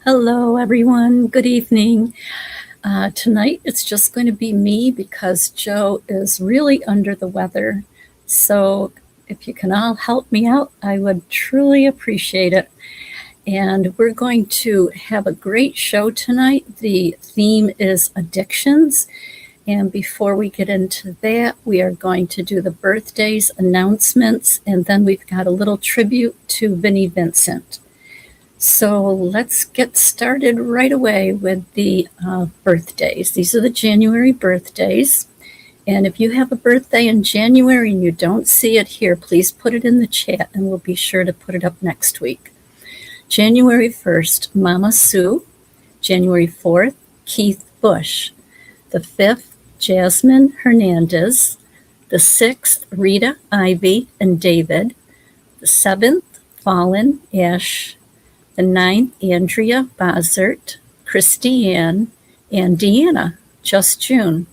Hello, everyone. Good evening. Tonight, it's just going to be me because Joe is really under the weather. So if you can all help me out, I would truly appreciate it. And we're going to have a great show tonight. The theme is addictions. And before we get into that, we are going to do the birthdays announcements. And then we've got a little tribute to Vinnie Vincent. So let's get started right away with the birthdays. These are the January birthdays. And if you have a birthday in January and you don't see it here, please put it in the chat and we'll be sure to put it up next week. January 1st, Mama Sue. January 4th, Keith Bush. The 5th, Jasmine Hernandez. The 6th, Rita, Ivy, and David. The 7th, Fallen, Ash. The 9th, Andrea Bozert, Christiane, and Deanna, just June.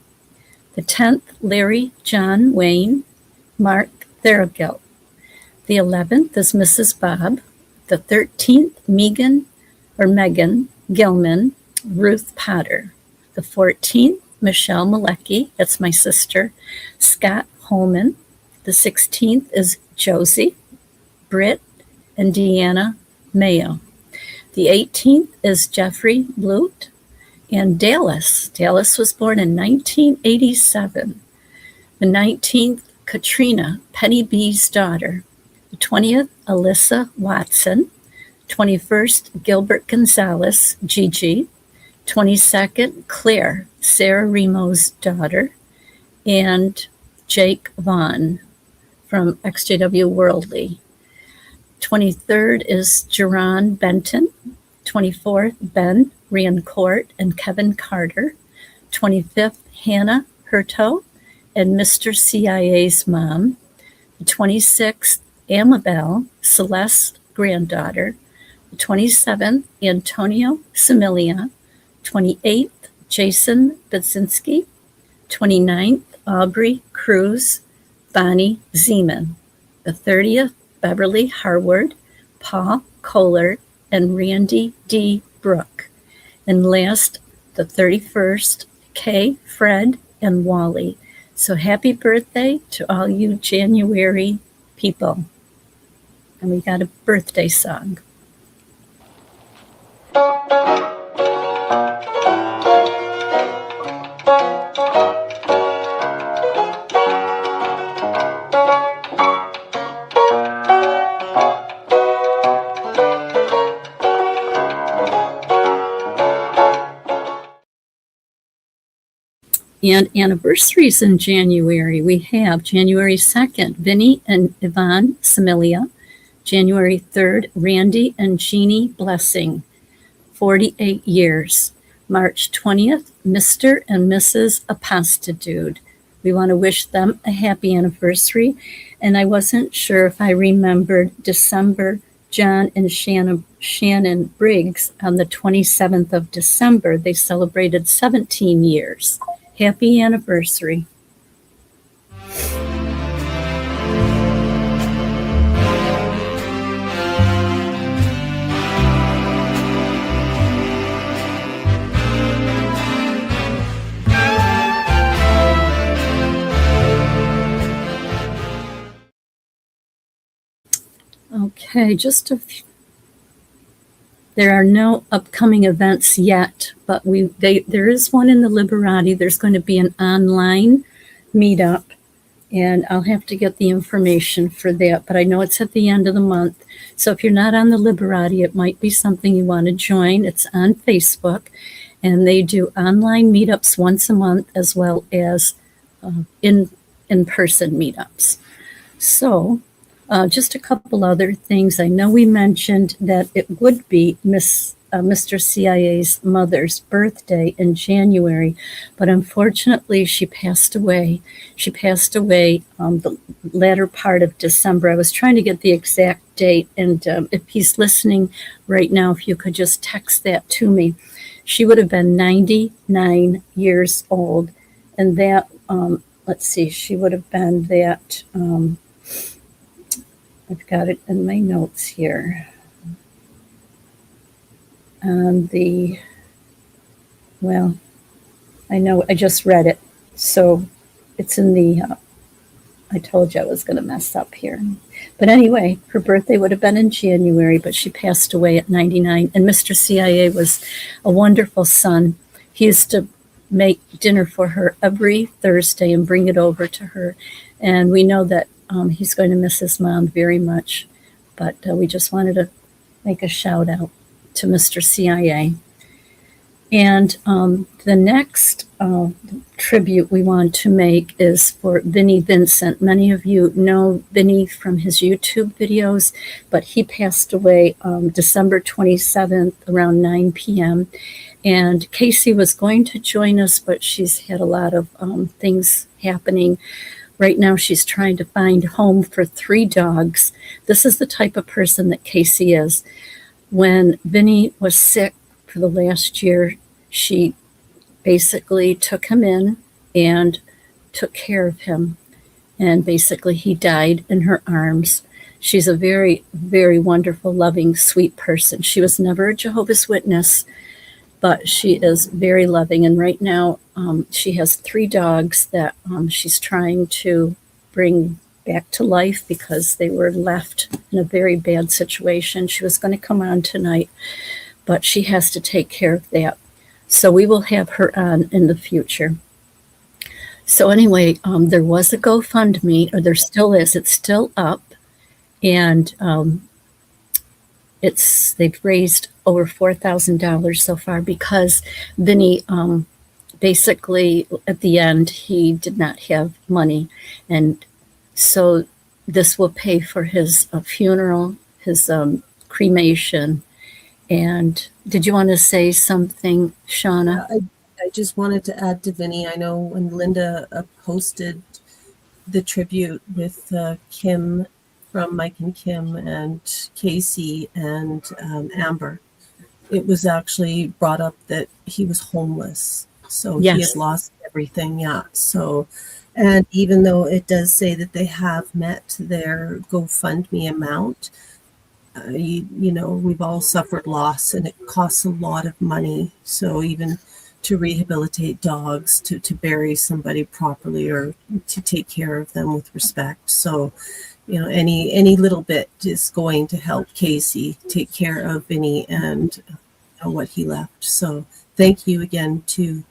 The 10th, Larry John Wayne, Mark Theragilt. The 11th is Mrs. Bob. The 13th, Megan Gilman, Ruth Potter. The 14th, Michelle Malecki, that's my sister, Scott Holman. The 16th is Josie, Britt, and Deanna Mayo. The 18th is Jeffrey Blute and Dallas. Dallas was born in 1987. The 19th, Katrina, Penny B's daughter. The 20th, Alyssa Watson. 21st, Gilbert Gonzalez, Gigi. 22nd, Claire, Sarah Remo's daughter. And Jake Vaughn from ExJW Worldly. 23rd is Jerron Benton. 24th, Ben Riancourt and Kevin Carter. 25th, Hannah Hurto and Mr. CIA's mom. The 26th, Amabel, Celeste's granddaughter. The 27th, Antonio Samilia. 28th, Jason Budzinski. 29th, Aubrey Cruz, Bonnie Zeman. The 30th, Beverly Harward, Paul Kohler, and Randy D. Brooke. And last, the 31st, Kay, Fred, and Wally. So happy birthday to all you January people. And we got a birthday song. And anniversaries in January. We have January 2nd, Vinnie and Yvonne Samilia. January 3rd, Randy and Jeannie Blessing, 48 years. March 20th, Mr. and Mrs. Apostitude. We want to wish them a happy anniversary. And I wasn't sure if I remembered December, John and Shannon Briggs on the 27th of December. They celebrated 17 years. Happy anniversary. Okay, just a few. There are no upcoming events yet, but there is one in the Liberati. There's going to be an online meetup, and I'll have to get the information for that, but I know it's at the end of the month. So if you're not on the Liberati, it might be something you want to join. It's on Facebook, and they do online meetups once a month as well as in-person meetups. So just a couple other things. I know we mentioned that it would be Mr. CIA's mother's birthday in January, but unfortunately she passed away. She passed away the latter part of December. I was trying to get the exact date, and if he's listening right now, if you could just text that to me. She would have been 99 years old, and that, let's see, she would have been that... I've got it in my notes here. on the, well, I know I just read it. So it's in the, I told you I was going to mess up here. But anyway, her birthday would have been in January, but she passed away at 99. And Mr. CIA was a wonderful son. He used to make dinner for her every Thursday and bring it over to her. And we know that he's going to miss his mom very much. But we just wanted to make a shout out to Mr. CIA. And the next tribute we want to make is for Vinnie Vincent. Many of you know Vinnie from his YouTube videos, but he passed away December 27th around 9 p.m. And Casey was going to join us, but she's had a lot of things happening. Right now, she's trying to find home for 3 dogs. This is the type of person that Casey is. When Vinnie was sick for the last year, she basically took him in and took care of him. And basically, he died in her arms. She's a very, very wonderful, loving, sweet person. She was never a Jehovah's Witness, but she is very loving. And right now, she has 3 dogs that she's trying to bring back to life because they were left in a very bad situation. She was going to come on tonight, but she has to take care of that. So we will have her on in the future. So anyway, there was a GoFundMe, or there still is. It's still up, and they've raised over $4,000 so far because Vinnie basically at the end he did not have money, and so this will pay for his funeral, his cremation. And did you want to say something, Shauna? I just wanted to add to Vinnie. I know when Linda posted the tribute with Kim from Mike and Kim and Casey and Amber, it was actually brought up that he was homeless. So Yes. He had lost everything. Yeah. So, and even though it does say that they have met their GoFundMe amount, you know, we've all suffered loss and it costs a lot of money. So even to rehabilitate dogs, to bury somebody properly or to take care of them with respect. So, you know, any little bit is going to help Casey take care of Vinnie and what he left. So thank you again to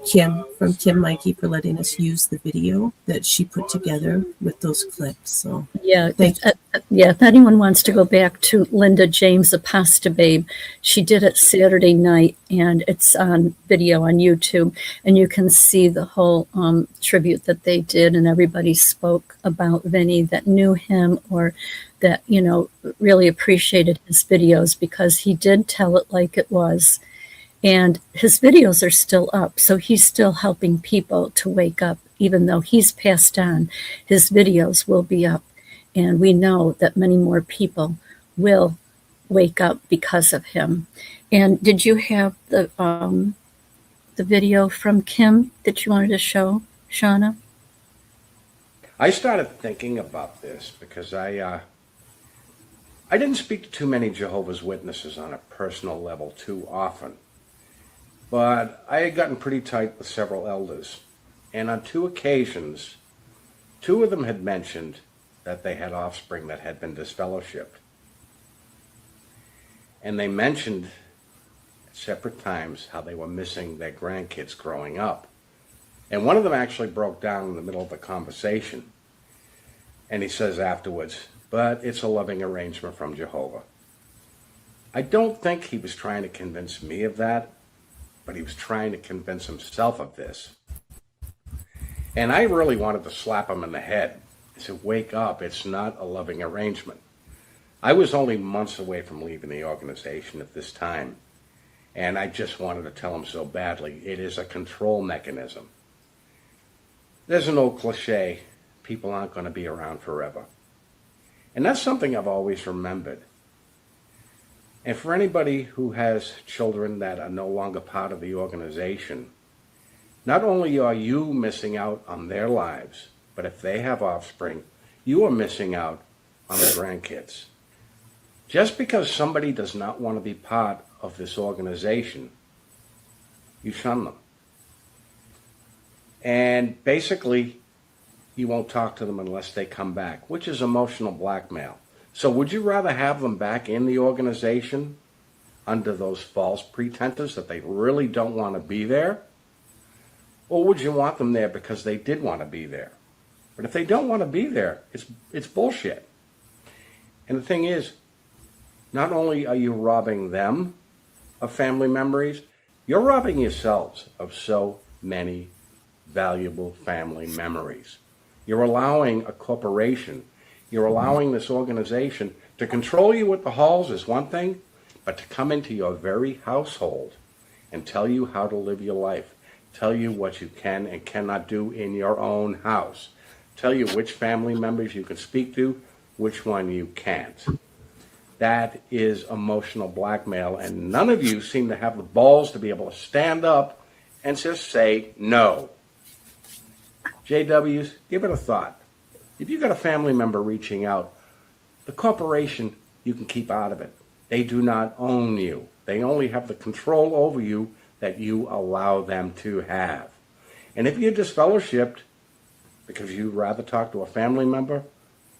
Kim from Kim Mikey for letting us use the video that she put together with those clips. So yeah, if anyone wants to go back to Linda James Apostababe, she did it Saturday night, and it's on video on YouTube, and you can see the whole tribute that they did, and everybody spoke about Vinnie that knew him or that, you know, really appreciated his videos because he did tell it like it was. And his videos are still up, so he's still helping people to wake up. Even though he's passed on, his videos will be up. And we know that many more people will wake up because of him. And did you have the video from Kim that you wanted to show, Shauna? I started thinking about this because I didn't speak to too many Jehovah's Witnesses on a personal level too often. But I had gotten pretty tight with several elders, and on 2 occasions, 2 of them had mentioned that they had offspring that had been disfellowshipped. And they mentioned at separate times how they were missing their grandkids growing up. And one of them actually broke down in the middle of the conversation, and he says afterwards, but it's a loving arrangement from Jehovah. I don't think he was trying to convince me of that, but he was trying to convince himself of this. And I really wanted to slap him in the head. I said, wake up, it's not a loving arrangement. I was only months away from leaving the organization at this time, and I just wanted to tell him so badly, it is a control mechanism. There's an old cliche, people aren't going to be around forever. And that's something I've always remembered. And for anybody who has children that are no longer part of the organization, not only are you missing out on their lives, but if they have offspring, you are missing out on the grandkids. Just because somebody does not want to be part of this organization, you shun them. And basically, you won't talk to them unless they come back, which is emotional blackmail. So would you rather have them back in the organization under those false pretenses that they really don't want to be there? Or would you want them there because they did want to be there? But if they don't want to be there, it's bullshit. And the thing is, not only are you robbing them of family memories, you're robbing yourselves of so many valuable family memories. You're allowing a corporation, you're allowing this organization to control you at the halls is one thing, but to come into your very household and tell you how to live your life, tell you what you can and cannot do in your own house, tell you which family members you can speak to, which one you can't. That is emotional blackmail, and none of you seem to have the balls to be able to stand up and just say no. JWs, give it a thought. If you've got a family member reaching out, the corporation, you can keep out of it. They do not own you. They only have the control over you that you allow them to have. And if you're disfellowshipped because you'd rather talk to a family member,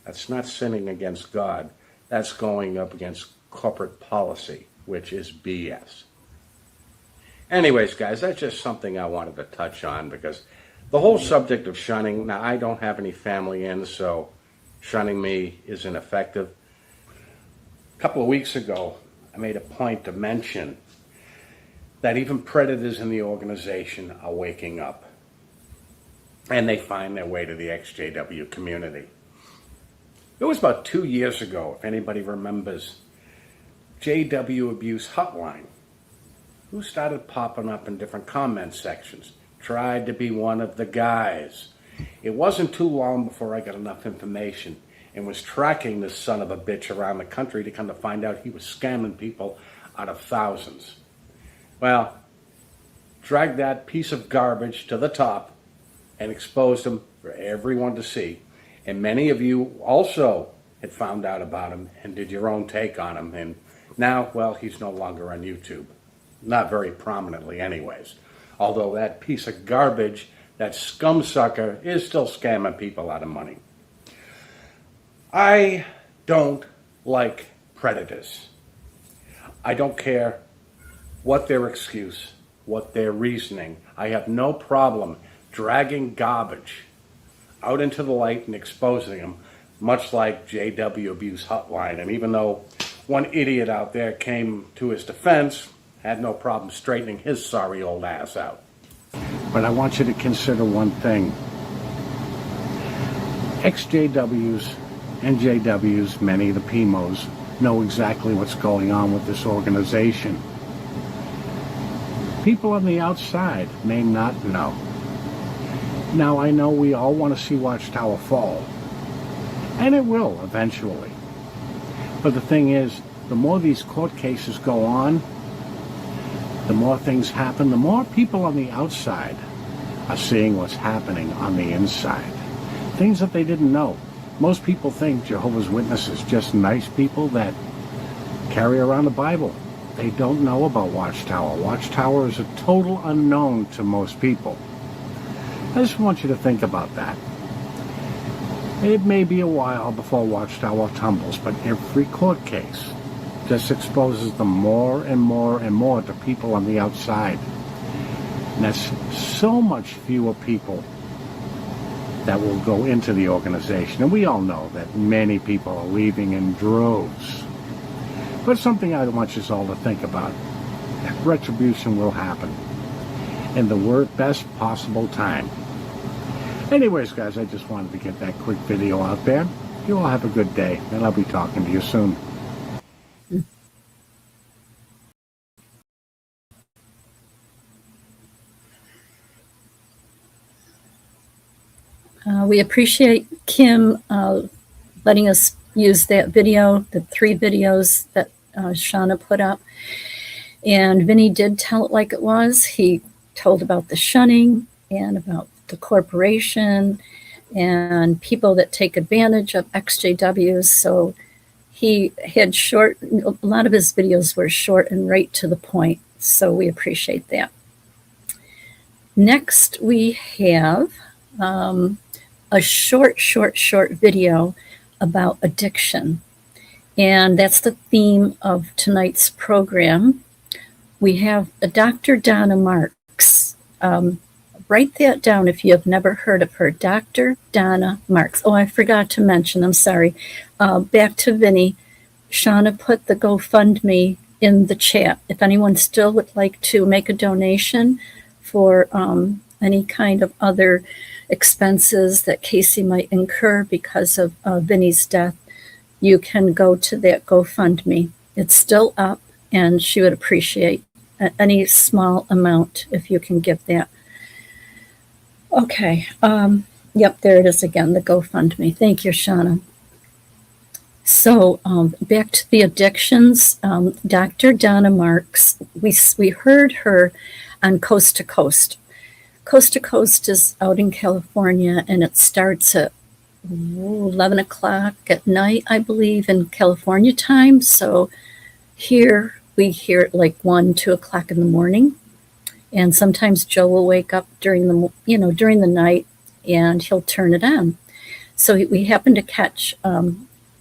that's not sinning against God. That's going up against corporate policy, which is BS. Anyways, guys, that's just something I wanted to touch on because the whole subject of shunning, now I don't have any family in, so shunning me isn't effective. A couple of weeks ago, I made a point to mention that even predators in the organization are waking up and they find their way to the ExJW community. It was about 2 years ago, if anybody remembers, JW Abuse Hotline, who started popping up in different comment sections, tried to be one of the guys. It wasn't too long before I got enough information and was tracking this son of a bitch around the country to come to find out he was scamming people out of thousands. Well, dragged that piece of garbage to the top and exposed him for everyone to see. And many of you also had found out about him and did your own take on him. And now, well, he's no longer on YouTube. Not very prominently anyways. Although that piece of garbage, that scum sucker, is still scamming people out of money. I don't like predators. I don't care what their excuse, what their reasoning. I have no problem dragging garbage out into the light and exposing them, much like JW Abuse Hotline. And even though one idiot out there came to his defense, had no problem straightening his sorry old ass out. But I want you to consider one thing. ExJWs and JWs, many of the PMOs, know exactly what's going on with this organization. People on the outside may not know. Now, I know we all want to see Watchtower fall, and it will eventually. But the thing is, the more these court cases go on, the more things happen, the more people on the outside are seeing what's happening on the inside. Things that they didn't know. Most people think Jehovah's Witnesses just nice people that carry around the Bible. They don't know about Watchtower. Watchtower is a total unknown to most people. I just want you to think about that. It may be a while before Watchtower tumbles, but every court case just exposes them more and more and more to people on the outside. And that's so much fewer people that will go into the organization. And we all know that many people are leaving in droves. But something I want you all to think about. Retribution will happen in the best possible time. Anyways, guys, I just wanted to get that quick video out there. You all have a good day, and I'll be talking to you soon. We appreciate Kim letting us use that video, the 3 videos that Shauna put up. And Vinny did tell it like it was. He told about the shunning and about the corporation and people that take advantage of ExJWs. So he had a lot of his videos were short and right to the point, so we appreciate that. Next, we have a short video about addiction. And that's the theme of tonight's program. We have a Dr. Donna Marks. Write that down if you have never heard of her. Dr. Donna Marks. Oh, I forgot to mention, I'm sorry. Back to Vinny. Shauna put the GoFundMe in the chat. If anyone still would like to make a donation for any kind of other expenses that Casey might incur because of Vinny's death, you can go to that GoFundMe. It's still up, and she would appreciate any small amount if you can give that. Okay. Yep, there it is again, the GoFundMe. Thank you, Shauna. So back to the addictions. Dr. Donna Marks, we heard her on Coast to Coast. Coast to Coast is out in California, and it starts at 11 o'clock at night, I believe, in California time. So here we hear it like 1, 2 o'clock in the morning. And sometimes Joe will wake up during the night, and he'll turn it on. So we happened to catch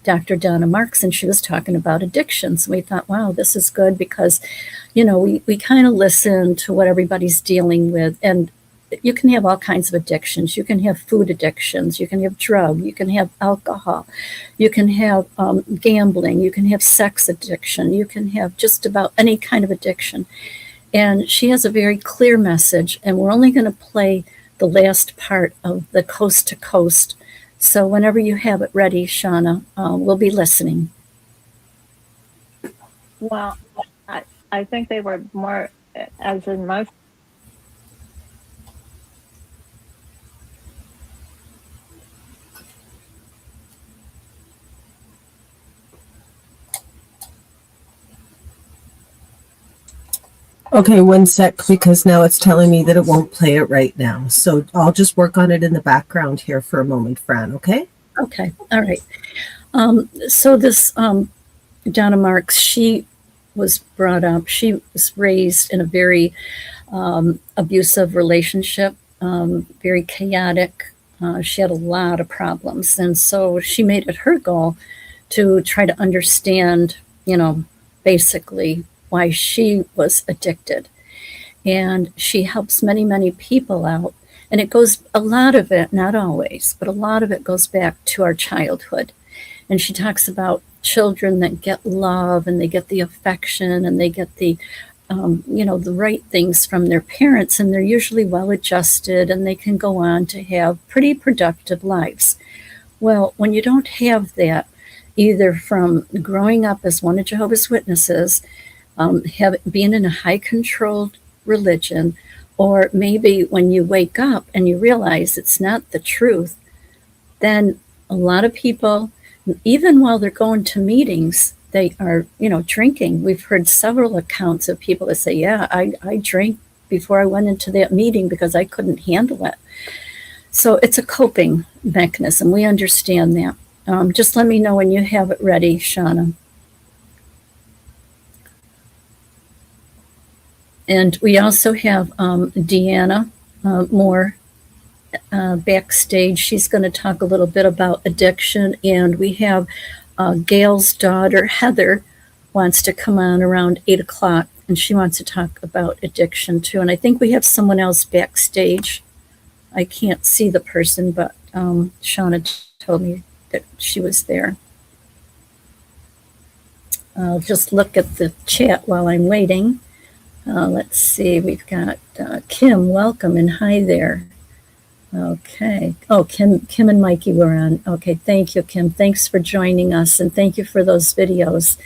Dr. Donna Marks, and she was talking about addictions. And we thought, wow, this is good because, we kind of listen to what everybody's dealing with. And you can have all kinds of addictions. You can have food addictions. You can have drug. You can have alcohol. You can have gambling. You can have sex addiction. You can have just about any kind of addiction. And she has a very clear message. And we're only going to play the last part of the Coast to Coast. So whenever you have it ready, Shauna, we'll be listening. Well, I think they were more, as in most. Okay, one sec, because now it's telling me that it won't play it right now. So I'll just work on it in the background here for a moment, Fran, okay? Okay, all right. So this Donna Marks, she was brought up, she was raised in a very abusive relationship, very chaotic. She had a lot of problems. And so she made it her goal to try to understand, basically why she was addicted. And she helps many, many people out. And a lot of it, not always, but a lot of it goes back to our childhood. And she talks about children that get love and they get the affection and they get the right things from their parents, and they're usually well adjusted and they can go on to have pretty productive lives. Well, when you don't have that, either from growing up as one of Jehovah's Witnesses, being in a high controlled religion, or maybe when you wake up and you realize it's not the truth, then a lot of people, even while they're going to meetings, they are, drinking. We've heard several accounts of people that say, yeah, I drank before I went into that meeting because I couldn't handle it. So it's a coping mechanism. We understand that. Just let me know when you have it ready, Shauna. And we also have Deanna Moore backstage. She's going to talk a little bit about addiction. And we have Gail's daughter, Heather, wants to come on around 8 o'clock, and she wants to talk about addiction too. And I think we have someone else backstage. I can't see the person, but Shauna told me that she was there. I'll just look at the chat while I'm waiting. Let's see, we've got Kim, welcome, and hi there. Okay. Oh, Kim and Mikey were on. Okay, thank you, Kim. Thanks for joining us, and thank you for those videos.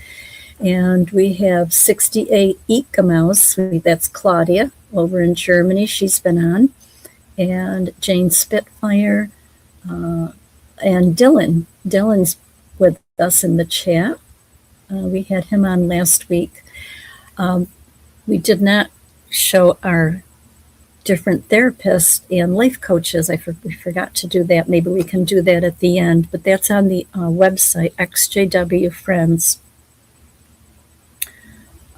And we have 68 Ika that's Claudia over in Germany. She's been on. And Jane Spitfire and Dylan. Dylan's with us in the chat. We had him on last week. We did not show our different therapists and life coaches. We forgot to do that. Maybe we can do that at the end, but that's on the website, ExJWFriends.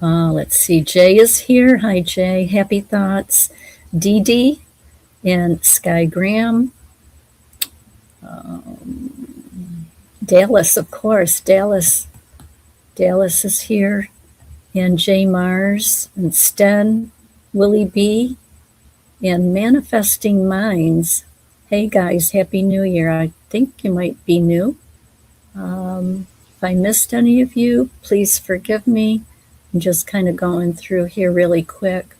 Let's see, Jay is here. Hi, Jay. Happy thoughts. Dee Dee and Sky Graham. Dallas, of course. Dallas is here. And Jay Mars and Sten, Willie B, and Manifesting Minds. Hey guys, Happy New Year. I think you might be new. If I missed any of you, please forgive me. I'm just kind of going through here really quick.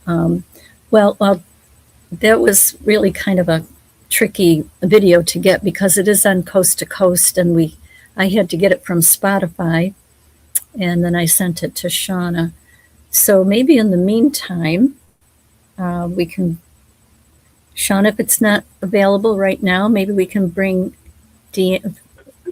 Well, that was really kind of a tricky video to get because it is on Coast to Coast, and I had to get it from Spotify, and then I sent it to Shauna. So maybe in the meantime, we can, Shauna, if it's not available right now, maybe we can bring Deanna.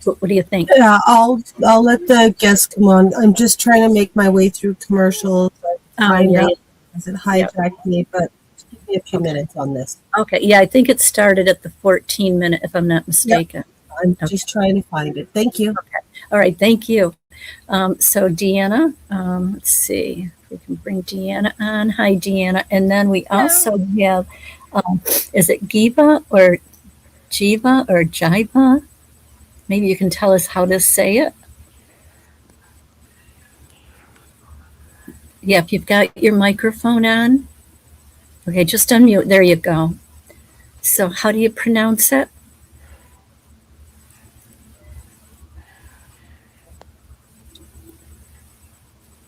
What do you think? Yeah, I'll let the guests come on. I'm just trying to make my way through commercials. Find out as it hijacked me, but give me a few minutes on this. Okay, yeah, I think it started at the 14-minute, if I'm not mistaken. Yep. I'm just trying to find it. Thank you. Okay. All right, thank you. So Deanna, let's see if we can bring Deanna on. Hi, Deanna. And then we also have, is it Jiva or Jiva? Maybe you can tell us how to say it. Yeah, if you've got your microphone on. Okay, just unmute. There you go. So how do you pronounce it?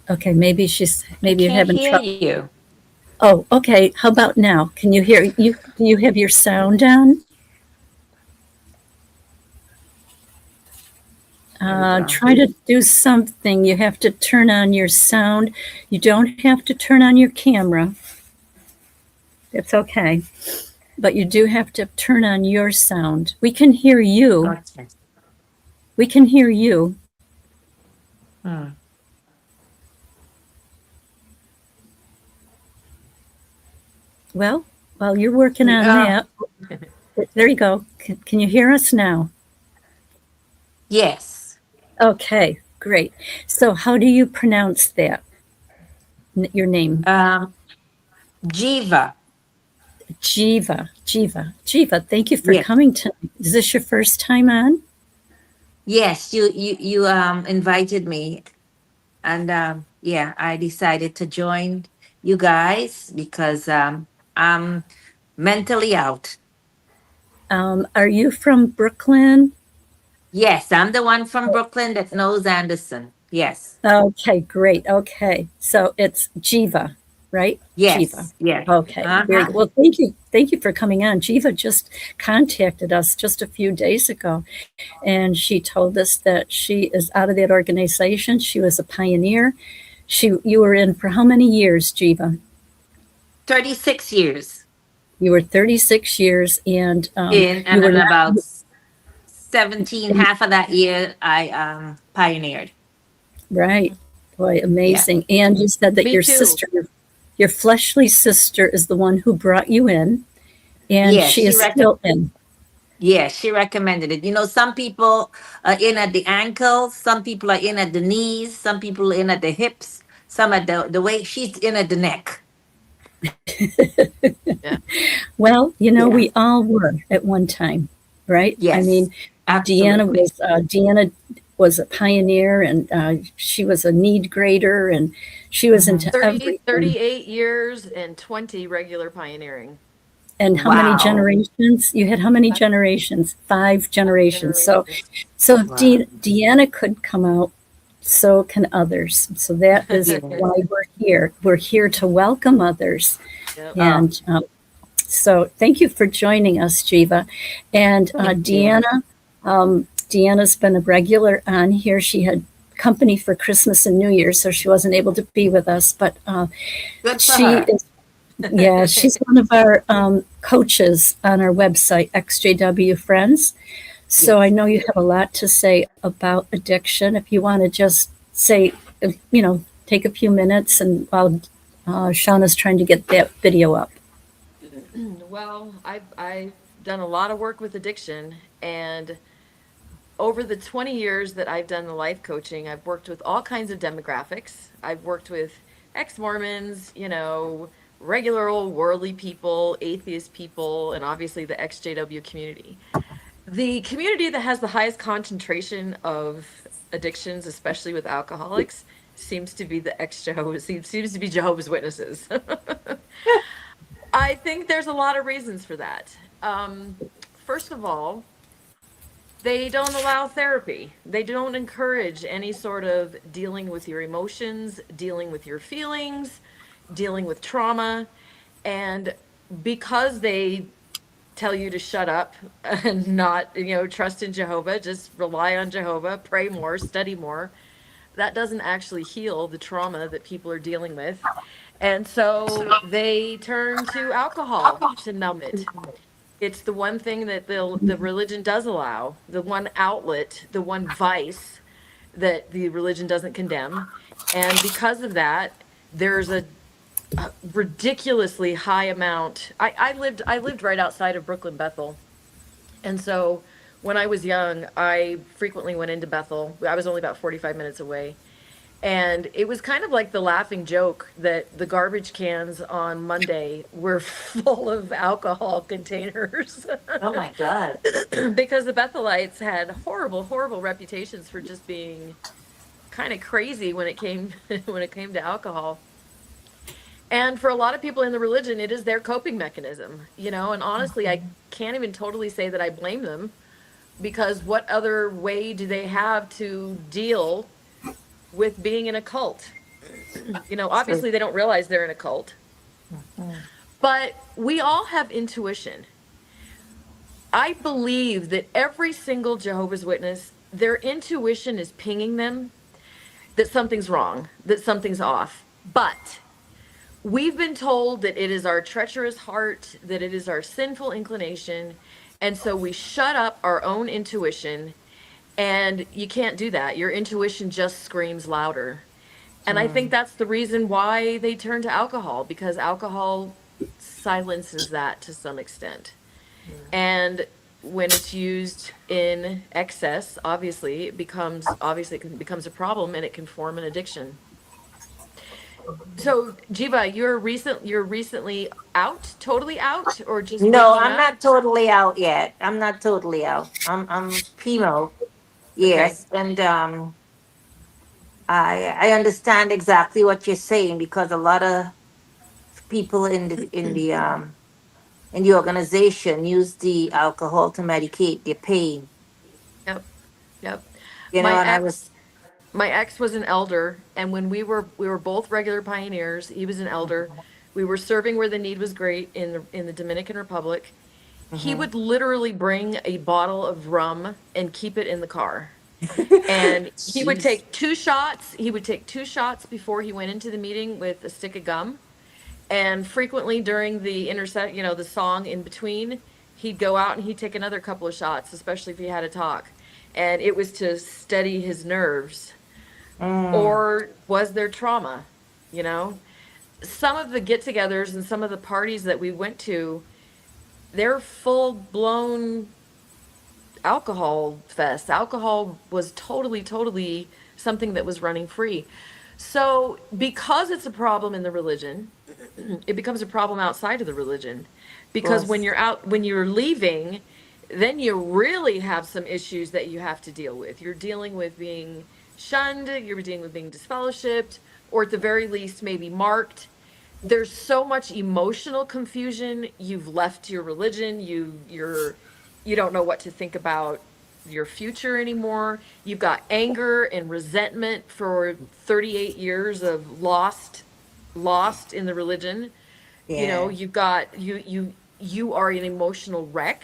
Okay, maybe you're having trouble. You. Oh, okay. How about now? Can you hear you? Do you have your sound on? Try to do something. You have to turn on your sound. You don't have to turn on your camera. It's okay. But you do have to turn on your sound. We can hear you. Okay. We can hear you. Well, while you're working on that, there you go. Can you hear us now? Yes. Okay, great. So how do you pronounce that? Your name? Jiva. Jiva. Thank you for coming tonight. Is this your first time on? Yes, you invited me, and I decided to join you guys because I'm mentally out. Are you from Brooklyn? Yes, I'm the one from Brooklyn that knows Anderson. Yes. Okay, great. Okay, so it's Jiva, right? Yes. Jiva. Yes. Okay. Very good. Well, thank you for coming on. Jiva just contacted us just a few days ago, and she told us that she is out of that organization. She was a pioneer. You were in for how many years, Jiva? 36 years. You were 36 years, and and about 17, half of that year, I pioneered. Right. Boy, amazing. Yeah. And you said that your fleshly sister is the one who brought you in, and she is still in. Yeah, she recommended it. You know, some people are in at the ankles, some people are in at the knees, some people are in at the hips, some at the waist. She's in at the neck. Well, we all were at one time, right? Yes. I mean, absolutely. Deanna was a pioneer, and she was a need grader, and she was into 38 years and 20 regular pioneering. And how many generations? You had how many generations? 5 generations. So if Deanna could come out, so can others. So that is why we're here. We're here to welcome others. Yep. And so thank you for joining us, Jiva. And Deanna's been a regular on here. She had company for Christmas and New Year's, so she wasn't able to be with us. But she's one of our coaches on our website, ExJWFriends. So I know you have a lot to say about addiction. If you want to just say, take a few minutes, and while Shauna's trying to get that video up. Well, I've done a lot of work with addiction, and over the 20 years that I've done the life coaching, I've worked with all kinds of demographics. I've worked with ex-Mormons, regular old worldly people, atheist people, and obviously the ex-JW community. The community that has the highest concentration of addictions, especially with alcoholics, seems to be the ex-Jehovah's, seems to be Jehovah's Witnesses. I think there's a lot of reasons for that. First of all, they don't allow therapy. They don't encourage any sort of dealing with your emotions, dealing with your feelings, dealing with trauma. And because they tell you to shut up and not, trust in Jehovah, just rely on Jehovah, pray more, study more, that doesn't actually heal the trauma that people are dealing with. And so they turn to alcohol to numb it. It's the one thing that the religion does allow, the one outlet, the one vice that the religion doesn't condemn. And because of that, there's a ridiculously high amount. I lived right outside of Brooklyn, Bethel. And so when I was young, I frequently went into Bethel. I was only about 45 minutes away. And it was kind of like the laughing joke that the garbage cans on Monday were full of alcohol containers. Oh my God. Because the Bethelites had horrible, horrible reputations for just being kind of crazy when it came when it came to alcohol. And for a lot of people in the religion, it is their coping mechanism, and honestly, I can't even totally say that I blame them, because what other way do they have to deal with being in a cult? Obviously they don't realize they're in a cult. But we all have intuition. I believe that every single Jehovah's Witness, their intuition is pinging them that something's wrong, that something's off. But we've been told that it is our treacherous heart, that it is our sinful inclination. And so we shut up our own intuition, and you can't do that. Your intuition just screams louder. And I think that's the reason why they turn to alcohol, because alcohol silences that to some extent. And when it's used in excess, obviously it becomes a problem, and it can form an addiction. So, Jiva, you're recently out, totally out, or just No, waking I'm up? not totally out yet. I'm not totally out. I'm chemo. Okay. Yes, and I understand exactly what you're saying, because a lot of people in the organization use the alcohol to medicate their pain. Yep. Yep. You know, My and I ex was my ex was an elder, and when we were both regular pioneers, he was an elder. We were serving where the need was great in the Dominican Republic. He mhm. would literally bring a bottle of rum and keep it in the car. And he would Jeez. take 2 shots. He would take 2 shots before he went into the meeting with a stick of gum. And frequently during the the song in between, he'd go out and he'd take another couple of shots, especially if he had to talk. And it was to steady his nerves. Mm, Or was there trauma? You know, some of the get-togethers and some of the parties that we went to, they're full-blown alcohol fest. Alcohol was totally, totally something that was running free. So, because it's a problem in the religion, it becomes a problem outside of the religion. of Because when course. you're out, when you're leaving, then you really have some issues that you have to deal with. You're dealing with being shunned, you're dealing with being disfellowshipped, or at the very least, maybe marked. There's so much emotional confusion. You've left your religion. You don't know what to think about your future anymore. You've got anger and resentment for 38 years of lost in the religion. Yeah. You've got you are an emotional wreck.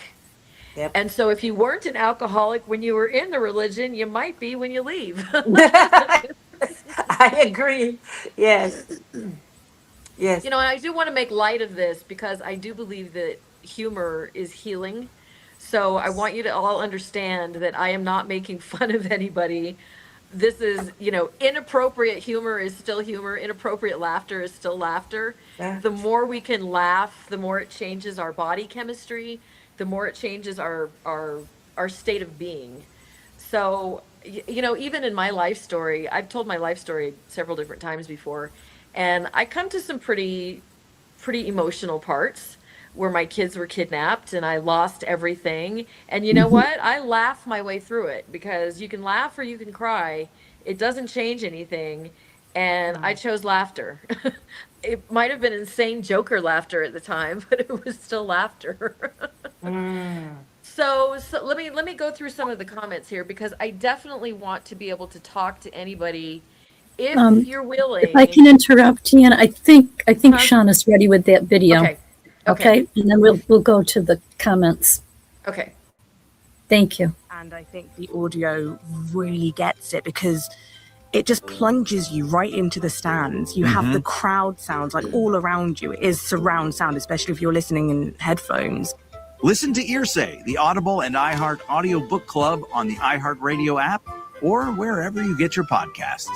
Yep. And so if you weren't an alcoholic when you were in the religion, you might be when you leave. I agree. Yes. Yes. And I do want to make light of this because I do believe that humor is healing. So I want you to all understand that I am not making fun of anybody. this is, inappropriate humor is still humor, inappropriate laughter is still laughter. The more we can laugh, the more it changes our body chemistry, the more it changes our state of being. So, even in my life story, I've told my life story several different times before, and I come to some pretty emotional parts where my kids were kidnapped and I lost everything. And you know what? I laugh my way through it because you can laugh or you can cry. It doesn't change anything. And I chose laughter. It might have been insane Joker laughter at the time, but it was still laughter. So let me go through some of the comments here because I definitely want to be able to talk to anybody if you're If I willing. can interrupt, Tiana, I think Huh? Sean is ready with that video. Okay. Okay, and then we'll go to the comments. Okay. Thank you. And I think the audio really gets it because it just plunges you right into the stands. You have the crowd sounds like all around you. It is surround sound, especially if you're listening in headphones. Listen to Earsay, the Audible and iHeart Audio Book Club on the iHeartRadio app or wherever you get your podcasts.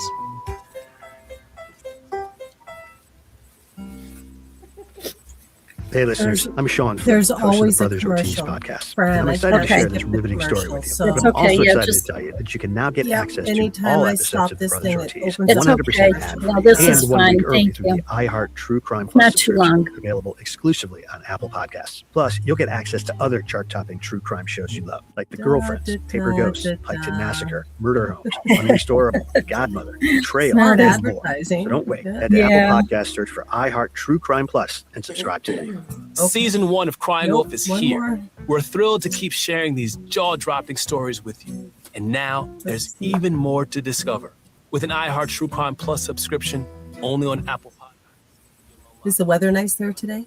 Hey, listeners, I'm Sean. There's host of always the a Brothers Routines commercial. podcast. Fran, I'm I excited to thought share I'd this skip the riveting story commercial, with you. so- But It's I'm okay, also yeah, excited just- to tell you that you can now get Yeah, access to anytime all I episodes stop of this Brothers thing, it Routines opens It's up. 100% okay. ad-free No, this and is 1 week fine. early Thank through you. the iHeart True Crime Plus Not too subscription, long. available exclusively on Apple Podcasts. Plus, you'll get access to other chart-topping true crime shows you love, like The Girlfriends, Paper Ghosts, Piketon Massacre, Murder Homes, Unrestorable, Godmother, Betrayal, Smart and more. advertising. So don't wait. Yeah. Head to Yeah. Apple Podcasts, search for iHeart True Crime Plus, and subscribe today. Season 1 of Crying Nope, Wolf is one here. more. We're thrilled to keep sharing these jaw-dropping stories with you. And now there's even more to discover. With an iHeart True Crime Plus subscription, only on Apple Podcasts. Is the weather nice there today?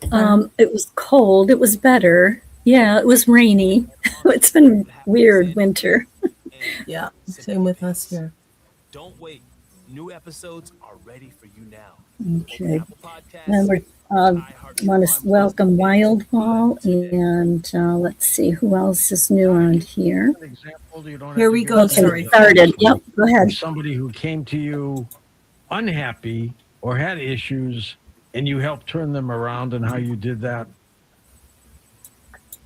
It was cold. It was better. Yeah, it was rainy. It's been weird winter. Yeah, same with us here. Don't wait. New episodes are ready for you now. Okay. Apple Podcasts, And we want to welcome Wild Wall, and let's see who else is new on here. Here we go. Okay, Sorry. started. Yep, go ahead. Somebody who came to you unhappy or had issues, and you helped turn them around, and how you did that.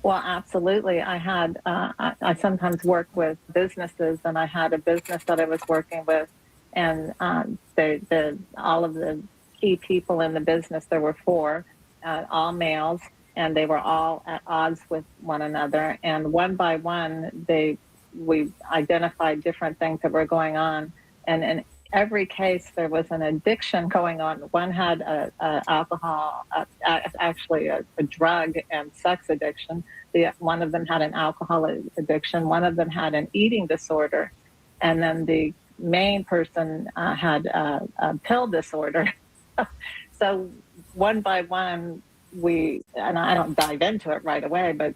Well, absolutely. I had, I sometimes work with businesses, and I had a business that I was working with, and all of the key people in the business, there were 4, all males, and they were all at odds with one another. And one by one, we identified different things that were going on. And in every case, there was an addiction going on. One had alcohol, actually a drug and sex addiction. One of them had an alcohol addiction. One of them had an eating disorder. And then the main person had a pill disorder. So one by one, and I don't dive into it right away, but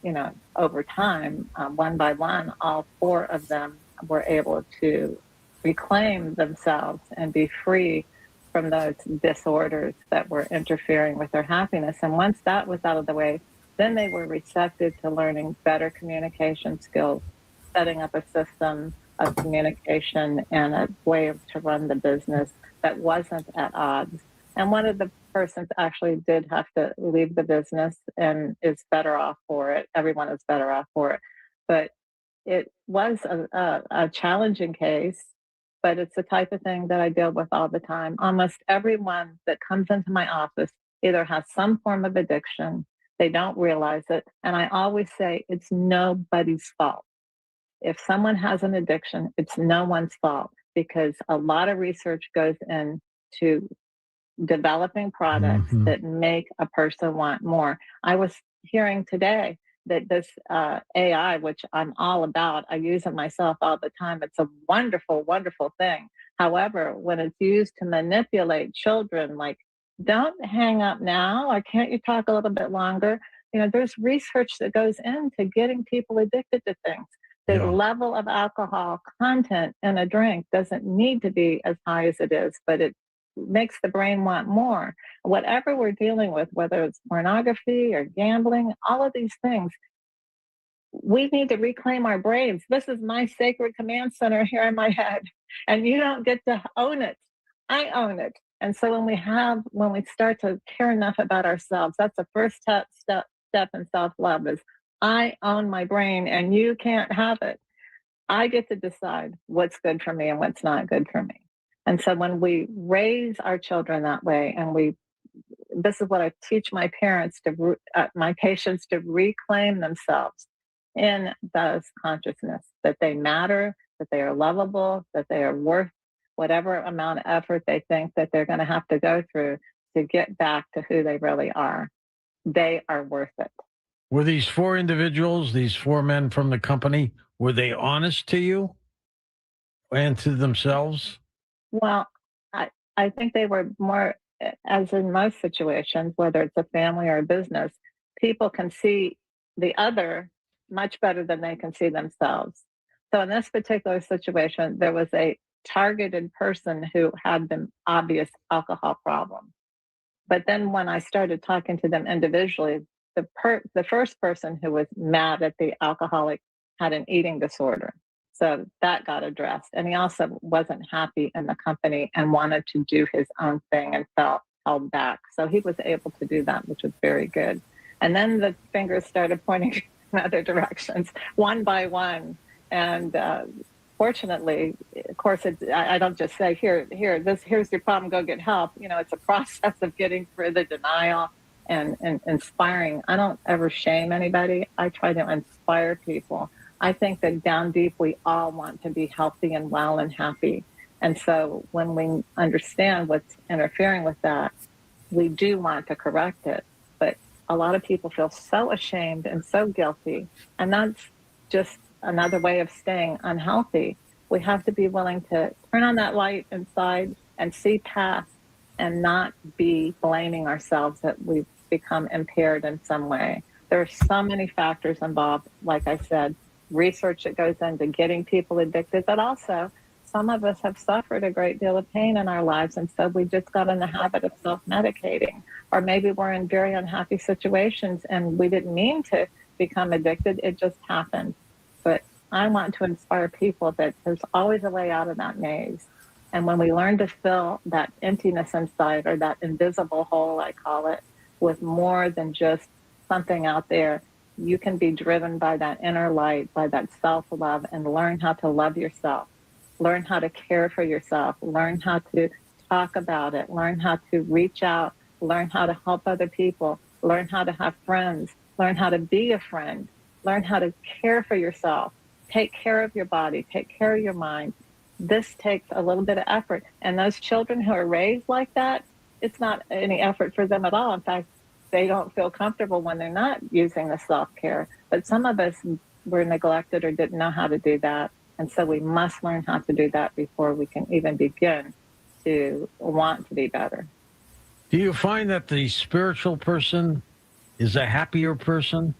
over time, one by one, all 4 of them were able to reclaim themselves and be free from those disorders that were interfering with their happiness. And once that was out of the way, then they were receptive to learning better communication skills, setting up a system of communication and a way to run the business that wasn't at odds. And one of the persons actually did have to leave the business and is better off for it. Everyone is better off for it. But it was a challenging case, but it's the type of thing that I deal with all the time. Almost everyone that comes into my office either has some form of addiction, they don't realize it. And I always say it's nobody's fault. If someone has an addiction, it's no one's fault because a lot of research goes into developing products that make a person want more. I was hearing today that this AI, which I'm all about, I use it myself all the time. It's a wonderful, wonderful thing. However, when it's used to manipulate children, like, don't hang up now, or can't you talk a little bit longer? There's research that goes into getting people addicted to things. The level of alcohol content in a drink doesn't need to be as high as it is, but it makes the brain want more. Whatever we're dealing with, whether it's pornography or gambling, all of these things, we need to reclaim our brains. This is my sacred command center here in my head, and you don't get to own it. I own it. And so when we start to care enough about ourselves, that's the first step in self-love is I own my brain and you can't have it. I get to decide what's good for me and what's not good for me. And so when we raise our children that way, and this is what I teach my my patients to reclaim themselves in those consciousness, that they matter, that they are lovable, that they are worth whatever amount of effort they think that they're going to have to go through to get back to who they really are. They are worth it. Were these 4 individuals, these 4 men from the company, were they honest to you and to themselves? Well, I think they were more, as in most situations, whether it's a family or a business, people can see the other much better than they can see themselves. So in this particular situation, there was a targeted person who had the obvious alcohol problem. But then when I started talking to them individually, the first person who was mad at the alcoholic had an eating disorder. So that got addressed. And he also wasn't happy in the company and wanted to do his own thing and felt held back. So he was able to do that, which was very good. And then the fingers started pointing in other directions, one by one. And fortunately, of course, I don't just say, here's your problem, go get help. It's a process of getting through the denial and inspiring. I don't ever shame anybody. I try to inspire people. I think that down deep, we all want to be healthy and well and happy. And so when we understand what's interfering with that, we do want to correct it. But a lot of people feel so ashamed and so guilty. And that's just another way of staying unhealthy. We have to be willing to turn on that light inside and see past and not be blaming ourselves that we've become impaired in some way. There are so many factors involved, like I said, research that goes into getting people addicted, but also some of us have suffered a great deal of pain in our lives, and so we just got in the habit of self-medicating. Or maybe we're in very unhappy situations and we didn't mean to become addicted, it just happened. But I want to inspire people that there's always a way out of that maze. And when we learn to fill that emptiness inside, or that invisible hole, I call it, with more than just something out there, you can be driven by that inner light, by that self-love, and learn how to love yourself, learn how to care for yourself, learn how to talk about it, learn how to reach out, learn how to help other people, learn how to have friends, learn how to be a friend, learn how to care for yourself, take care of your body, take care of your mind. This takes a little bit of effort. And those children who are raised like that, it's not any effort for them at all. In fact, they don't feel comfortable when they're not using the self-care. But some of us were neglected or didn't know how to do that. And so we must learn how to do that before we can even begin to want to be better. Do you find that the spiritual person is a happier person?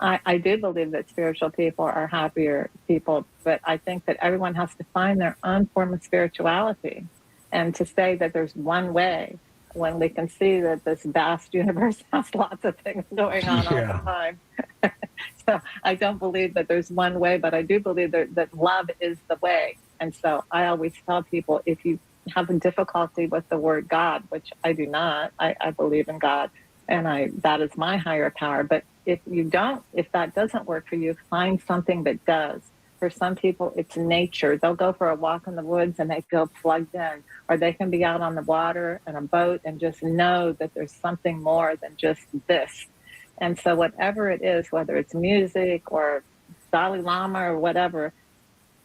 I do believe that spiritual people are happier people, but I think that everyone has to find their own form of spirituality. And to say that there's one way, when we can see that this vast universe has lots of things going on all the time. So I don't believe that there's one way, but I do believe that love is the way. And so I always tell people, if you have a difficulty with the word God, which I do not, I believe in God, and that is my higher power. But if that doesn't work for you, find something that does. For some people, it's nature. They'll go for a walk in the woods and they feel plugged in. Or they can be out on the water in a boat and just know that there's something more than just this. And so whatever it is, whether it's music or Dalai Lama or whatever,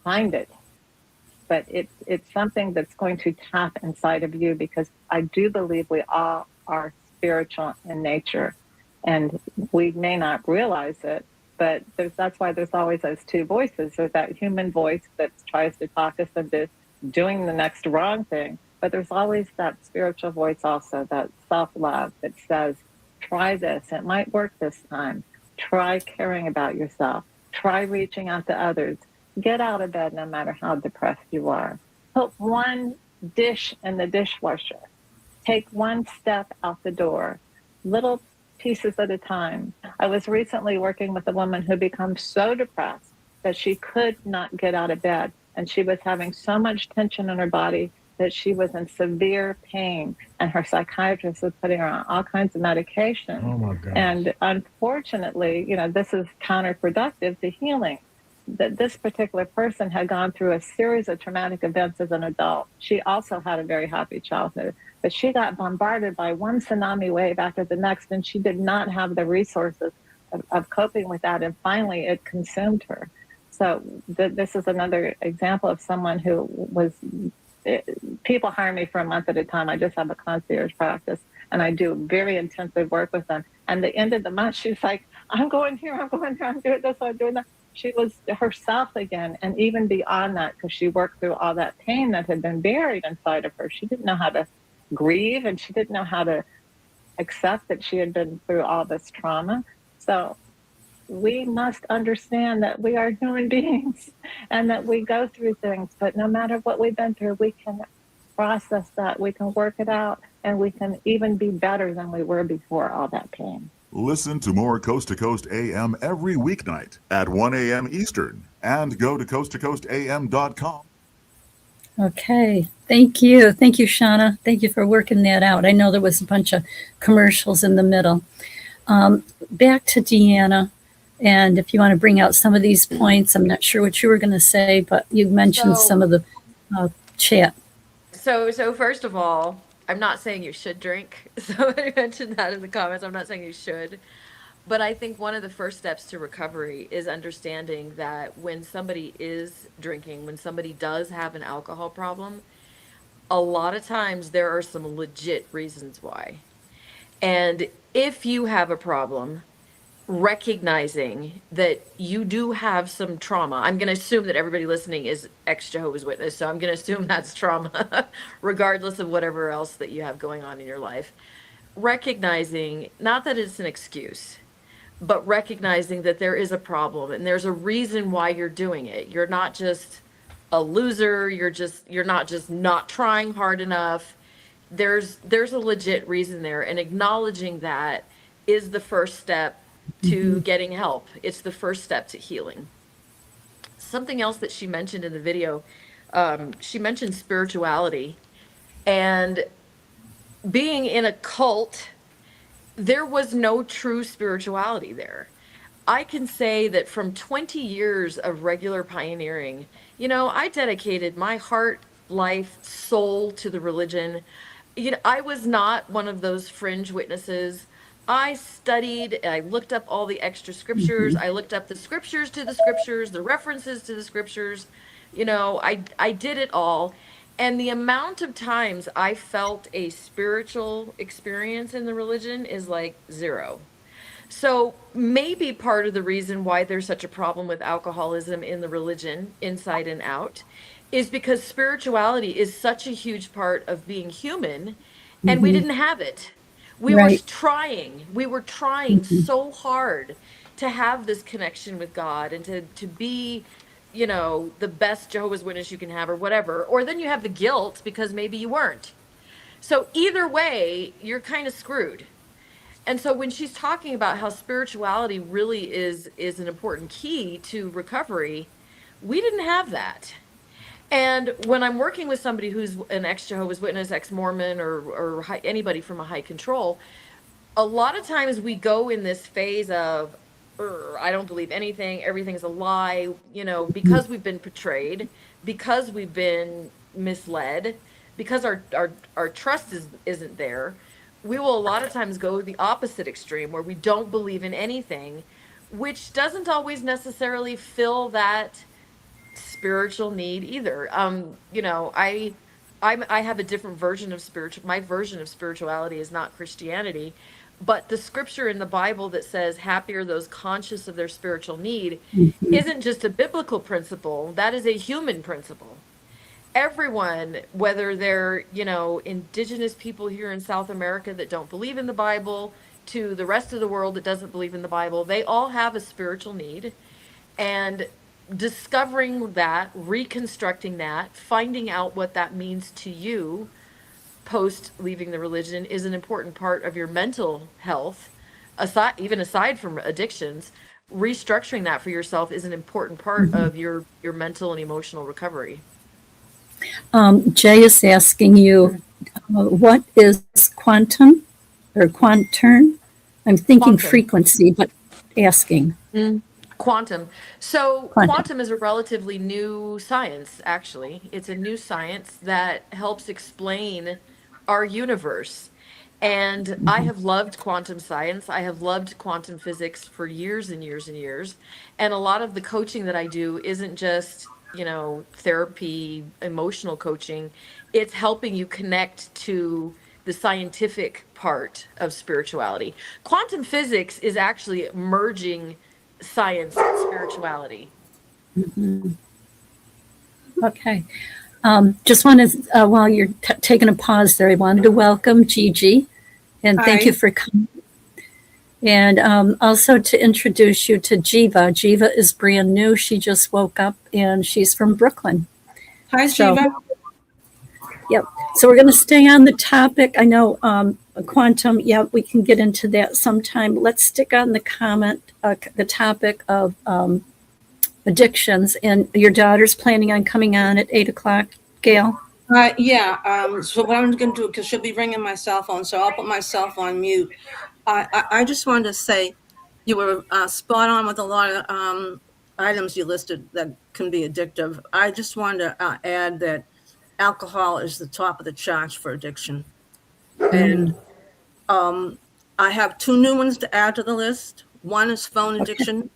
find it. But it's something that's going to tap inside of you, because I do believe we all are spiritual in nature. And we may not realize it, but that's why there's always those two voices. There's that human voice that tries to talk us into doing the next wrong thing. But there's always that spiritual voice also, that self-love that says, try this. It might work this time. Try caring about yourself. Try reaching out to others. Get out of bed no matter how depressed you are. Put one dish in the dishwasher. Take one step out the door. Little pieces at a time. I was recently working with a woman who became so depressed that she could not get out of bed. And she was having so much tension in her body that she was in severe pain. And her psychiatrist was putting her on all kinds of medication. Oh my God. And unfortunately, this is counterproductive to healing. That this particular person had gone through a series of traumatic events as an adult. She also had a very happy childhood, but she got bombarded by one tsunami wave after the next, and she did not have the resources of coping with that. And finally, it consumed her. So this is another example of someone who was. People hire me for a month at a time. I just have a concierge practice, and I do very intensive work with them. And the end of the month, she's like, "I'm going here, I'm going here, I'm doing this, I'm doing that." She was herself again, and even beyond that, because she worked through all that pain that had been buried inside of her. She didn't know how to grieve, and she didn't know how to accept that she had been through all this trauma. So we must understand that we are human beings and that we go through things, but no matter what we've been through, we can process that, we can work it out, and we can even be better than we were before all that pain. Listen to more Coast to Coast AM every weeknight at 1 a.m. Eastern, and go to coasttocoastam.com. Okay. Thank you. Thank you, Shauna. Thank you for working that out. I know there was a bunch of commercials in the middle. Back to Deanna. And if you want to bring out some of these points, I'm not sure what you were going to say, but you mentioned some of the chat. So first of all, I'm not saying you should drink. Somebody mentioned that in the comments. I'm not saying you should. But I think one of the first steps to recovery is understanding that when somebody is drinking, when somebody does have an alcohol problem, a lot of times there are some legit reasons why. And if you have a problem, recognizing that you do have some trauma. I'm going to assume that everybody listening is ex-Jehovah's Witness, so I'm going to assume that's trauma, regardless of whatever else that you have going on in your life. Recognizing, not that it's an excuse, but recognizing that there is a problem and there's a reason why you're doing it. You're not just a loser, you're not just not trying hard enough. There's a legit reason there, and acknowledging that is the first step to getting help. It's the first step to healing. Something else that she mentioned in the video, she mentioned spirituality, and being in a cult, there was no true spirituality there. I can say that from 20 years of regular pioneering, I dedicated my heart, life, soul to the religion. I was not one of those fringe witnesses. I studied, I looked up all the extra scriptures. I looked up the scriptures to the scriptures, the references to the scriptures. I did it all. And the amount of times I felt a spiritual experience in the religion is like zero. So maybe part of the reason why there's such a problem with alcoholism in the religion, inside and out, is because spirituality is such a huge part of being human, and we didn't have it. We were trying so hard to have this connection with God and to be, the best Jehovah's Witness you can have or whatever. Or then you have the guilt because maybe you weren't. So either way, you're kind of screwed. And so when she's talking about how spirituality really is an important key to recovery, we didn't have that. And when I'm working with somebody who's an ex-Jehovah's Witness, ex-Mormon, or anybody from a high control, a lot of times we go in this phase of, I don't believe anything, everything's a lie, because we've been betrayed, because we've been misled, because our trust isn't there. We will a lot of times go the opposite extreme where we don't believe in anything, which doesn't always necessarily fill that spiritual need either. I have a different version of my version of spirituality is not Christianity, but the scripture in the Bible that says happy are those conscious of their spiritual need isn't just a biblical principle, that is a human principle. Everyone, whether they're, indigenous people here in South America that don't believe in the Bible, to the rest of the world that doesn't believe in the Bible, they all have a spiritual need. And discovering that, reconstructing that, finding out what that means to you post leaving the religion is an important part of your mental health, aside from addictions, restructuring that for yourself is an important part of your mental and emotional recovery. Jay is asking you, what is quantum or quantern? I'm thinking Quantum. frequency, but asking. Quantum. So Quantum. quantum is a relatively new science, actually. It's a new science that helps explain our universe. And I have loved quantum science. I have loved quantum physics for years and years and years. And a lot of the coaching that I do isn't just, therapy, emotional coaching. It's helping you connect to the scientific part of spirituality. Quantum physics is actually merging science and spirituality. Okay. Just wanted, while you're taking a pause there, I wanted to welcome Gigi, and thank you for coming. And also to introduce you to Jiva. Jiva is brand new. She just woke up, and she's from Brooklyn. Hi, Jiva. Yep. So we're going to stay on the topic. I know quantum, we can get into that sometime. Let's stick on the topic of addictions. And your daughter's planning on coming on at 8:00, Gail? So what I'm going to do, because she'll be ringing my cell phone, so I'll put myself on mute. I just wanted to say you were spot on with a lot of items you listed that can be addictive. I just wanted to add that alcohol is the top of the charts for addiction. And I have 2 new ones to add to the list. One is phone addiction.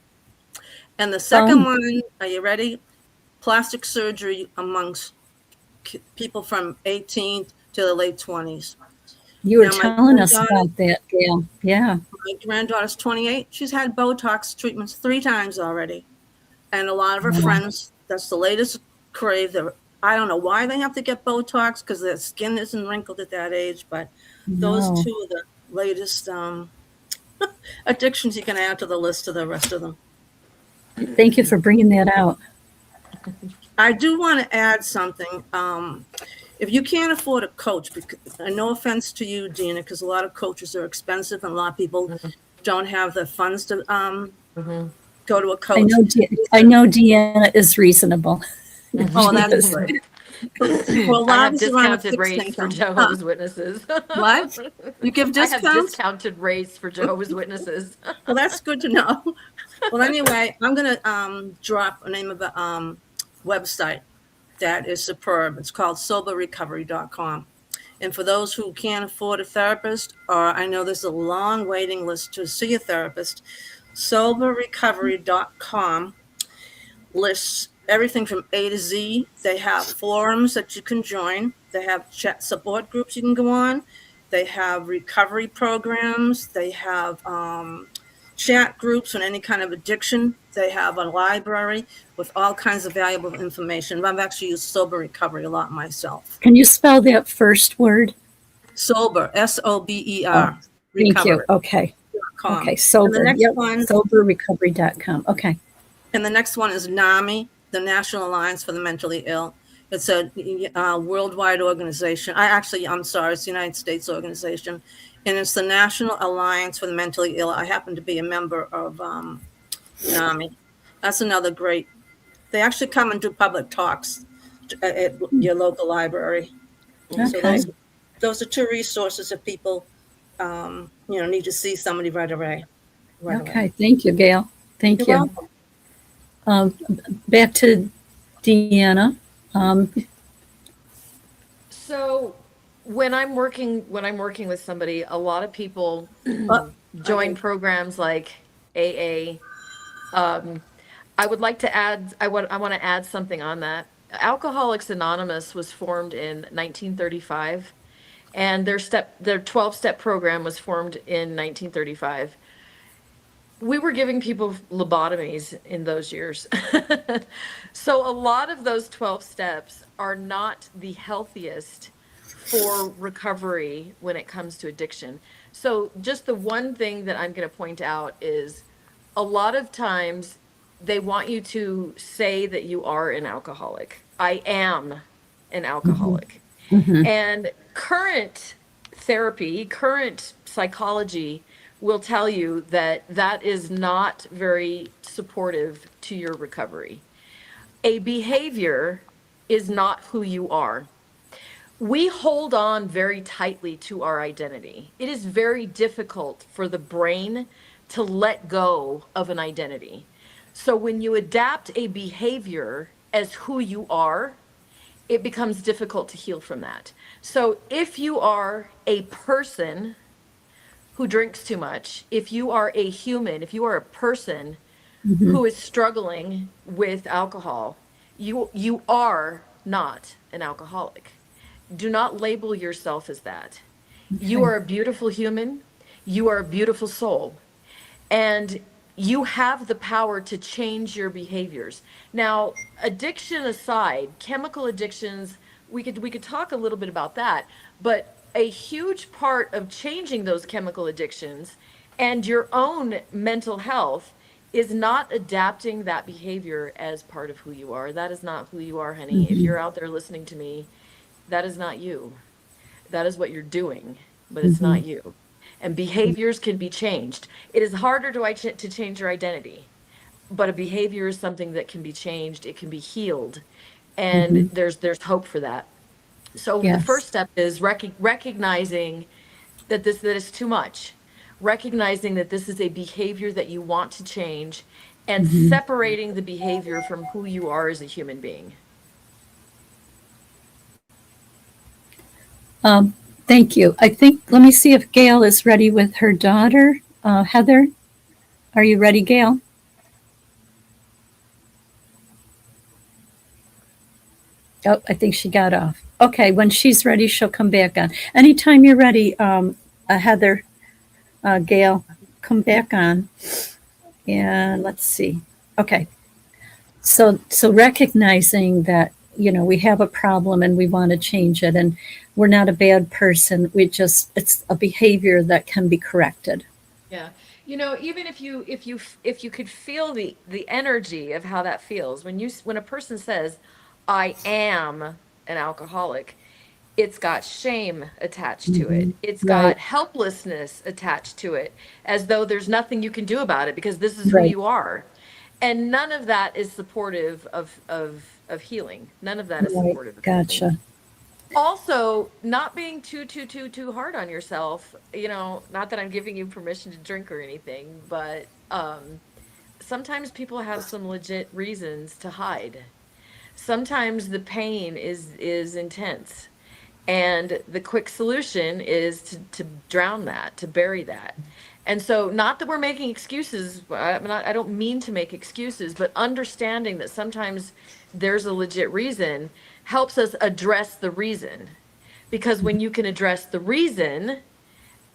And the second one, are you ready? Plastic surgery amongst people from 18 to the late 20s. You were telling us about that, Gail. Yeah. My granddaughter's 28. She's had Botox treatments 3 times already. And a lot of her friends, that's the latest crave. I don't know why they have to get Botox, because their skin isn't wrinkled at that age. But those 2 are the latest addictions you can add to the list of the rest of them. Thank you for bringing that out. I do want to add something. If you can't afford a coach, because, no offense to you, Dina, because a lot of coaches are expensive and a lot of people don't have the funds to go to a coach. I know Deanna is reasonable. Oh, that's great. Well, I have discounted rates for Jehovah's Witnesses. What? You give discounts? I have discounted rates for Jehovah's Witnesses. Well, that's good to know. Well, anyway, I'm going to drop the name of the website that is superb. It's called soberrecovery.com. And for those who can't afford a therapist, or I know there's a long waiting list to see a therapist, soberrecovery.com lists everything from A to Z. They have forums that you can join. They have chat support groups you can go on. They have recovery programs. They have chat groups on any kind of addiction. They have a library with all kinds of valuable information. I've actually used Sober Recovery a lot myself. Can you spell that first word? Sober, S-O-B-E-R. Thank you. Okay. Okay, sober. Soberrecovery.com. Okay. And the next one is NAMI, the National Alliance for the Mentally Ill. It's a worldwide organization. It's the United States organization. And it's the National Alliance for the Mentally Ill. I happen to be a member of NAMI. That's another great. They actually come and do public talks at your local library. Okay. So those are 2 resources if people, need to see somebody right away. Okay. Thank you, Gail. Thank You're you. Back to Deanna. So when I'm working with somebody, a lot of people join programs like AA. I would like to add. I want to add something on that. Alcoholics Anonymous was formed in 1935, and their 12-step program was formed in 1935. We were giving people lobotomies in those years. So a lot of those 12 steps are not the healthiest for recovery when it comes to addiction. So just the one thing that I'm going to point out is a lot of times they want you to say that you are an alcoholic. I am an alcoholic. And current therapy, current psychology will tell you that that is not very supportive to your recovery. A behavior is not who you are. We hold on very tightly to our identity. It is very difficult for the brain to let go of an identity. So when you adapt a behavior as who you are, it becomes difficult to heal from that. So if you are a person who drinks too much, if you are a human, if you are a person who is struggling with alcohol, you are not an alcoholic. Do not label yourself as that. You are a beautiful human. You are a beautiful soul. And you have the power to change your behaviors. Now, addiction aside, chemical addictions, we could talk a little bit about that, but a huge part of changing those chemical addictions and your own mental health is not adapting that behavior as part of who you are. That is not who you are, honey. If you're out there listening to me, that is not you. That is what you're doing, but it's not you. And behaviors can be changed. It is harder to change your identity, but a behavior is something that can be changed. It can be healed, and there's hope for that. So the first step is recognizing that that is too much, recognizing that this is a behavior that you want to change, and separating the behavior from who you are as a human being. Thank you. I think, let me see if Gail is ready with her daughter. Heather, are you ready, Gail? Oh, I think she got off. Okay, when she's ready, she'll come back on. Anytime you're ready, Heather, Gail, come back on. And let's see. Okay. So recognizing that, we have a problem and we want to change it, and we're not a bad person. It's a behavior that can be corrected. Yeah. Even if you could feel the energy of how that feels, when a person says, I am an alcoholic, it's got shame attached to it. It's got helplessness attached to it, as though there's nothing you can do about it because this is who you are. And none of that is supportive of healing. None of that is supportive of healing. Gotcha. Also, not being too hard on yourself. Not that I'm giving you permission to drink or anything, but sometimes people have some legit reasons to hide. Sometimes the pain is intense, and the quick solution is to drown that, to bury that. And so, not that we're making excuses. I don't mean to make excuses, but understanding that sometimes there's a legit reason helps us address the reason. Because when you can address the reason,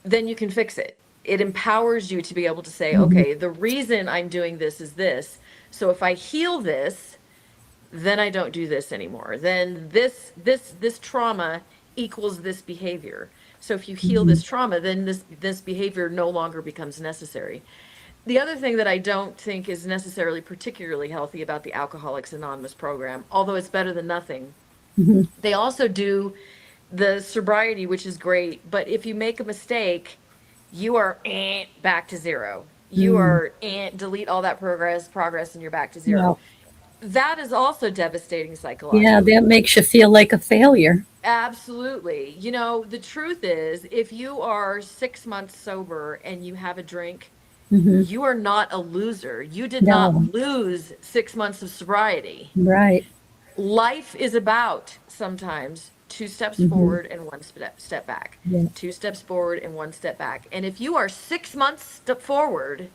then you can fix it. It empowers you to be able to say, okay, the reason I'm doing this is this. So if I heal this, then I don't do this anymore. Then this trauma equals this behavior. So if you heal this trauma, then this behavior no longer becomes necessary. The other thing that I don't think is necessarily particularly healthy about the Alcoholics Anonymous program, although it's better than nothing, they also do the sobriety, which is great. But if you make a mistake, you are back to zero. You are delete all that progress, and you're back to zero. No. That is also devastating psychologically. Yeah, that makes you feel like a failure. Absolutely. The truth is, if you are 6 months sober and you have a drink, you are not a loser. You did not lose 6 months of sobriety. Right. Life is about sometimes 2 steps forward and 1 step back. 2 steps forward and 1 step back. And if you are 6 months forward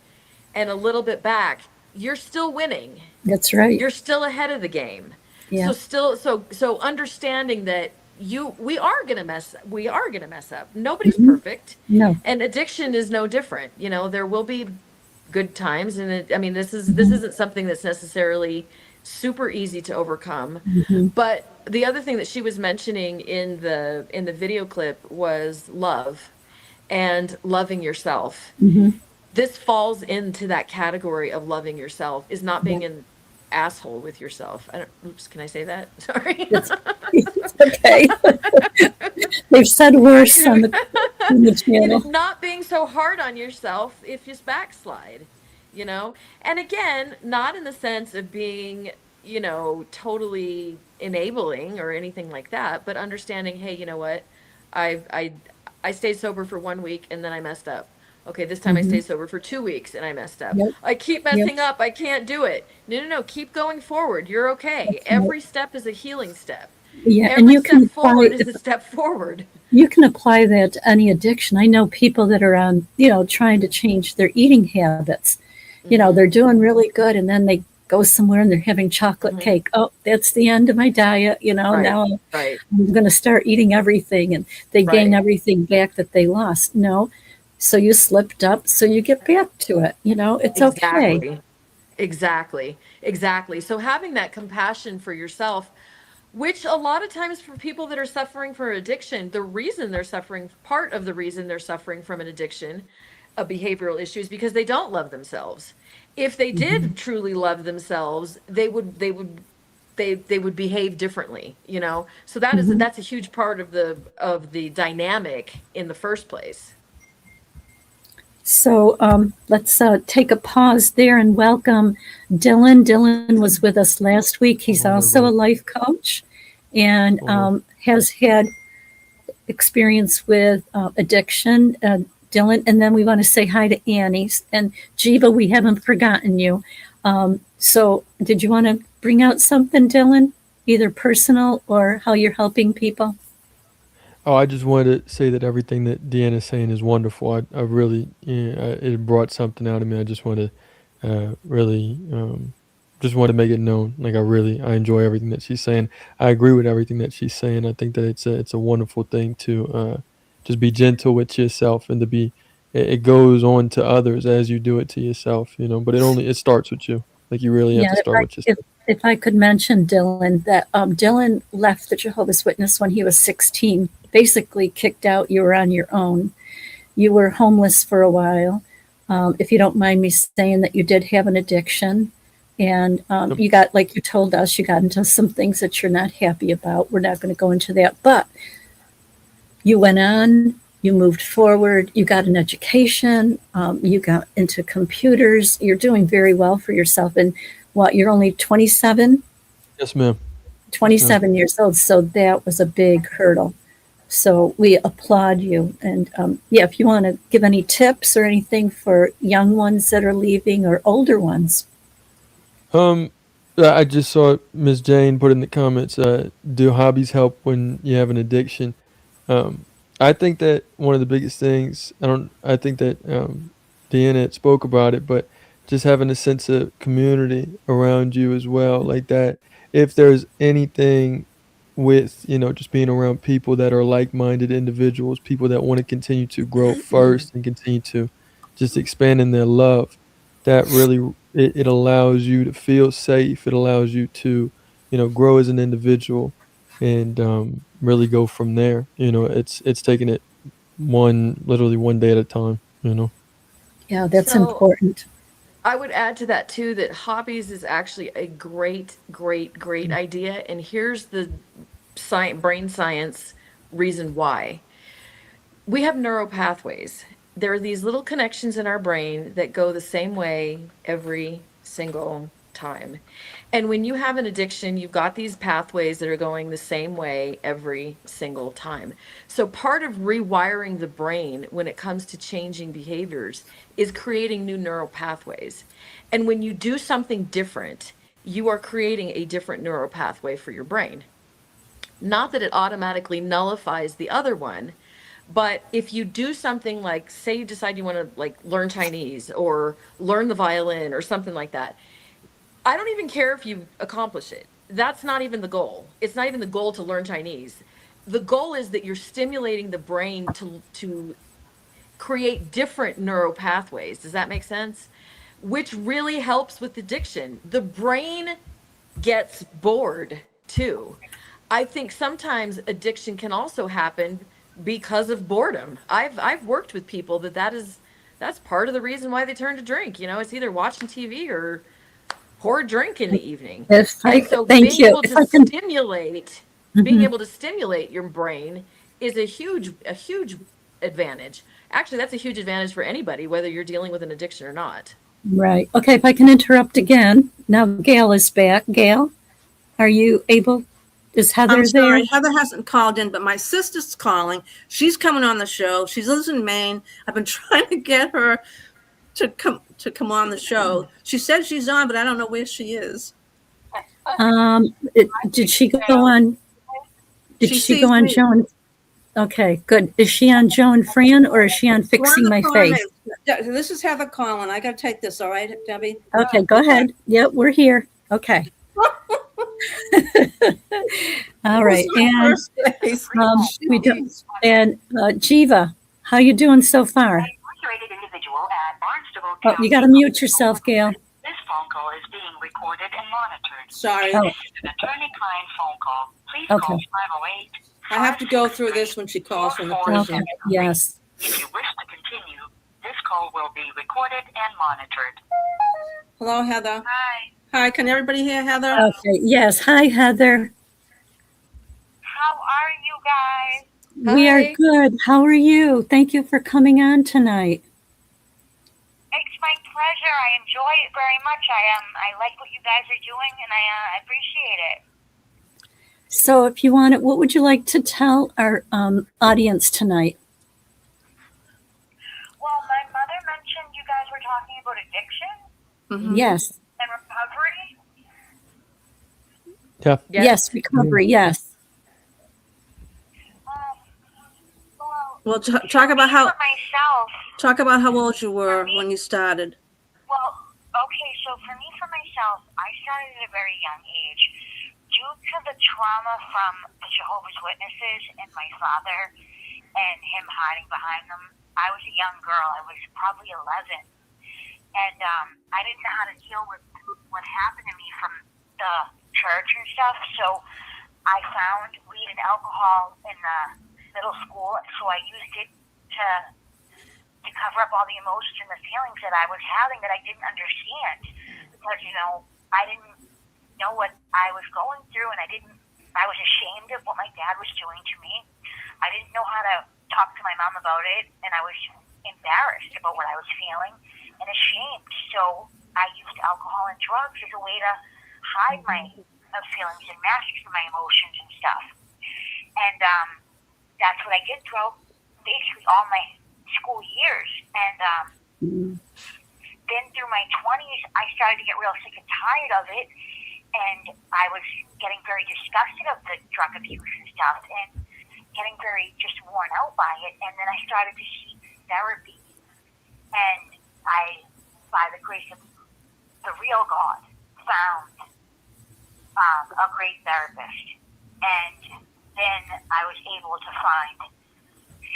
and a little bit back, you're still winning. That's right. You're still ahead of the game. Yeah. So understanding that we are going to mess up. Nobody's perfect. No. And addiction is no different. There will be good times, and this isn't something that's necessarily super easy to overcome. But the other thing that she was mentioning in the video clip was love and loving yourself. This falls into that category of loving yourself, is not being an asshole with yourself. Oops, can I say that? Sorry. It's okay. They've said worse on the channel. It is not being so hard on yourself if you backslide, you know? And again, not in the sense of being, totally enabling or anything like that, but understanding, hey, you know what? I I I stayed sober for 1 week and then I messed up. Okay, this time I Mm-hmm. stayed sober for 2 weeks and I messed up. Yep. I keep Yep. messing up. I can't do it. No, no, no. Keep going forward. You're okay. That's right. Every step is a healing step. Yeah, and Every step forward is a step forward. you can apply that to any addiction. I know people that are on, trying to change their eating habits. They're doing really good, and then they go somewhere and they're having chocolate cake. Oh, that's the end of my diet. Right. Now Right. I'm going to start eating everything, and they gain Right. everything back that they lost. No, so you slipped up, so you get back to it. It's okay. Exactly. Exactly. Exactly. So having that compassion for yourself, which a lot of times for people that are suffering from addiction, part of the reason they're suffering from an addiction, a behavioral issue, is because they don't love themselves. If they did truly love themselves, they would behave differently, So that's a huge part of the dynamic in the first place. So let's take a pause there and welcome Dylan. Dylan was with us last week. He's also a life coach and has had experience with addiction. Dylan, and then we want to say hi to Annie. And Jiva, we haven't forgotten you. So did you want to bring out something, Dylan, either personal or how you're helping people? Oh, I just wanted to say that everything that Deanna's saying is wonderful. I really, it brought something out of me. I just want to really, just want to make it known. Like I enjoy everything that she's saying. I agree with everything that she's saying. I think that it's a wonderful thing to just be gentle with yourself and to be. It goes on to others as you do it to yourself, but it starts with you. Like you really have to start with yourself. If I could mention Dylan, that Dylan left the Jehovah's Witness when he was 16, basically kicked out. You were on your own. You were homeless for a while. If you don't mind me saying that you did have an addiction. And you got, like you told us, you got into some things that you're not happy about. We're not going to go into that. But you went on, you moved forward, you got an education, you got into computers. You're doing very well for yourself. And you're only 27? Yes, ma'am. 27 years old. So that was a big hurdle. So we applaud you. And if you want to give any tips or anything for young ones that are leaving or older ones. I just saw Miss Jane put in the comments, do hobbies help when you have an addiction? I think that one of the biggest things, I think that Deanna spoke about it, but just having a sense of community around you as well, like that. If there's anything with, just being around people that are like-minded individuals, people that want to continue to grow first and continue to just expand in their love, that really, it allows you to feel safe. It allows you to, grow as an individual and really go from there. It's taking it literally one day at a time, Yeah, that's So, important. I would add to that too that hobbies is actually a great, great, great idea. And here's the brain science reason why. We have neural pathways. There are these little connections in our brain that go the same way every single time. And when you have an addiction, you've got these pathways that are going the same way every single time. So part of rewiring the brain when it comes to changing behaviors is creating new neural pathways. And when you do something different, you are creating a different neural pathway for your brain. Not that it automatically nullifies the other one, but if you do something like, say you decide you want to learn Chinese or learn the violin or something like that, I don't even care if you accomplish it. That's not even the goal. It's not even the goal to learn Chinese. The goal is that you're stimulating the brain to create different neural pathways. Does that make sense? Which really helps with addiction. The brain gets bored too. I think sometimes addiction can also happen because of boredom. I've worked with people that's part of the reason why they turn to drink. It's either watching TV or pour a drink in the evening. And so being able to stimulate your brain is a huge advantage. Actually, that's a huge advantage for anybody, whether you're dealing with an addiction or not. Right. Okay, if I can interrupt again. Now Gail is back. Gail, are you able? Is Heather I'm sorry, there? Heather hasn't called in, but my sister's calling. She's coming on the show. She lives in Maine. I've been trying to get her to come on the show. She said she's on, but I don't know where she is. Did she go on? Did she go on Joe and? Okay, good. Is she on Joe and Fran, or is she on Fixing My Face? This is Heather calling. I got to take this. All right, Debbie? Okay, go ahead. Yep, we're here. Okay. All right. And we don't, and Jiva, how you doing so far? Oh, you got to mute yourself, Gail. This phone call is being recorded and monitored. Sorry. This is an attorney-client phone call. Please call 508. I have to go through this when she calls from the prison. Okay. Yes. If you wish to continue, this call will be recorded and monitored. Hello, Heather. Hi. Hi, can everybody hear Heather? Okay. Yes. Hi, Heather. How are you guys? We are good. How are you? Thank you for coming on tonight. It's my pleasure. I enjoy it very much. I like what you guys are doing, and I appreciate it. So if you want it, what would you like to tell our audience tonight? Well, my mother mentioned you guys were talking about addiction. Mm-hmm. Yes. And recovery. Yeah. Yes, recovery. Yes. Well, talk about how myself. Old you were when you started. Well, okay, so for myself, I started at a very young age. Due to the trauma from the Jehovah's Witnesses and my father and him hiding behind them, I was a young girl. I was probably 11. And I didn't know how to deal with what happened to me from the church and stuff. So I found weed and alcohol in the middle school. So I used it to cover up all the emotions and the feelings that I was having that I didn't understand. Because, I didn't know what I was going through, and I was ashamed of what my dad was doing to me. I didn't know how to talk to my mom about it, and I was embarrassed about what I was feeling and ashamed. So I used alcohol and drugs as a way to hide my feelings and mask my emotions and stuff. And that's what I did throughout basically all my school years. And then through my 20s, I started to get real sick and tired of it. And I was getting very disgusted of the drug abuse and stuff and getting very just worn out by it. And then I started to seek therapy. And I, by the grace of the real God, found a great therapist. And then I was able to find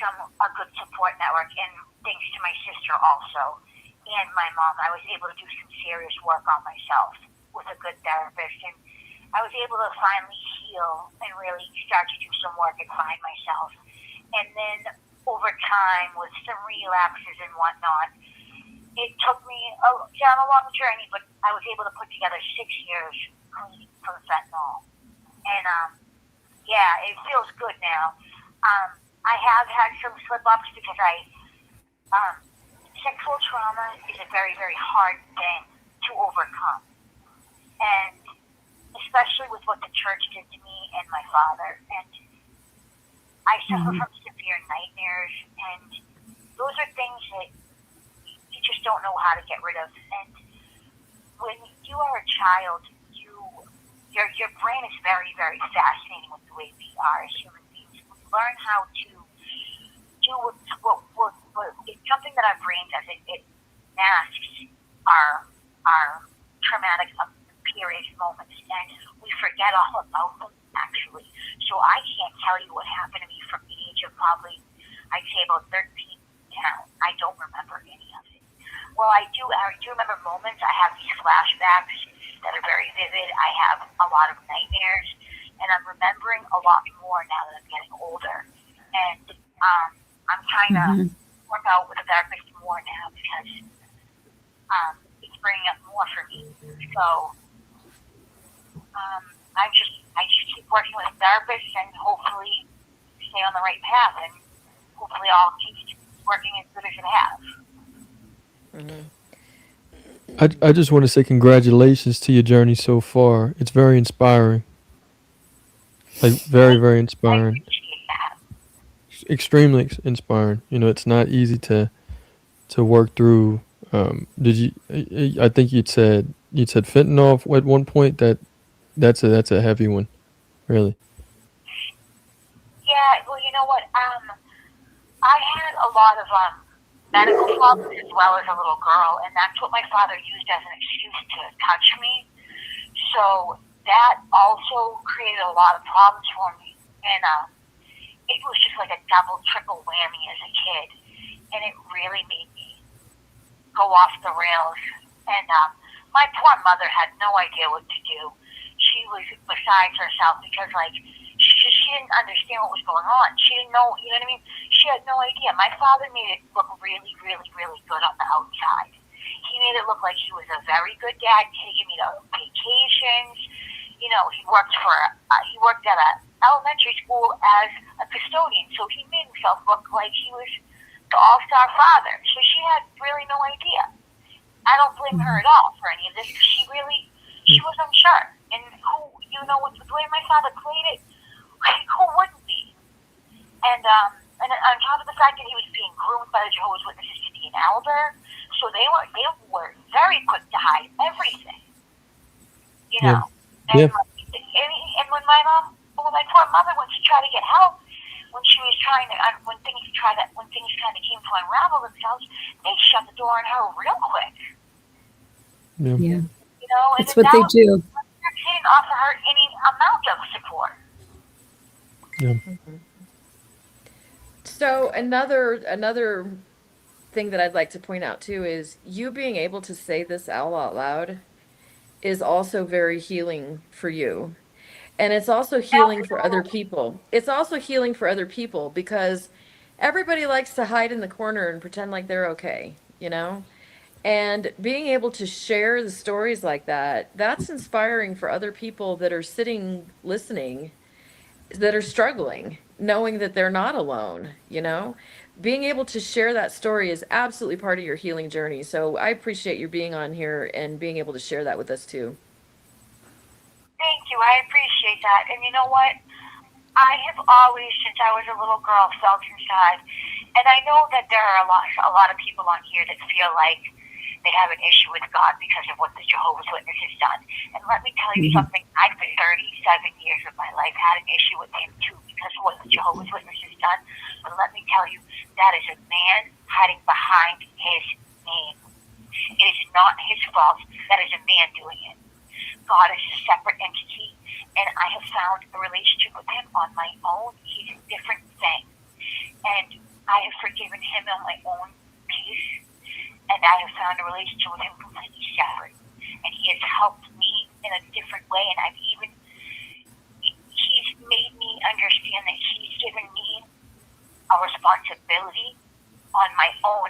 a good support network, and thanks to my sister also and my mom, I was able to do some serious work on myself with a good therapist, and I was able to finally heal and really start to do some work and find myself. And then over time, with some relapses and whatnot, it took me down a long journey, but I was able to put together 6 years clean from fentanyl. And it feels good now. I have had some slip-ups because sexual trauma is a very, very hard thing to overcome. And especially with what the church did to me and my father. And I suffer from severe nightmares, and those are things that you just don't know how to get rid of. And when you are a child, your brain is very, very fascinating with the way we are as human beings. We learn how to do what it's something that our brain does. It masks our traumatic periods, moments, and we forget all about them, actually. So I can't tell you what happened to me from the age of probably, I'd say about 13 down. I don't remember any of it. Well, I do remember moments. I have these flashbacks that are very vivid. I have a lot of nightmares, and I'm remembering a lot more now that I'm getting older. And I'm trying to work out with a therapist more now because it's bringing up more for me. So I just keep working with a therapist and hopefully stay on the right path. And hopefully all keeps working as good as it has. I just want to say congratulations to your journey so far. It's very inspiring. Like very, very inspiring. Extremely inspiring. You know, it's not easy to work through. Did you? I think you'd said fentanyl at one point. That's a heavy one, really. Yeah, well, you know what? I had a lot of medical problems as well as a little girl, and that's what my father used as an excuse to touch me. So that also created a lot of problems for me, and it was just like a double, triple whammy as a kid, and it really made me go off the rails. And my poor mother had no idea what to do. She was besides herself because, like, she didn't understand what was going on. She didn't know, you know what I mean? She had no idea. My father made it look really, really, really good on the outside. He made it look like he was a very good dad, taking me to vacations. You know, he worked at a elementary school as a custodian, so he made himself look like he was the all-star father. So she had really no idea. I don't blame her at all for any of this. She was unsure. And with the way my father played it, who wouldn't be? And on top of the fact that he was being groomed by the Jehovah's Witnesses to be an elder, so they were very quick to hide everything. You know. Yeah. And when my poor mother went to try to get help, when she was trying to, when things kind of came to unravel themselves, they shut the door on her real quick. Yeah. You know, and that's what they do. They didn't offer her any amount of support. Yeah. So another thing that I'd like to point out too is you being able to say this out loud is also very healing for you. And it's also healing for other people. It's also healing for other people because everybody likes to hide in the corner and pretend like they're okay, you know? And being able to share the stories like that, that's inspiring for other people that are sitting listening, that are struggling, knowing that they're not alone, you know? Being able to share that story is absolutely part of your healing journey. So I appreciate you being on here and being able to share that with us too. Thank you. I appreciate that. And you know what? I have always, since I was a little girl, felt inside. And I know that there are a lot of people on here that feel like they have an issue with God because of what the Jehovah's Witnesses done. And let me tell you something. I, for 37 years of my life, had an issue with him too because of what the Jehovah's Witnesses done. But let me tell you, that is a man hiding behind his name. It is not his fault. That is a man doing it. God is a separate entity, and I have found a relationship with him on my own. He's a different thing. And I have forgiven him on my own peace, and I have found a relationship with him completely separate. And he has helped me in a different way, and he's made me understand that he's given me a responsibility on my own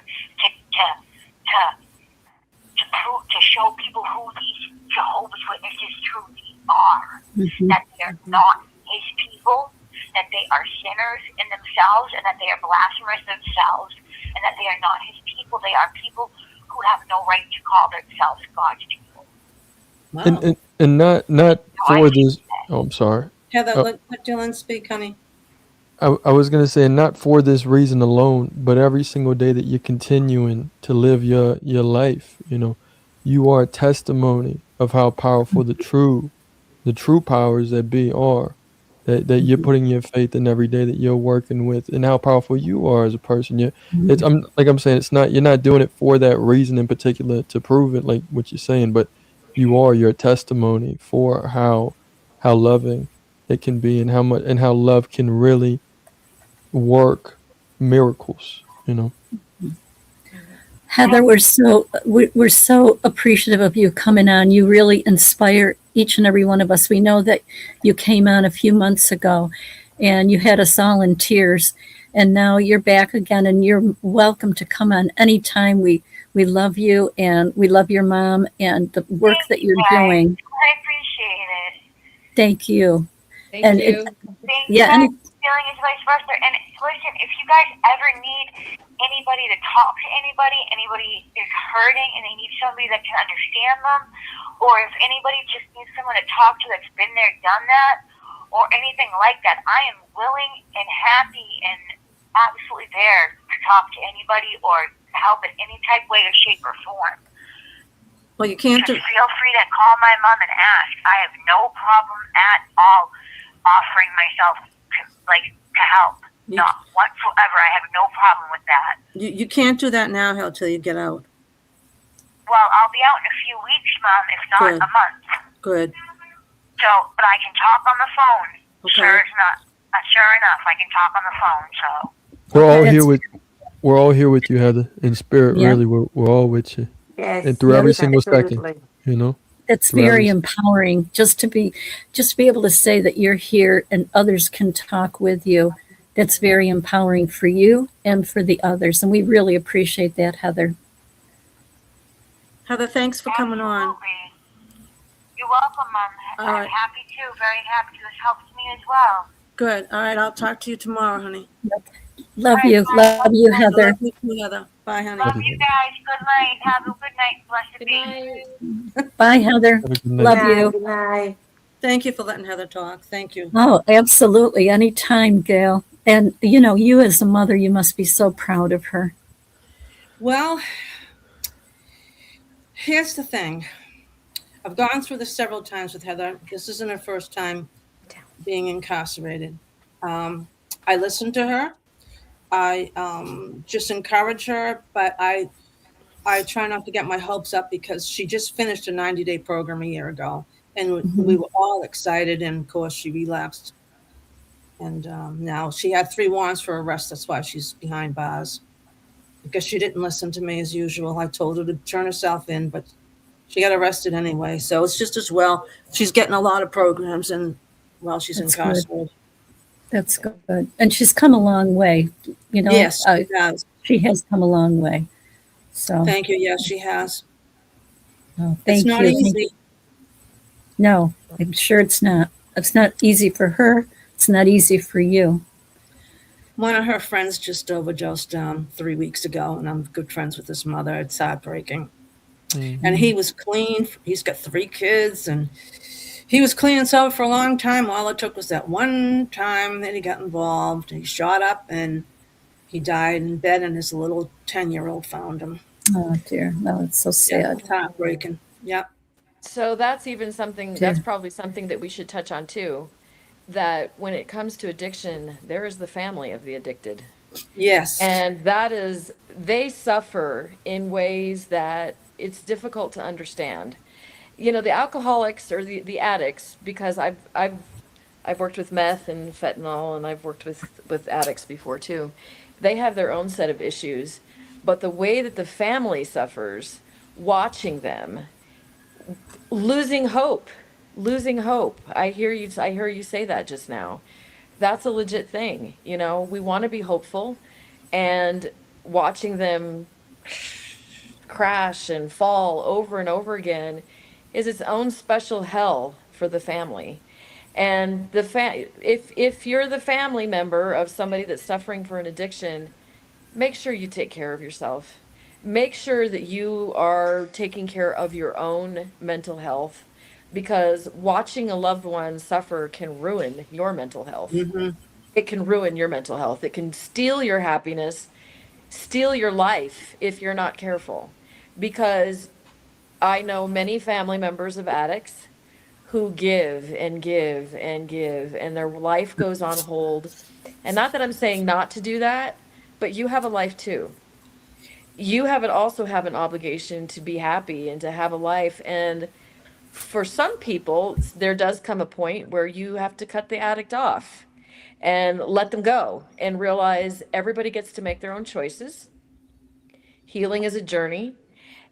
to show people who these Jehovah's Witnesses truly are. That they're not his people, that they are sinners in themselves, and that they are blasphemers themselves, and that they are not his people. They are people who have no right to call themselves God's people. Wow. And not for this. Oh, I'm sorry. Heather, let Dylan speak, honey. I was going to say, not for this reason alone, but every single day that you're continuing to live your life, you know, you are a testimony of how powerful the true powers that be are, that you're putting your faith in every day that you're working with, and how powerful you are as a person. I'm saying, you're not doing it for that reason in particular to prove it, like what you're saying, but you're a testimony for how loving it can be, and how love can really work miracles, you know. Heather, we're so appreciative of you coming on. You really inspire each and every one of us. We know that you came on a few months ago and you had us all in tears, and now you're back again, and you're welcome to come on anytime. We love you, and we love your mom and the work that you're doing. I appreciate it. Thank you. Thank you. Feeling is vice versa. And listen, if you guys ever need anybody to talk to anybody is hurting and they need somebody that can understand them, or if anybody just needs someone to talk to that's been there, done that, or anything like that, I am willing and happy and absolutely there to talk to anybody or help in any type, way, or shape, or form. Well, you can't Just feel free to call my mom and ask. I have no problem at all offering myself to help. Not whatsoever. I have no problem with that. You can't do that now, Hel, till you get out. Well, I'll be out in a few weeks, Mom, if not Good. a month. Good. So, but I can talk on the phone. Okay. Sure enough, I can talk on the phone. So We're all here with you, Heather. In spirit, Yeah. really, we're all with you. Yes. And through every Yes, single absolutely. second, you know. It's Through very every- empowering just to be able to say that you're here and others can talk with you. That's very empowering for you and for the others. And we really appreciate that, Heather. Heather, thanks for coming on. absolutely. You're welcome, Mom. All I'm right. happy too. Very happy. This helps me as well. Good. All right, I'll talk to you tomorrow, honey. Love you. Love you, Heather. Love you too, Heather. Bye, honey. Love you guys. Good night. Have a good night. Blessed Good be. night. Bye, Heather. Have a good night. Love Good you. night. Thank you for letting Heather talk. Thank you. Oh, absolutely. Anytime, Gail. And, you as a mother, you must be so proud of her. Well, here's the thing. I've gone through this several times with Heather. This isn't her first time being incarcerated. I listen to her. I just encourage her, but I try not to get my hopes up because she just finished a 90-day program a year ago, and we were all excited, and of course she relapsed. And now she had 3 warrants for arrest. That's why she's behind bars, because she didn't listen to me as usual. I told her to turn herself in, but she got arrested anyway. So it's just as well. She's getting a lot of programs, and while she's That's incarcerated. That's good. And she's come a long way. Yes, she has. She has come a long way. So Thank you. Yes, she has. oh, thank It's not you. Thank easy. you. No, I'm sure it's not. It's not easy for her. It's not easy for you. One of her friends just overdosed 3 weeks ago, and I'm good friends with his mother. It's heartbreaking. And he was clean. He's got 3 kids, and he was clean and sober for a long time. All it took was that one time that he got involved. He shot up, and he died in bed, and his little 10-year-old found him. Oh, dear. No, it's so Yeah, sad. it's heartbreaking. Yep. So that's even something, Yeah. that's probably something that we should touch on too. That when it comes to addiction, there is the family of the addicted. Yes. And that is, they suffer in ways that it's difficult to understand. The alcoholics or the addicts, because I've worked with meth and fentanyl, and I've worked with addicts before too. They have their own set of issues, but the way that the family suffers, watching them, losing hope. I hear you say that just now. That's a legit thing. We want to be hopeful, and watching them crash and fall over and over again is its own special hell for the family. And if you're the family member of somebody that's suffering for an addiction, make sure you take care of yourself. Make sure that you are taking care of your own mental health, because watching a loved one suffer can ruin your mental health. It can ruin your mental health. It can steal your happiness, steal your life if you're not careful. Because I know many family members of addicts who give and give and give, and their life goes on hold. And not that I'm saying not to do that, but you have a life too. You also have an obligation to be happy and to have a life. And for some people, there does come a point where you have to cut the addict off and let them go and realize everybody gets to make their own choices. Healing is a journey.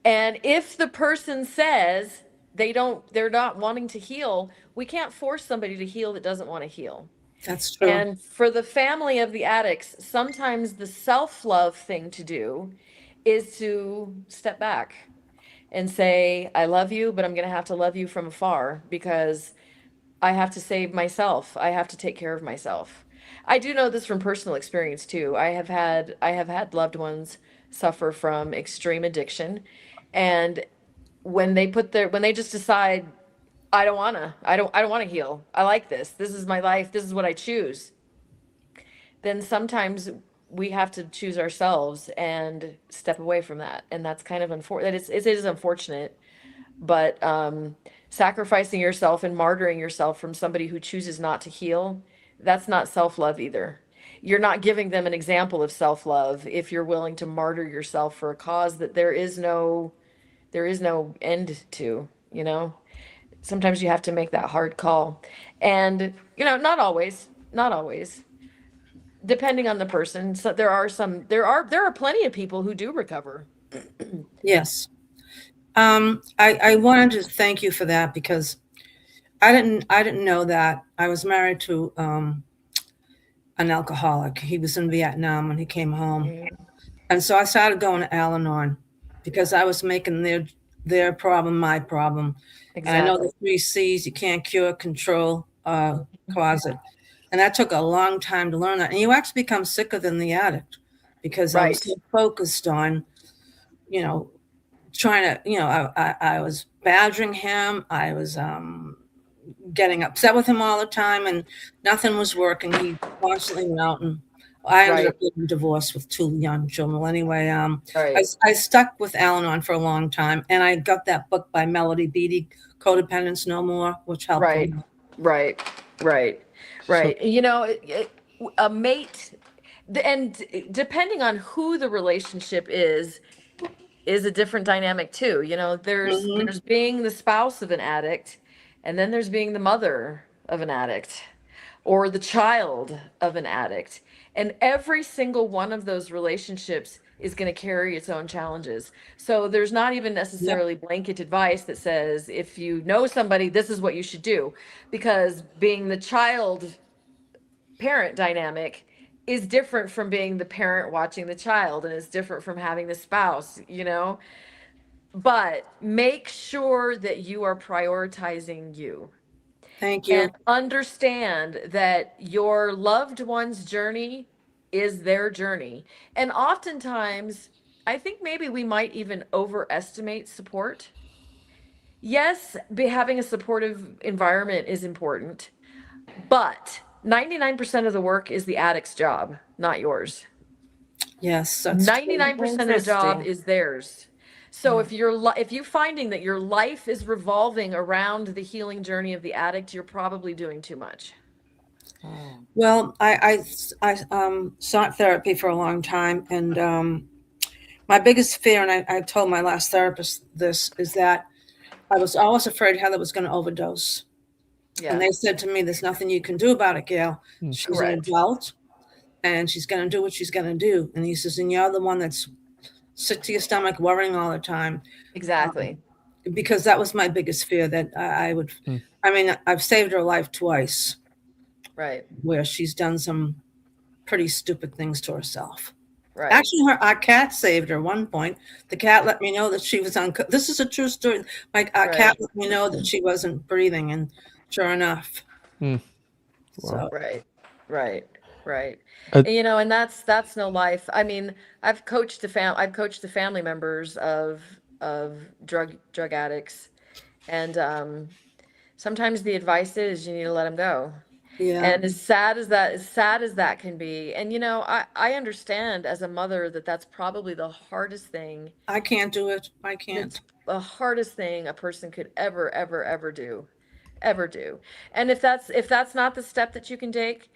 And if the person says they're not wanting to heal, we can't force somebody to heal that doesn't want to heal. That's true. And for the family of the addicts, sometimes the self-love thing to do is to step back and say, I love you, but I'm going to have to love you from afar, because I have to save myself. I have to take care of myself. I do know this from personal experience too. I have had loved ones suffer from extreme addiction, and when they just decide, I don't want to heal. I like this. This is my life. This is what I choose. Then sometimes we have to choose ourselves and step away from that. And that's kind of unfortunate. It is unfortunate, but sacrificing yourself and martyring yourself from somebody who chooses not to heal, that's not self-love either. You're not giving them an example of self-love if you're willing to martyr yourself for a cause that there is no end to, you know? Sometimes you have to make that hard call. And, not always, depending on the person. So there are plenty of people who do recover. Yes. I wanted to thank you for that because I didn't know that. I was married to an alcoholic. He was in Vietnam when he came home. And so I started going to Al-Anon because I was making their problem my problem. And I know the 3 C's: you can't cure, control, cause it. And that took a long time to learn that. And you actually become sicker than the addict because I was so focused on, trying to, I was badgering him. I was getting upset with him all the time and nothing was working. He constantly went out, and I ended up getting divorced with 2 young children. Well, anyway, I stuck with Al-Anon for a long time, and I got that book by Melody Beattie, Codependence No More, which helped me. Right. A mate, and depending on who the relationship is a different dynamic too. There's being the spouse of an addict, and then there's being the mother of an addict or the child of an addict. And every single one of those relationships is going to carry its own challenges. So there's not even necessarily blanket advice that says, if you know somebody, this is what you should do, because being the child parent dynamic is different from being the parent watching the child, and is different from having the spouse, but make sure that you are prioritizing you. Thank you. And understand that your loved one's journey is their journey. And oftentimes, I think maybe we might even overestimate support. Yes, having a supportive environment is important, but 99% of the work is the addict's job, not yours. Yes, that's 99% of the job is theirs. So if you're finding that your life is revolving around the healing journey of the addict, you're probably doing too much. Well, I sought therapy for a long time, and my biggest fear, and I told my last therapist this, is that I was always afraid Heather was going to overdose. Yeah. And they said to me, "There's nothing you can do about it, Gail. She's an adult, and she's going to do what she's going to do." And he says, "And you're the one that's sick to your stomach, worrying all the time." Exactly. Because that was my biggest fear, that I would. I mean, I've saved her life twice. Right. Where she's done some pretty stupid things to herself. Right. Actually, our cat saved her. One point, the cat let me know that she was on. This is a true story. Our cat let me know that she wasn't breathing, and sure enough. Wow. So. Right. And that's no life. I mean, I've coached the family members of drug addicts, and sometimes the advice is you need to let them go. Yeah. And as sad as that can be, and I understand as a mother that that's probably the hardest thing. I can't do it. I can't. It's the hardest thing a person could ever do. And if that's not the step that you can take,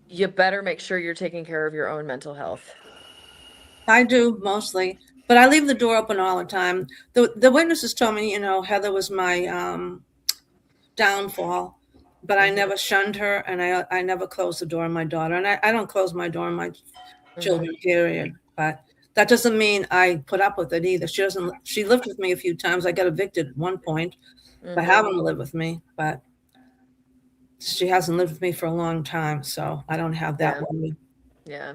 you better make sure you're taking care of your own mental health. I do mostly, but I leave the door open all the time. The witnesses told me, Heather was my downfall. But I never shunned her, and I never closed the door on my daughter. And I don't close my door on my children, period. But that doesn't mean I put up with it either. She lived with me a few times. I got evicted at one point by having to live with me. But she hasn't lived with me for a long time, so I don't have that worry. Yeah.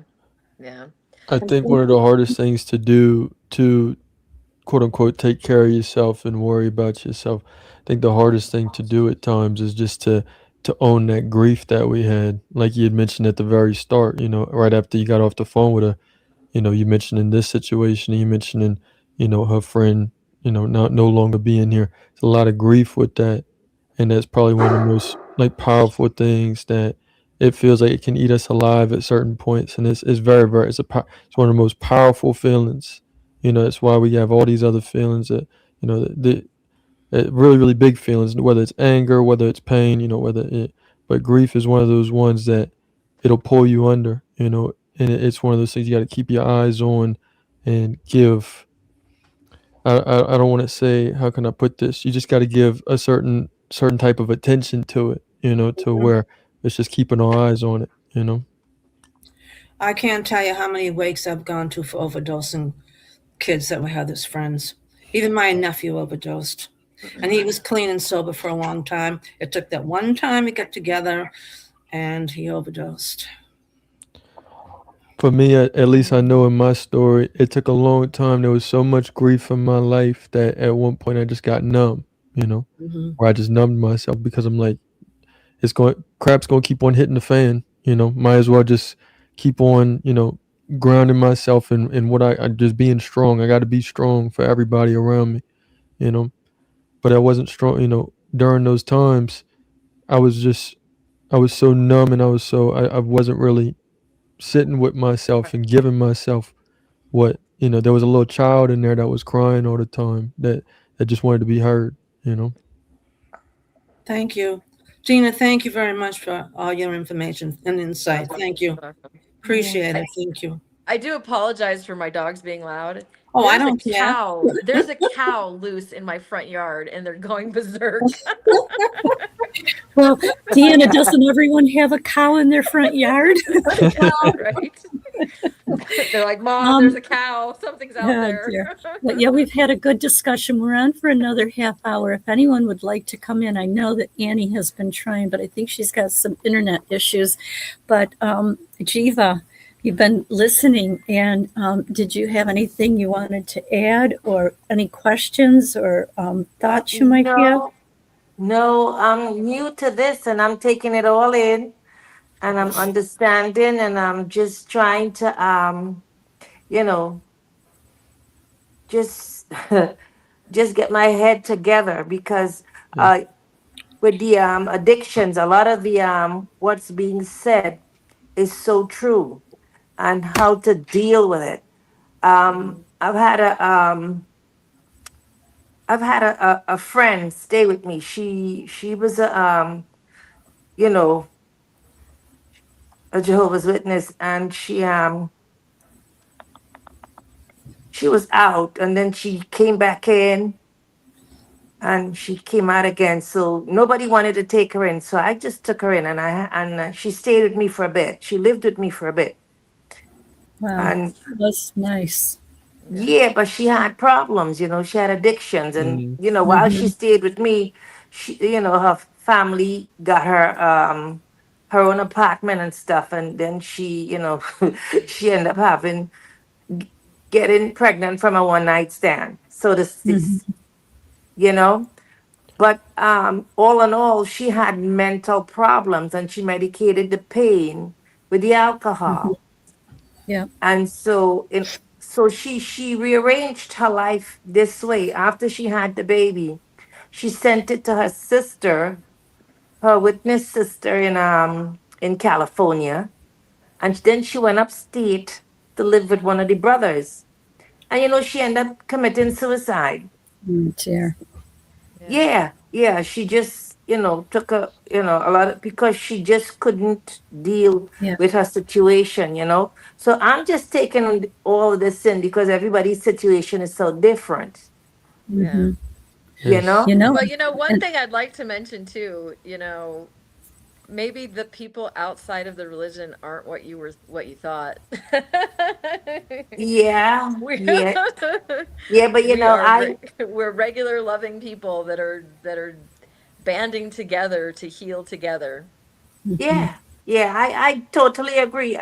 I think one of the hardest things to do to, quote unquote, take care of yourself and worry about yourself, I think the hardest thing to do at times is just to to own that grief that we had, like you had mentioned at the very start. Right after you got off the phone with her. You mentioned in this situation, and you mentioning, her friend, not no longer being here. There's a lot of grief with that, and that's probably one of the most like powerful things that it feels like it can eat us alive at certain points, and it's very very it's one of the most powerful feelings. That's why we have all these other feelings that really really big feelings, whether it's anger, whether it's pain, but grief is one of those ones that it'll pull you under, and it's one of those things you got to keep your eyes on and give. I don't want to say, how can I put this? You just got to give a certain type of attention to it, to where it's just keeping our eyes on it. I can't tell you how many wakes I've gone to for overdosing kids that we had as friends. Even my nephew overdosed. And he was clean and sober for a long time. It took that one time we got together and he overdosed. For me, at least I know in my story, it took a long time. There was so much grief in my life that at one point I just got numb, where I just numbed myself because I'm like, crap's going to keep on hitting the fan, might as well just keep on, grounding myself in what I just being strong. I got to be strong for everybody around me, but I wasn't strong, during those times. I was so numb, and I wasn't really sitting with myself and giving myself what, there was a little child in there that was crying all the time that just wanted to be heard. Thank you. Gina, thank you very much for all your information and insight. Thank you. Appreciate it. Thank you. I do apologize for my dogs being loud. Oh, I There's don't a care. cow. There's a cow loose in my front yard, and they're going berserk. Well, Deanna, doesn't everyone have a cow in their front yard? Right? They're like, Mom, there's a cow. Something's out there. Dear. But yeah, we've had a good discussion. We're on for another half hour. If anyone would like to come in, I know that Annie has been trying, but I think she's got some internet issues. But Jiva, you've been listening, and did you have anything you wanted to add, or any questions or thoughts you might have? No, I'm new to this and I'm taking it all in and I'm understanding and I'm just trying to just just get my head together because with the addictions, a lot of the what's being said is so true and how to deal with it. I've had a friend stay with me. She was a a Jehovah's Witness, and she was out, and then she came back in, and she came out again. So nobody wanted to take her in, so I just took her in, and she stayed with me for a bit. She lived with me for a bit. Wow, And that's nice. yeah, but she had problems, she had addictions. And, while she stayed with me, her family got her own apartment and stuff. And then she, she ended up getting pregnant from a one night stand. So but all in all, she had mental problems and she medicated the pain with the alcohol. Yeah. And so she rearranged her life this way. After she had the baby, she sent it to her sister, her witness sister in California, and then she went upstate to live with one of the brothers. And she ended up committing suicide. Dear. Yeah. She just took a lot of, because she just couldn't deal with her situation. So I'm just taking all of this in because everybody's situation is so different. Yeah. Well, one thing I'd like to mention too, maybe the people outside of the religion aren't what you thought. Yeah. But we're regular loving people that are banding together to heal together. Yeah. I totally agree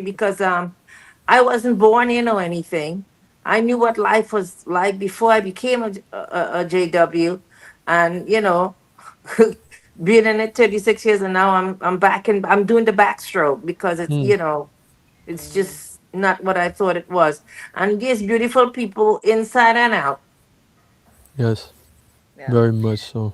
because I wasn't born in or anything. I knew what life was like before I became a JW, and been in it 36 years, and now I'm back and I'm doing the backstroke because it's it's just not what I thought it was. And there's beautiful people inside and out. Yes, Yeah. very much so.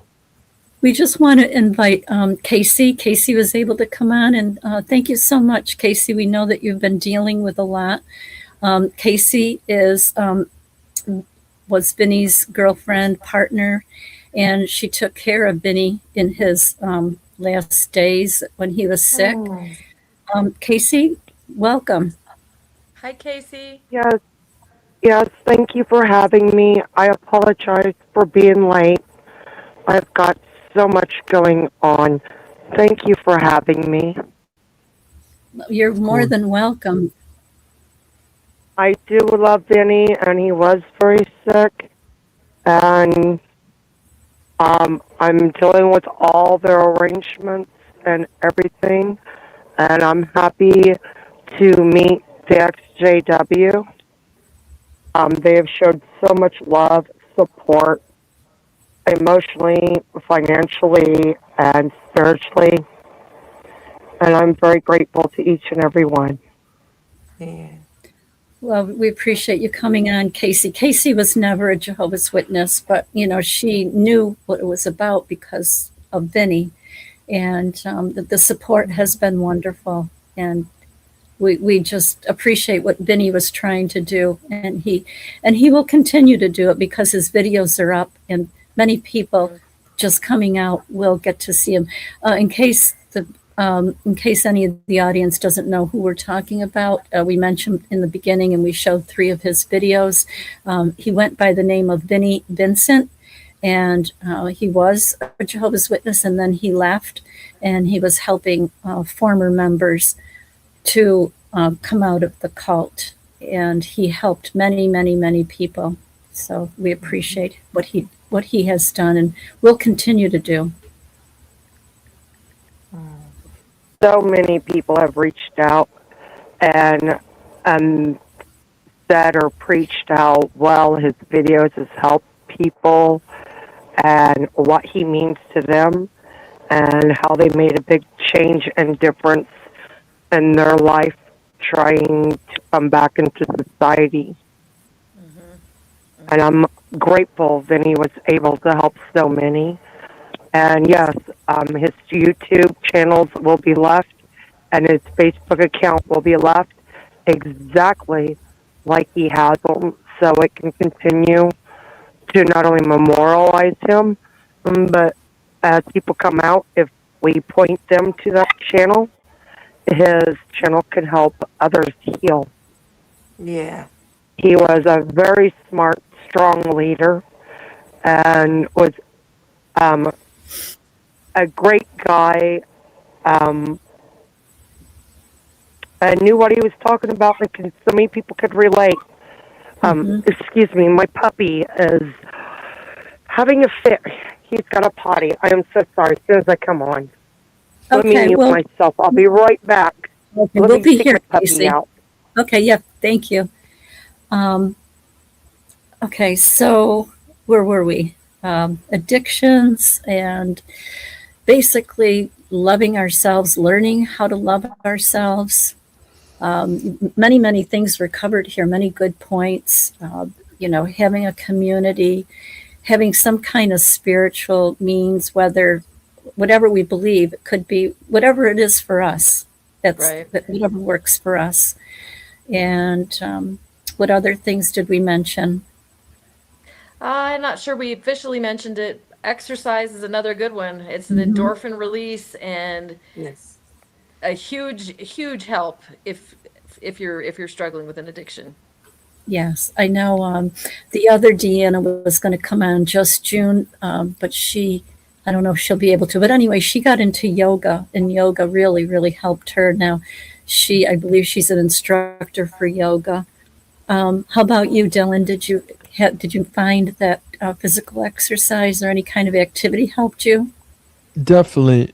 We just want to invite Casey. Casey was able to come on, and thank you so much, Casey. We know that you've been dealing with a lot. Casey was Vinny's girlfriend, partner, and she took care of Vinny in his last days when he was sick. Casey, welcome. Hi, Casey. Yes, thank you for having me. I apologize for being late. I've got so much going on. Thank you for having me. You're more than welcome. I do love Vinny, and he was very sick, and I'm dealing with all their arrangements and everything, and I'm happy to meet the ExJW. They have showed so much love, support, emotionally, financially, and spiritually, and I'm very grateful to each and every one. Yeah. Well, we appreciate you coming on, Casey. Casey was never a Jehovah's Witness, but, she knew what it was about because of Vinny. And the support has been wonderful. And we just appreciate what Vinny was trying to do. And he will continue to do it because his videos are up and many people just coming out will get to see him. In case any of the audience doesn't know who we're talking about, we mentioned in the beginning and we showed 3 of his videos. He went by the name of Vinny Vincent, and he was a Jehovah's Witness, and then he left, and he was helping former members to come out of the cult, and he helped many, many, many people. So we appreciate what he has done and will continue to do. So many people have reached out and said or preached how well his videos has helped people and what he means to them and how they made a big change and difference in their life trying to come back into society. And I'm grateful Vinny was able to help so many. And yes, his YouTube channels will be left and his Facebook account will be left exactly like he has them, so it can continue to not only memorialize him, but as people come out, if we point them to that channel, his channel can help others heal. Yeah. He was a very smart, strong leader and was a great guy. I knew what he was talking about because so many people could relate. Excuse me, my puppy is having a fit. He's got a potty. I am so sorry. As soon as I come on, let me mute myself. I'll be right back. Okay, Let we'll me be take here, the puppy Casey. out. Okay, yeah, thank you. Okay, so where were we? Addictions and basically loving ourselves, learning how to love ourselves. Many, many things were covered here, many good points. Having a community, having some kind of spiritual means, whatever we believe, it could be whatever it is for us. Whatever works for us. And what other things did we mention? I'm not sure we officially mentioned it. Exercise is another good one. It's an endorphin release and a huge help if you're struggling with an addiction. Yes, I know. The other Deanna was going to come on just June, but I don't know if she'll be able to. But anyway, she got into yoga, and yoga really, really helped her. Now, I believe she's an instructor for yoga. How about you, Dylan? Did you find that physical exercise or any kind of activity helped you? Definitely.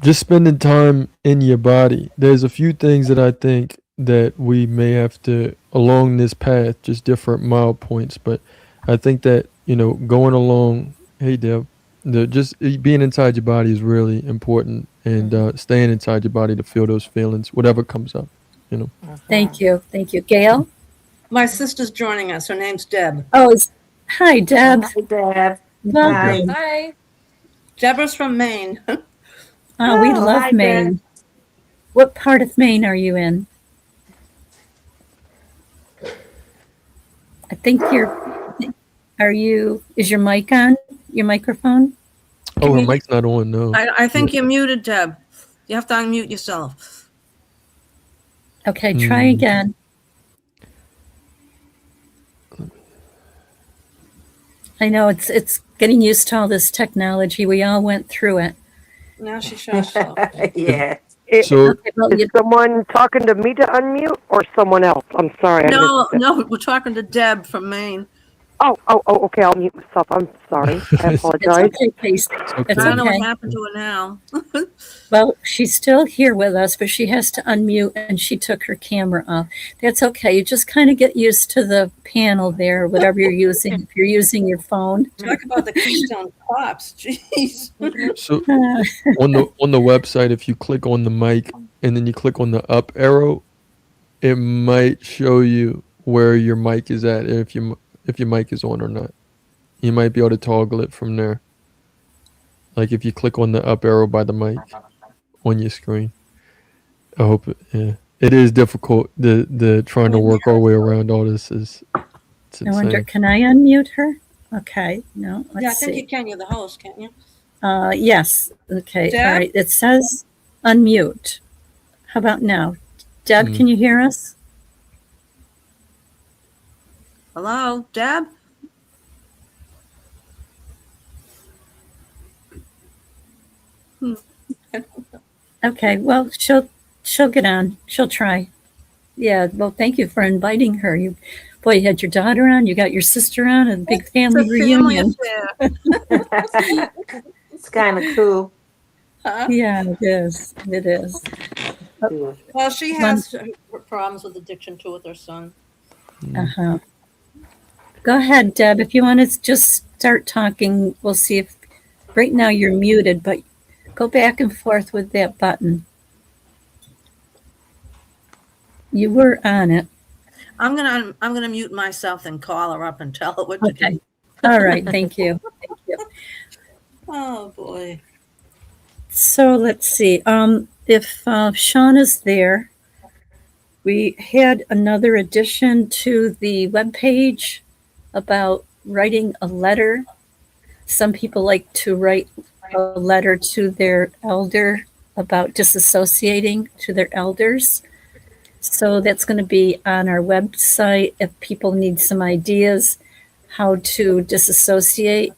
Just spending time in your body. There's a few things that I think that we may have to, along this path, just different mile points. But I think that, going along, hey, Deb, just being inside your body is really important, and staying inside your body to feel those feelings, whatever comes up. Thank you. Thank you. Gail? My sister's joining us. Her name's Deb. Oh, hi, Deb. Hi, Deb. Welcome. Hi. Deborah's from Maine. Oh, we love hi, Maine. Deb. What part of Maine are you in? I think is your mic on? Your microphone? Oh, her mic's not on. No. I think you're muted, Deb. You have to unmute yourself. Okay, try again. I know it's getting used to all this technology. We all went through it. Now she shuts up. Yeah. So Okay, well, Is someone talking to me to unmute or someone else? I'm sorry. No, we're talking to Deb from Maine. Oh, okay. I'll mute myself. I'm sorry. I it's apologize. okay, Casey. It's I don't know what okay. happened to her now. Well, she's still here with us, but she has to unmute, and she took her camera off. That's okay. You just kind of get used to the panel there, whatever you're using. If you're using your phone. Talk about the Keystone Cops. Jeez. So on the website, if you click on the mic and then you click on the up arrow, it might show you where your mic is at, if your mic is on or not. You might be able to toggle it from there. Like if you click on the up arrow by the mic on your screen. I hope it is difficult. The trying to work our way around all this is. I wonder, can I unmute her? Okay, no. Let's Yeah, I think see. you can. You're the host, can't you? Yes. Okay. Deb? All right. It says unmute. How about now? Deb, can you hear us? Hello, Deb? Okay. Well, she'll get on. She'll try. Yeah. Well, thank you for inviting her. You had your daughter on. You got your sister on. A big family reunion. It's kind of cool. Huh? Yeah, it is. It is. Well, she has problems with addiction too with her son. Uh-huh. Go ahead, Deb. If you want to just start talking, we'll see if right now you're muted, but go back and forth with that button. You were on it. I'm gonna mute myself and call her up and tell her what to do. All right. Thank you. Thank you. Oh boy. So let's see. If Sean is there, we had another addition to the webpage about writing a letter. Some people like to write a letter to their elder about disassociating to their elders. So that's going to be on our website if people need some ideas how to disassociate.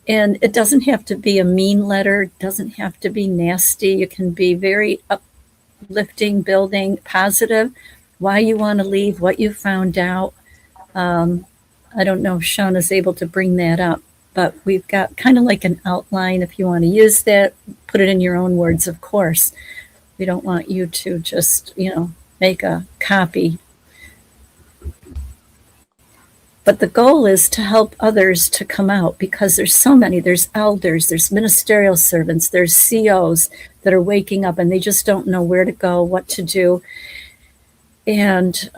And it doesn't have to be a mean letter. It doesn't have to be nasty. It can be very uplifting, building, positive, why you want to leave, what you found out. I don't know if Sean is able to bring that up, but we've got kind of like an outline. If you want to use that, put it in your own words, of course. We don't want you to just, make a copy. But the goal is to help others to come out because there's so many. There's elders, there's ministerial servants, there's COs that are waking up and they just don't know where to go, what to do. And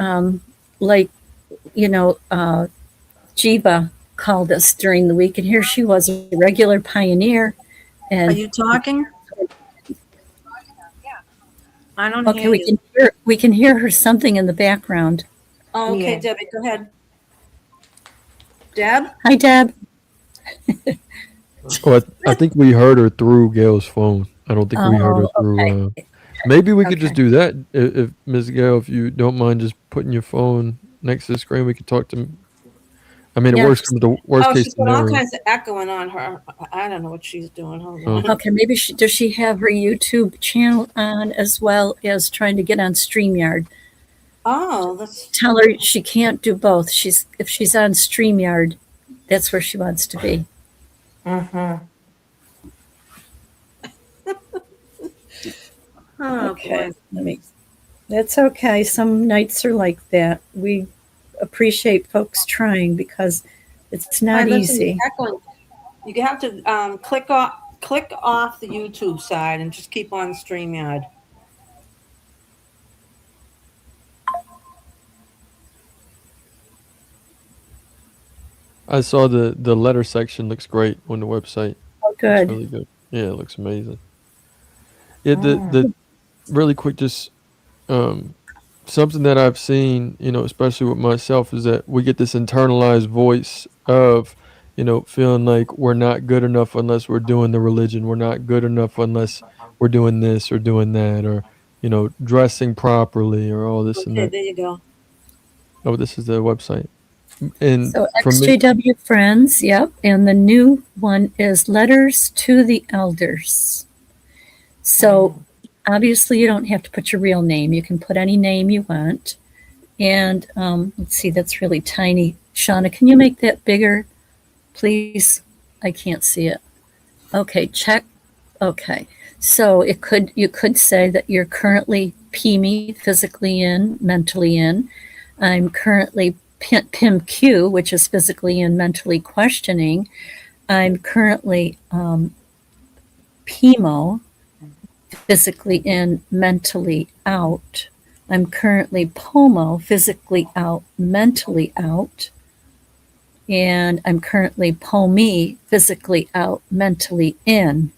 Jiva called us during the week, and here she was, a regular pioneer. And are you talking? I don't okay, hear you. we can hear her something in the background. Oh, okay, Yeah. Debbie, go ahead. Deb? Hi, Deb. Oh, I think we heard her through Gail's phone. I don't think we heard her through. Okay. Maybe we could just do that. If Ms. Gail, if you don't mind just putting your phone next to the screen, we could talk to. I mean, Yeah. the worst case She's got all scenario. kinds of echoing on her. I don't know what she's doing. Hold on. Okay, maybe does she have her YouTube channel on as well as trying to get on StreamYard? Oh, that's. Tell her she can't do both. If she's on StreamYard, that's where she wants to be. Mm-hmm. Oh, Okay, boy. that's okay. Some nights are like that. We appreciate folks trying because it's not I listen, easy. Echoing. You have to click off the YouTube side and just keep on StreamYard. I saw the letter section looks great on the website. Oh, Looks good. really good. Yeah, it looks amazing. Yeah, the really quick, just something that I've seen, especially with myself, is that we get this internalized voice of, feeling like we're not good enough unless we're doing the religion. We're not good enough unless we're doing this or doing that, or dressing properly, or all this and Okay, that. there you go. Oh, this is the website. And So for me, ExJWFriends, yep. And the new one is Letters to the Elders. So obviously you don't have to put your real name. You can put any name you want. And let's see, that's really tiny. Shauna, can you make that bigger, please? I can't see it. Okay, check. Okay. So you could say that you're currently PME, physically in, mentally in. I'm currently PIMQ, which is physically and mentally questioning. I'm currently PMO, physically in, mentally out. I'm currently POMO, physically out, mentally out. And I'm currently POME, physically out, mentally in.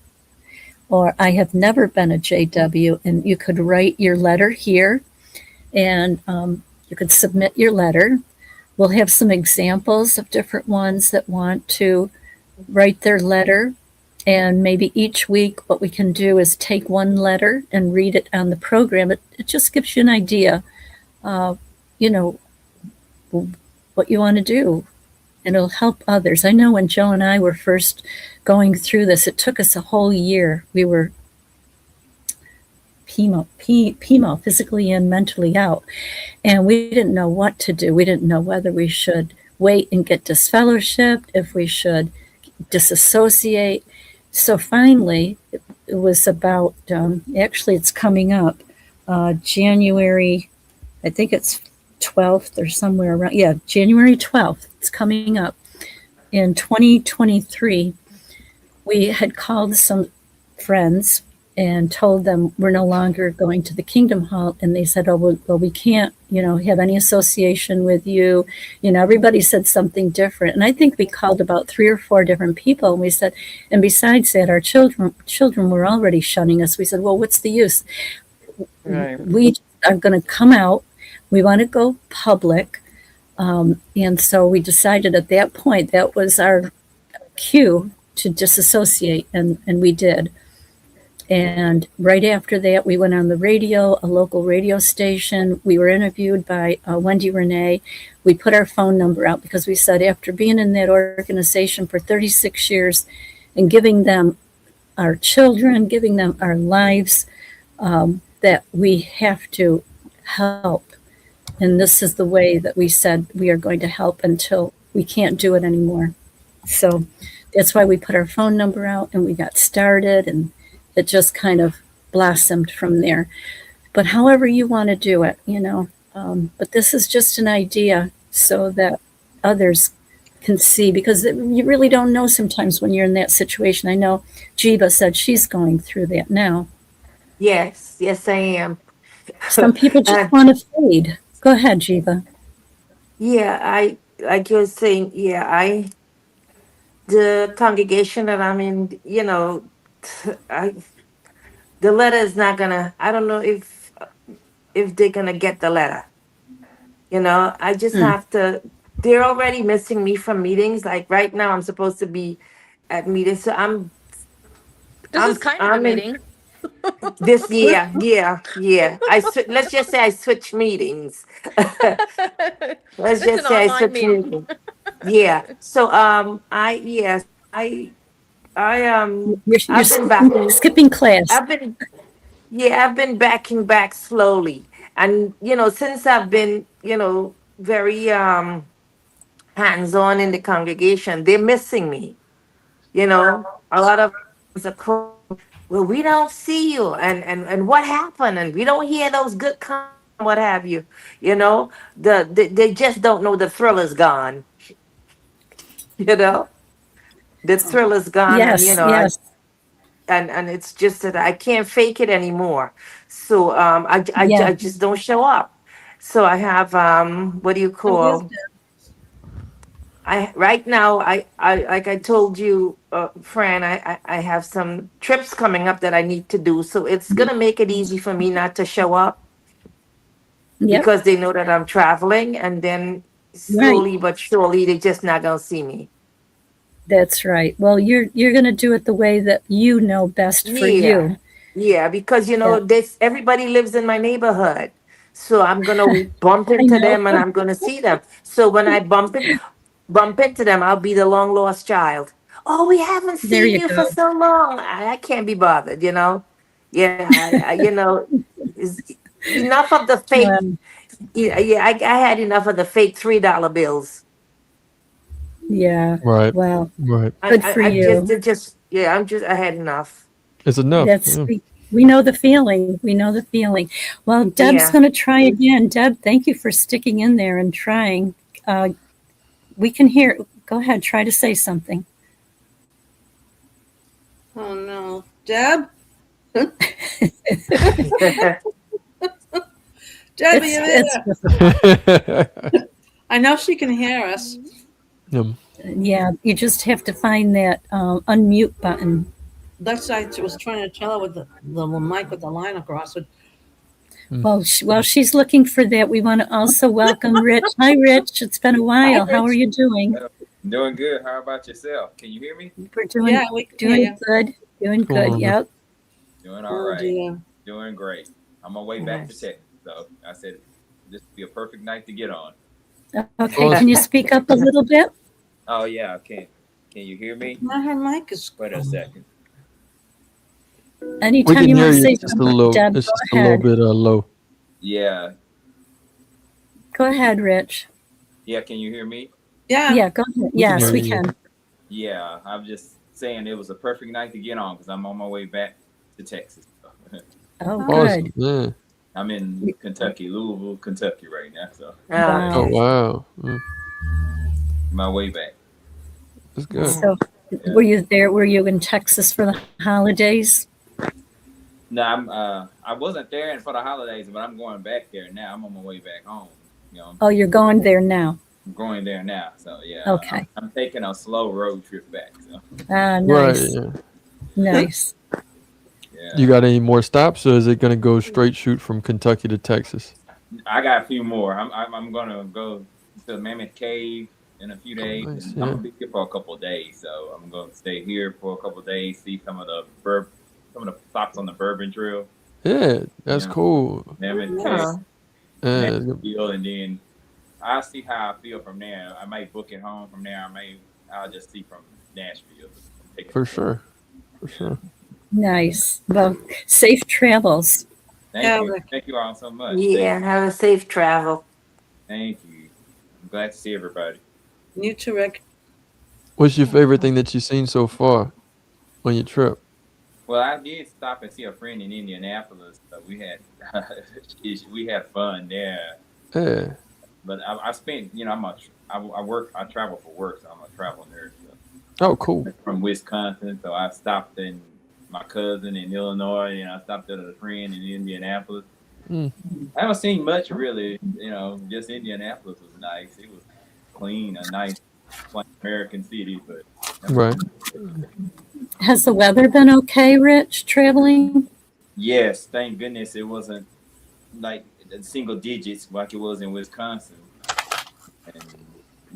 Or I have never been a JW, and you could write your letter here, and you could submit your letter. We'll have some examples of different ones that want to write their letter. And maybe each week, what we can do is take one letter and read it on the program. It just gives you an idea of, what you want to do. And it'll help others. I know when Joe and I were first going through this, it took us a whole year. We were PMO, physically in, mentally out. And we didn't know what to do. We didn't know whether we should wait and get disfellowshipped, if we should disassociate. So finally, it was about, actually it's coming up, January, I think it's 12th or somewhere around, January 12th, it's coming up. In 2023, we had called some friends and told them we're no longer going to the Kingdom Hall. And they said, oh, well, we can't, have any association with you. Everybody said something different. And I think we called about 3 or 4 different people. And we said, and besides that, our children were already shunning us. We said, well, what's the use? Right. We are going to come out. We want to go public. And so we decided at that point, that was our cue to disassociate. And we did. And right after that, we went on the radio, a local radio station. We were interviewed by Wendy Renee. We put our phone number out because we said after being in that organization for 36 years and giving them our children, giving them our lives, that we have to help. And this is the way that we said we are going to help until we can't do it anymore. So that's why we put our phone number out and we got started, and it just kind of blossomed from there. But however you want to do it, but this is just an idea so that others can see, because you really don't know sometimes when you're in that situation. I know Jiva said she's going through that now. Yes, I am. Some people just want to fade. Go ahead, Jiva. Yeah, I like you were saying, the congregation that I'm in, the letter is not gonna, I don't know if they're gonna get the letter. I just have to, they're already missing me from meetings. Like right now I'm supposed to be at meetings. So This is kind of a meeting. This year, yeah. Let's just say I switch meetings. Let's just say I switch meetings. Yeah. So I You're skipping class. I've been backing back slowly. And since I've been, very hands-on in the congregation, they're missing me. A lot of are well, we don't see you, and what happened, and we don't hear those good comments, what have you. They just don't know the thrill is gone. The thrill is gone, and Yes, yes, and it's just that I can't fake it anymore. So yeah. I just don't show up. So I have what do you I'm with call? I right now I like I told you, Fran, I have some trips coming up that I need to do. So it's gonna make it easy for me not to show up Yep, because they know that I'm traveling, and then right. slowly but surely they just not gonna see me. That's right. Well, you're going to do it the way that you know best for Yeah, you. yeah, because Yeah, this everybody lives in my neighborhood. So I'm gonna bump I into know. them and I'm gonna see them. So when I bump into them, I'll be the long lost child. Oh, we haven't There seen you you go. for so long. I can't be bothered, you know. Yeah, is enough of the fake. Um, Yeah, yeah, I had enough of the fake $3 bills. yeah. Right. Well, Right. good for I just, you. it just, yeah, I had enough. It's enough. That's Yeah. we know the feeling. We know the feeling. Well, Deb's Yeah. going to try again. Deb, thank you for sticking in there and trying. We can hear. Go ahead. Try to say something. Oh no, Deb. Deb, are you It's there? difficult. I know she can hear us. Yeah, you just have to find that unmute button. That's I was trying to tell her with the mic with the line across it. Well, while she's looking for that, we want to also welcome Rich. Hi, Rich. It's been a Hi, while. How are Rich. you doing? Doing good. How about yourself? Can you hear me? We're doing Yeah, we can hear doing you. good. Doing What's going good. on, Yep. Doing all Oh right. dear. Doing great. On my way back to Nice. Texas. So I said this would be a perfect night to get on. Okay. Can you speak up a little bit? Oh yeah, can you hear me? Now her mic is. Wait a second. We Anytime can you hear want to you. say It's just a something, little. Deb, It's go just a little ahead. bit low. Yeah. Go ahead, Rich. Yeah, can you hear me? Yeah. Yeah, go ahead. We can Yes, hear we you. can. Yeah, I'm just saying it was a perfect night to get on because I'm on my way back to Texas. Oh, Awesome. good. Yeah. I'm in Kentucky, Louisville, Kentucky right now. So Oh, Oh okay. wow. my way back. That's good. So, were you there? Were you in Texas for the holidays? No, I wasn't there for the holidays, but I'm going back there now. I'm on my way back home. You know, Oh, you're going there now. I'm going there now. So yeah, Okay. I'm taking a slow road trip back. So Ah, Right. nice. Yeah. Nice. yeah, You got any more stops, or is it gonna go straight shoot from Kentucky to Texas? I got a few more. I'm gonna go to Mammoth Cave in a few days. Nice. I'm Yeah. gonna be here for a couple of days, so I'm gonna stay here for a couple of days, see some of the stops on the Bourbon Trail. Yeah. That's Yeah. cool. Mammoth Cave, Yeah. Yeah. Nashville, and then I'll see how I feel from there. I might book it home from there. I'll just see from Nashville. Take it For from sure. For sure. Nice. Well, safe travels. there. Yeah, Thank you. Rick. Thank you all so much. Yeah, have a safe travel. Thank you. I'm glad to see everybody. You too, Rick. What's your favorite thing that you've seen so far on your trip? Well, I did stop and see a friend in Indianapolis. So we had fun there. Yeah. But I spent, I travel for work, so I'm a travel nerd. So. Oh, cool. From Wisconsin, so I stopped in my cousin in Illinois, and I stopped at a friend in Indianapolis. Mm. I haven't seen much really, just Indianapolis was nice. It was clean, a nice, plain American city, but Right. Has the weather been okay, Rich, traveling? yes, thank goodness it wasn't like single digits like it was in Wisconsin. And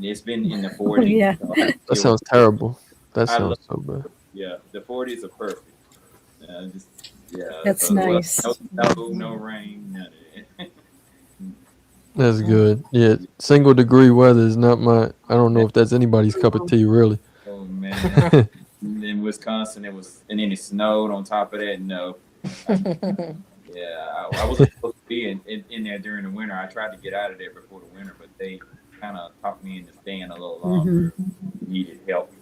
it's been in the 40s. Yeah. So That sounds terrible. That I sounds love- so bad. Yeah, the 40s are perfect. That's so nice. No snow, no rain, none of it. That's good. Yeah. Single degree weather is not my. I don't know if that's anybody's cup of tea, really. Oh man. In Wisconsin, and then it snowed on top of that. No. Yeah, I wasn't supposed to be in there during the winter. I tried to get out of there before the winter, but they kind of talked me into staying a little longer. Needed help.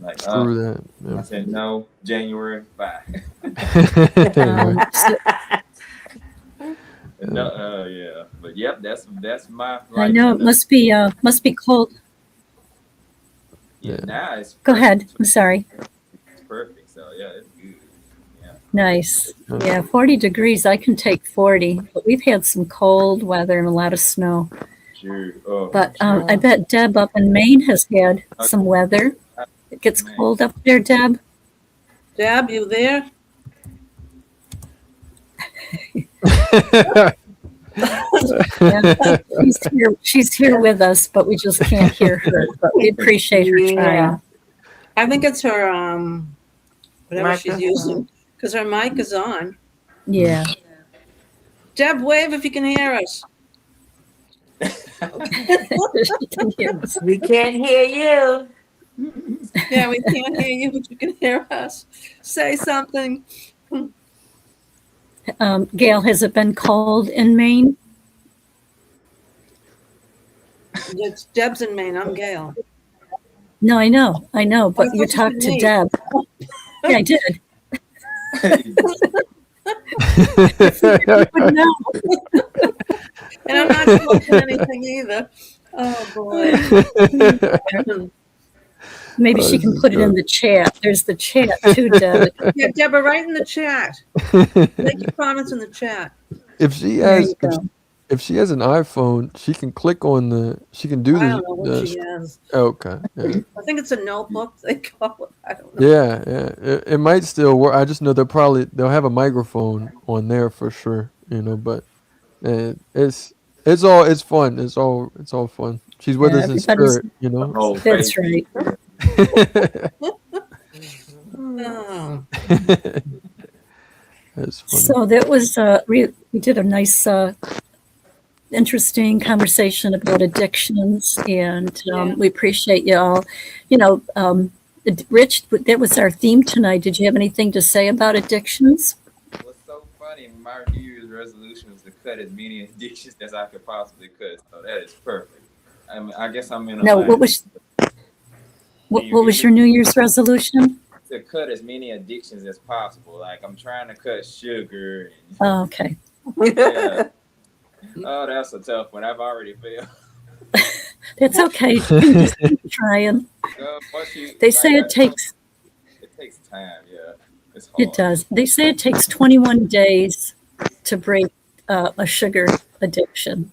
Like, Screw that. I said no. January, bye. Right. No, yeah, but yep, that's my. I know it must be cold. Yeah, now it's Go perfect. ahead. I'm sorry. It's perfect. So yeah, it's good. Yeah. Nice. Yeah, 40 degrees. I can take 40, but we've had some cold weather and a lot of snow. Sure. Oh, But I bet Deb up in Maine has had some weather. It gets cold up there, Deb. Deb, you there? Yeah, she's here with us, but we just can't hear her. But we appreciate her trying. I think it's her whatever she's Microphone. using, because her mic is on. Yeah. Deb, wave if you can hear us. She can hear us. We can't hear you. Yeah, we can't hear you, but you can hear us. Say something. Gail, has it been cold in Maine? It's Deb's in Maine. I'm Gail. No, I know, but you thought you talked said to me. Deb. Yeah, I did. No. And I'm not smoking anything either. Oh boy. Maybe she can put it in the chat. There's the chat too, Deb. Yeah, Deborah, write in the chat. Make your comments in the chat. If she There has, you go. if she has an iPhone, she can click on the. She can do I the. don't know what she has. Okay. Yeah. I think it's a notebook they call it. I don't know. Yeah. It might still work. I just know they'll have a microphone on there for sure. But it's fun. It's all fun. She's with Yeah, us in everybody's- spirit. Oh, That's right. Oh. That's funny. So that was we did a nice, interesting conversation about addictions, and we appreciate you all. Rich, that was our theme tonight. Did you have anything to say about addictions? What's so funny? My New Year's resolution was to cut as many addictions as I could possibly cut. So that is perfect. I guess I'm in a No, line what was your New Year's resolution? to cut as many addictions as possible. Like I'm trying to cut sugar. And, Oh, okay. yeah. Oh, that's a tough one. I've already failed. That's okay. You can just keep trying. They say it takes. It takes time. Yeah, it's hard. It does. They say it takes 21 days to break a sugar addiction.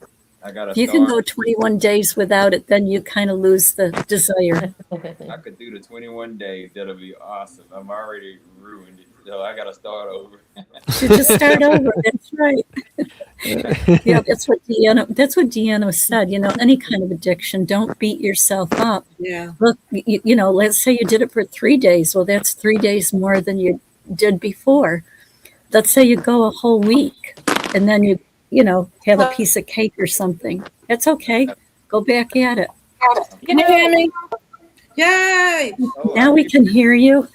If you can go 21 days without it, then you kind of lose the desire. I could do the 21 days. That'll be awesome. I'm already ruined it. So I got to start over. You just start over. That's right. Yeah, that's what Deanna said. Any kind of addiction, don't beat yourself up. Yeah. Look, let's say you did it for 3 days. Well, that's 3 days more than you did before. Let's say you go a whole week and then you have a piece of cake or something. That's okay. Go back at it. Can you hear me? Yay! Now we can hear you.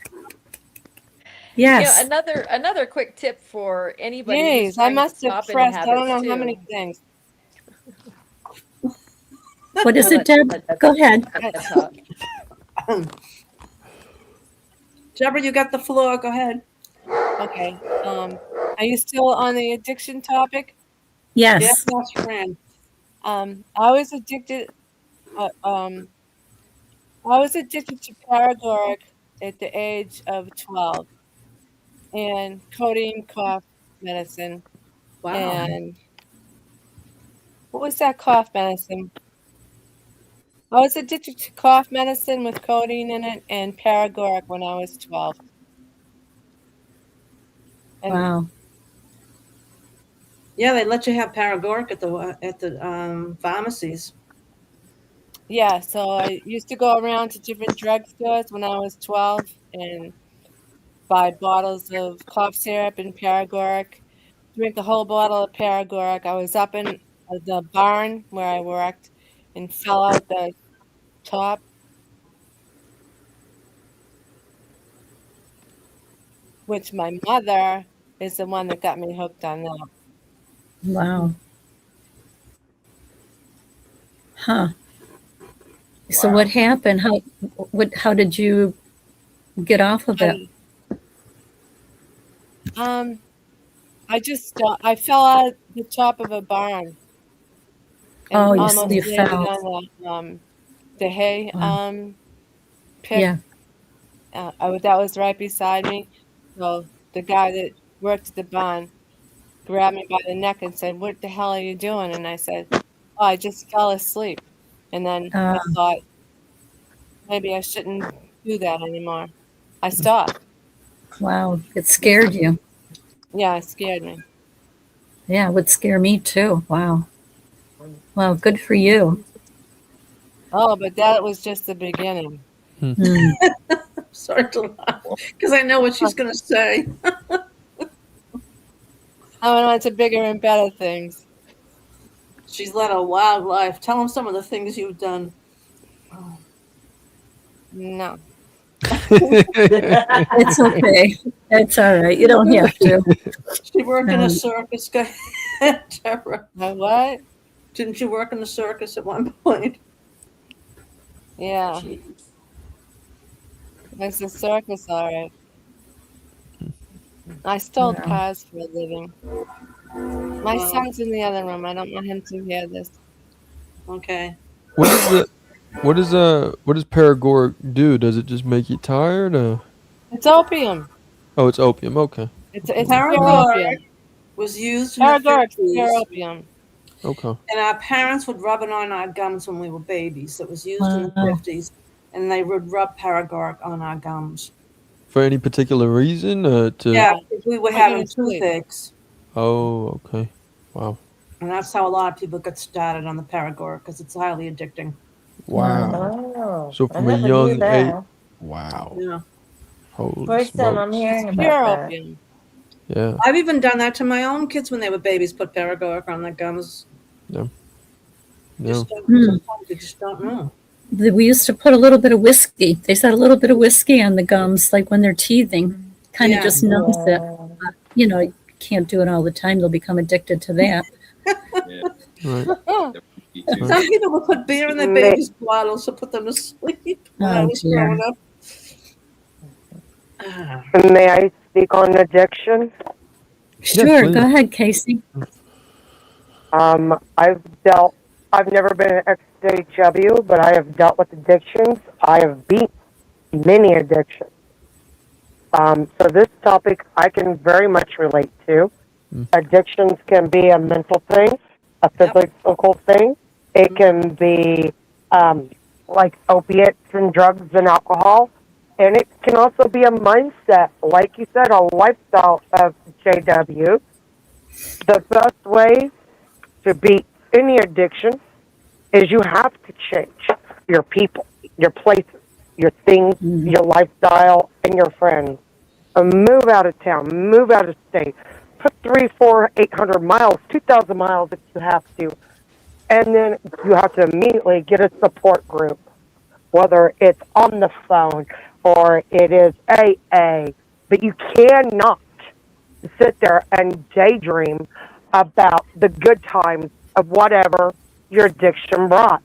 Yes. Another quick tip for anybody. Jeez, I must have pressed I don't know how many things. What is it, Deb? Go ahead. Deborah, you got the floor. Go ahead. Okay. Are you still on the addiction topic? Yes. Yes, that's Fran. I was addicted. I was addicted to paregoric at the age of 12, and codeine cough medicine. Wow. And what was that cough medicine? I was addicted to cough medicine with codeine in it and paregoric when I was 12. And Wow. Yeah, they let you have paregoric at the pharmacies. yeah, so I used to go around to different drugstores when I was 12 and buy bottles of cough syrup and paregoric, drink a whole bottle of paregoric. I was up in the barn where I worked and fell out the top. Which my mother is the one that got me hooked on that. Wow. Huh. So what happened? How did you get off of it? I fell out the top of a barn. Oh, almost you landed fell. on the hay. Wow. picked. Yeah. That was right beside me. So the guy that worked at the barn grabbed me by the neck and said, "What the hell are you doing?" And I said, "Oh, I just fell asleep." And then I thought maybe I shouldn't do that anymore. I stopped. Wow. It scared you. Yeah, it scared me. Yeah, it would scare me too. Wow. Well, good for you. Oh, but that was just the beginning. Mm. Sorry to laugh because I know what she's going to say. I went on to bigger and better things. She's led a wild life. Tell them some of the things you've done. Oh. No. It's okay. It's all right. You don't have to. She worked in a circus. Deborah. My what? Didn't you work in the circus at one point? Yeah. It's a circus, all right. I stole Wow. cars for a living. My son's in the other room. I don't want him to hear this. Okay. What does paregoric do? Does it just make you tired? It's opium. Oh, it's opium. Okay. It's pure Paregoric opium. was used in the Paregoric's 50s. pure opium. Okay. And our parents would rub it on our gums when we were babies. It was used in the Wow. 50s. And they would rub paregoric on our gums. For any particular reason? Yeah, because we were having toothaches. Oh, okay. Wow. And that's how a lot of people get started on the paregoric because it's highly addicting. Wow. Oh, So I from a never knew young age. that. Wow. Yeah. Holy First time I'm smokes. hearing Pure about that. opium. Yeah. I've even done that to my own kids when they were babies, put paregoric on their gums. Yeah. Just Yeah. don't, sometimes you just don't know. We used to put a little bit of whiskey. They said a little bit of whiskey on the gums, like when they're teething, kind of Yeah. just numbs it. You know, you can't do it all the time. They'll become addicted to that. Right. Some people would put beer in their babies' bottles to put them to sleep when I Oh, was dear. growing up. May I speak on addiction? Sure, please. go ahead, Casey. I've never been an ExJW, but I have dealt with addictions. I have beat many addictions. So this topic I can very much relate to. Addictions can be a mental thing, a physical thing. It can be like opiates and drugs and alcohol. And it can also be a mindset, like you said, a lifestyle of JW. The best way to beat any addiction is you have to change your people, your places, your things, your lifestyle, and your friends. Move out of town, move out of state. Put 300, 400, 800 miles, 2,000 miles if you have to. And then you have to immediately get a support group, whether it's on the phone or it is AA. But you cannot sit there and daydream about the good times of whatever your addiction brought.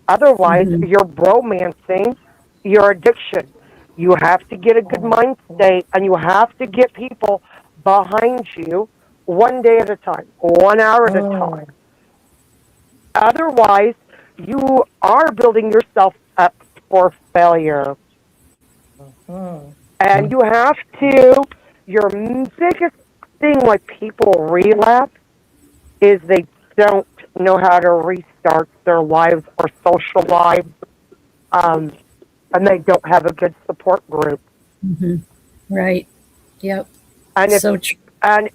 Otherwise, you're romancing your addiction. You have to get a good mind state, and you have to get people behind you one day at a time, 1 hour at a time. Otherwise, you are building yourself up for failure. And you have to, your biggest thing why people relapse is they don't know how to restart their lives or social lives, and they don't have a good support group. Right. Yep. And if, So true. and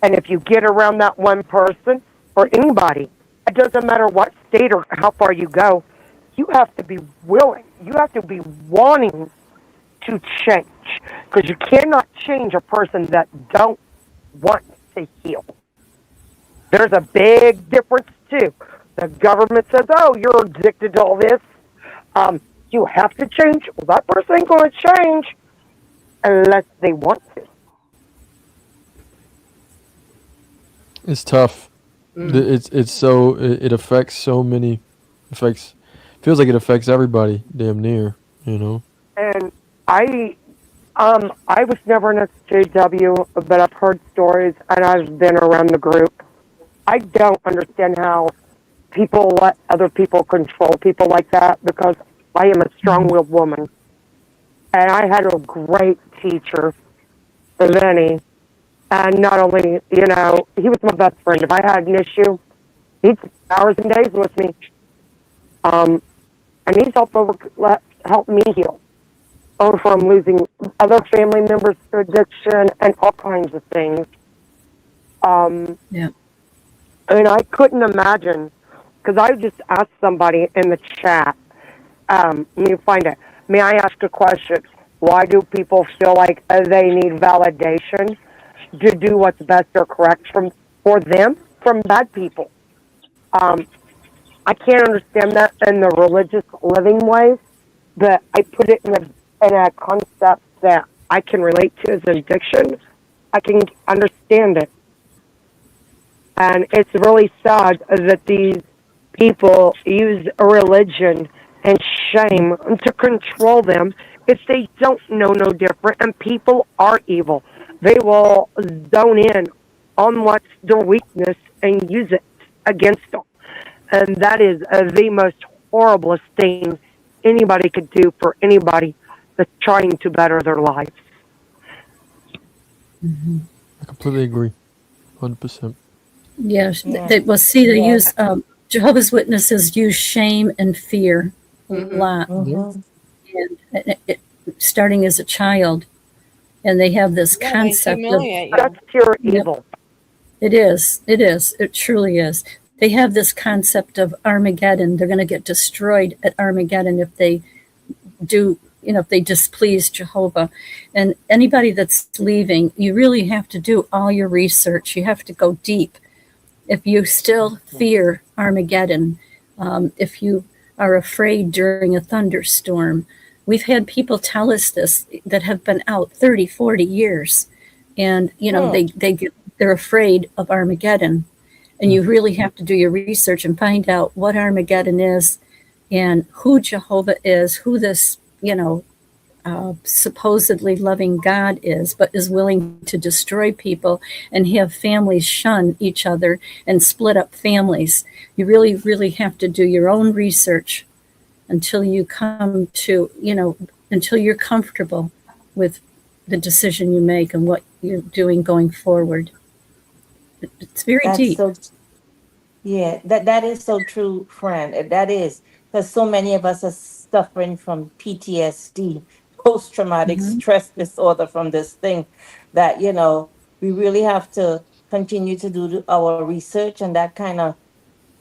if you get around that one person or anybody, it doesn't matter what state or how far you go, you have to be willing. You have to be wanting to change, because you cannot change a person that don't want to heal. There's a big difference too. The government says, "Oh, you're addicted to all this. You have to change." Well, that person ain't going to change unless they want to. It's tough. It affects so many. Feels like it affects everybody damn near. You know. And I was never an SJW, but I've heard stories and I've been around the group. I don't understand how people let other people control people like that, because I am a strong-willed woman. And I had a great teacher, Vinny. And not only, he was my best friend. If I had an issue, he'd spend hours and days with me. And he's helped me heal from losing other family members to addiction and all kinds of things. Yeah. And I couldn't imagine, because I just asked somebody in the chat, let me find it. May I ask a question? Why do people feel like they need validation to do what's best or correct for them from bad people? I can't understand that in the religious living ways, but I put it in a concept that I can relate to as addiction. I can understand it. And it's really sad that these people use a religion and shame to control them if they don't know no different. And people are evil. They will zone in on what's their weakness and use it against them. And that is the most horriblest thing anybody could do for anybody that's trying to better their lives. I completely agree. 100%. Yes. Yeah. They use, Jehovah's Witnesses use shame and fear a lot. Mhm. And starting as a child. And they have this Yeah, they concept of, humiliate you. That's pure evil. it is, it truly is. They have this concept of Armageddon. They're going to get destroyed at Armageddon if they if they displease Jehovah. And anybody that's leaving, you really have to do all your research. You have to go deep. If you still fear Armageddon, if you are afraid during a thunderstorm, we've had people tell us this that have been out 30, 40 years. And, they're afraid of Armageddon. And you really have to do your research and find out what Armageddon is and who Jehovah is, who this, supposedly loving God is, but is willing to destroy people and have families shun each other and split up families. You really, really have to do your own research until you come to, until you're comfortable with the decision you make and what you're doing going forward. It's very deep. That is so true, Fran. That is, because so many of us are suffering from PTSD, post-traumatic stress disorder from this thing that, we really have to continue to do our research, and that kind of,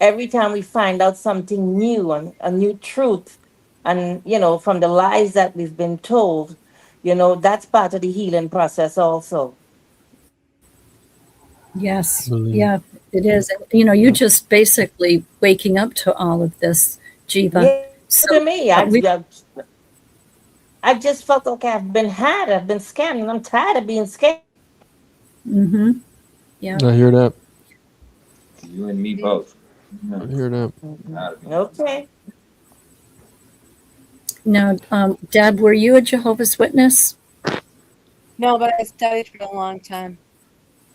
every time we find out something new and a new truth, and, from the lies that we've been told, that's part of the healing process also. Yes. Yeah, it is. You're just basically waking up to all of this, Jiva. Yeah, to me, I just felt like I've been scammed, and I'm tired of being scammed. Yeah. I hear that. You and me both. I hear that. Okay. Now, Deb, were you a Jehovah's Witness? No, but I studied for a long time.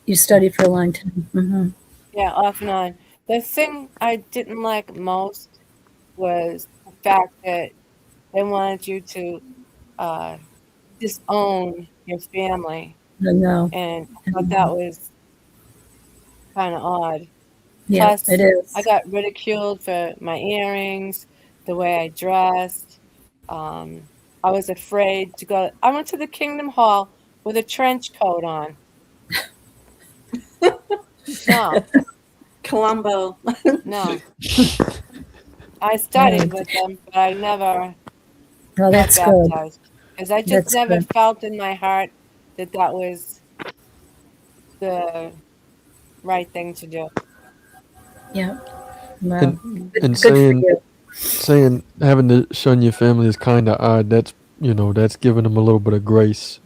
You studied for a long time. Yeah, off and on. The thing I didn't like most was the fact that they wanted you to disown your family. No. And I thought that was kind of odd. Yeah, Plus, it is. I got ridiculed for my earrings, the way I dressed. I was afraid to go. I went to the Kingdom Hall with a trench coat on. No. Columbo. No. I studied with them, but I never Oh, that's good. baptized. Because I just That's never good. felt in my heart that was the right thing to do. Yeah. Well, And good for you. saying having to shun your family is kind of odd. That's that's giving them a little bit of grace.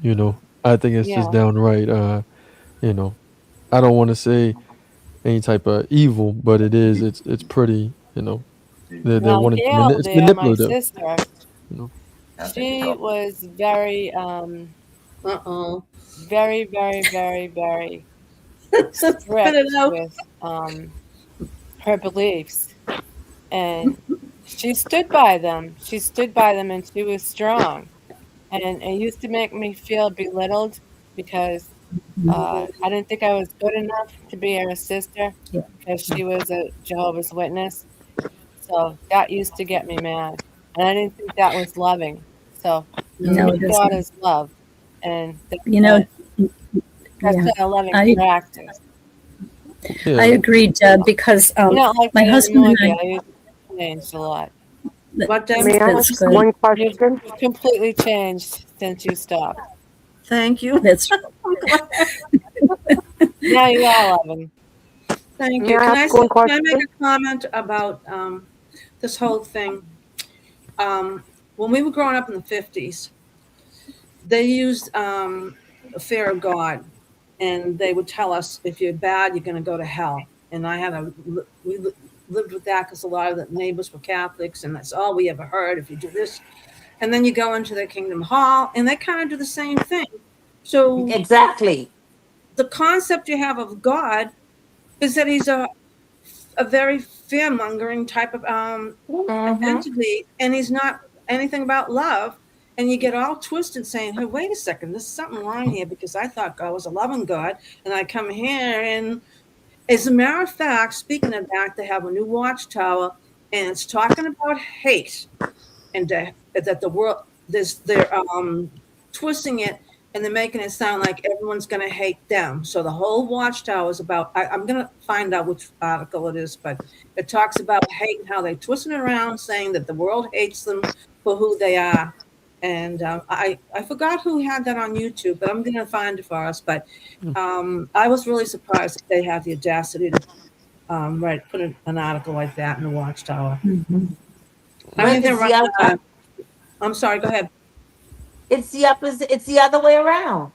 I think it's just Yeah. downright. I don't want to say any type of evil, but it is. It's pretty. They're Now, wanting to Gail it's there, my manipulative. sister, she was very, very, very, very, very strict with her beliefs. And she stood by them. She stood by them, and she was strong. And it used to make me feel belittled because I didn't think I was good enough to be her sister because she was a Jehovah's Witness. So that used to get me mad. And I didn't think that was loving. So to No, me, it God isn't. is love. And You know, that's yeah, a loving I practice. I agree, Deb, because You're not like my that husband anymore, and Gail. You've changed a lot. What, Deb? May I that's ask good. one You've question? completely changed since you stopped. Thank you. That's I'm glad. Now you are loving. Thank May you. I Can ask one can I make question? a comment about this whole thing? When we were growing up in the 50s, they used the fear of God, and they would tell us if you're bad, you're going to go to hell. And we lived with that because a lot of the neighbors were Catholics, and that's all we ever heard. If you do this, and then you go into the Kingdom Hall, and they kind of do the same thing. So Exactly. the concept you have of God is that he's a very fear mongering type of entity, and he's not anything about love. And you get all twisted saying, "Hey, wait a second, there's something wrong here because I thought God was a loving God, and I come here and." As a matter of fact, speaking of that, they have a new watchtower, and it's talking about hate, and that the world they're twisting it, and they're making it sound like everyone's going to hate them. So the whole watchtower is about. I'm going to find out which article it is, but it talks about hate and how they twist it around, saying that the world hates them for who they are. And I forgot who had that on YouTube, but I'm going to find it for us. But I was really surprised that they had the audacity to put an article like that in the Watchtower. I But mean, they're right. I'm sorry. Go ahead. it's the opposite. It's the other way around.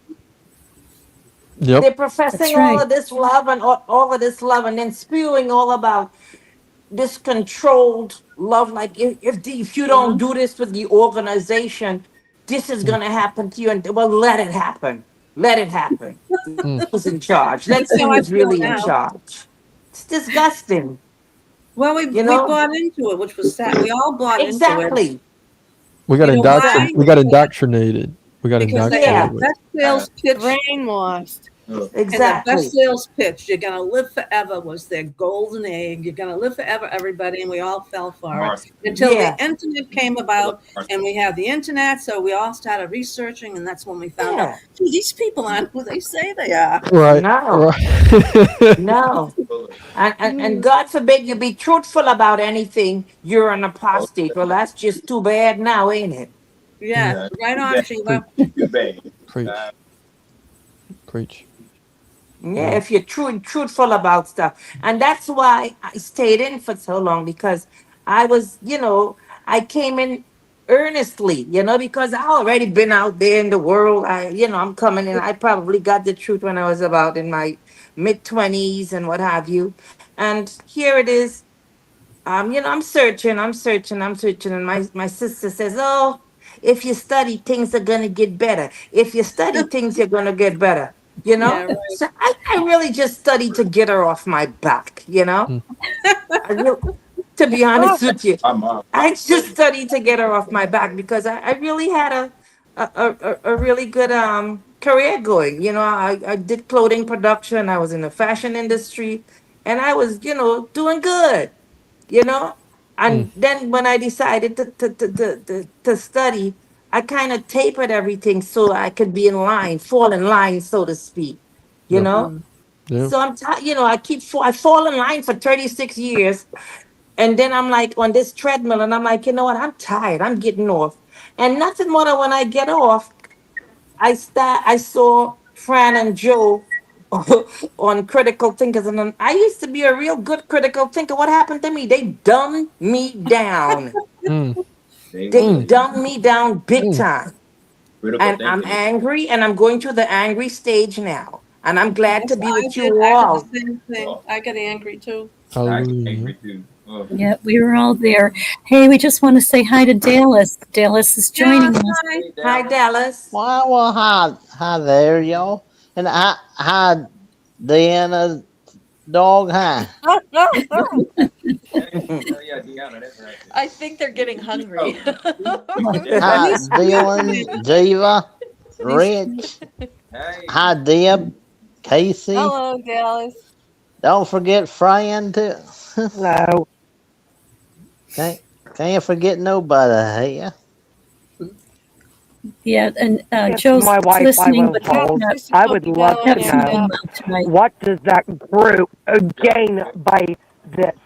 Yep. They're professing That's all right. of this love and all of this love, and then spewing all about this controlled love. Like if you don't do this with the organization, this is gonna happen to you. And well, let it happen. Let it happen. Who's in charge? Let's That's see how I who's feel really in now. charge. It's disgusting. Well, You we know? bought into it, which was sad. We all bought into it. Exactly. We got You know why? We got indoctrinated. We got Because they have Yeah. indoctrinated the with. best sales pitch. Brainwashed. And the best Exactly. sales pitch, you're going to live forever, was their golden egg. You're going to live forever, everybody. And we all fell for it until the Yeah. internet came about, and we have the internet. So we all started researching, and that's when we found out, Yeah. gee, these people aren't who they say they are. Right. No. Right. No. And God forbid you be truthful about anything, you're an apostate. Well, that's just too bad now, ain't it? Yeah, right on, Sheila. Preach. Preach. Yeah, if you're true and truthful about stuff. And that's why I stayed in for so long, because I was, I came in earnestly, because I already been out there in the world. I'm coming in. I probably got the truth when I was about in my mid-20s and what have you. And here it is. I'm searching, and my sister says, "Oh, if you study, things are gonna get better. If you study, things are gonna get better." Yeah, right. So I really just studied to get her off my back. I real, to be honest with you, I just studied to get her off my back because I really had a really good career going. I did clothing production. I was in the fashion industry, and I was doing good you know and then when I decided to study, I kind of tapered everything so I could be in line, fall in line, so to speak you Yeah. know Yeah. so I fall in line for 36 years, and then I'm like on this treadmill, and I'm like, you know what, I'm tired, I'm getting off. And nothing more than when I get off, I saw Fran and Joe on critical thinkers, and then I used to be a real good critical thinker. What happened to me? They dumbed me down. They dumbed me down big time. And I'm angry, and I'm going through the angry stage now. And I'm glad to Yes, be with I did. you I did all. the same thing. I got angry too. Hallelujah. Yeah, we were all there. Hey, we just want to say hi to Dallas. Dallas is joining us. Hi, Dallas. Well, hi there, y'all. And hi, Deanna, dog, hi. Yeah, Deanna, that's right. I think they're getting hungry. Hi, Dylan, Jiva, Rich. Hey. Hi, Deb, Casey. Hello, Dallas. Don't forget Fran too. Hello. Can't forget nobody here. Yeah, and If Joe's my Wi-Fi listening, will but hold, not I would love to feeling know well tonight. what does that group gain by this?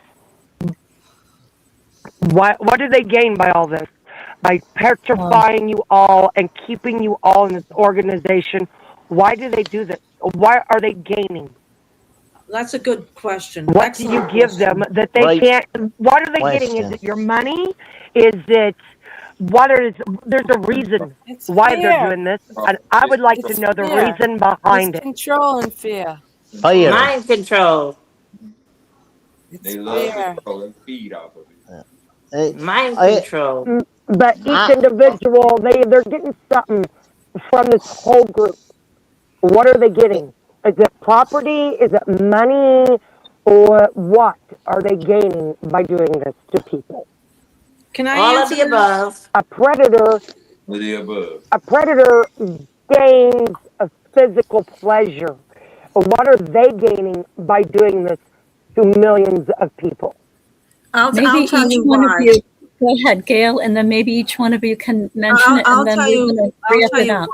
What do they gain by all this? By petrifying you all and keeping you all in this organization? Why do they do this? Why are they gaining? That's a good question. What Excellent do you give question. them that they Great can't? What are they getting? Is question. it your money? Is it what is? There's a reason It's why they're fear. doing this, and I would like to It's know the fear. reason behind It's it. control and fear. Fear. Mind control. It's They love fear. control and feed off of it. Mind I, control. But each individual, they're getting something from this whole group. What are they getting? Is it property? Is it money? Or what are they gaining by doing this to people? Can I All of answer the that? above. A predator With the above. gains a physical pleasure. What are they gaining by doing this to millions of people? I'll Maybe tell each you one of why. you, go ahead, Gail, and then maybe each one of you can mention it, I'll and then tell we're you. going to I'll wrap tell it you up.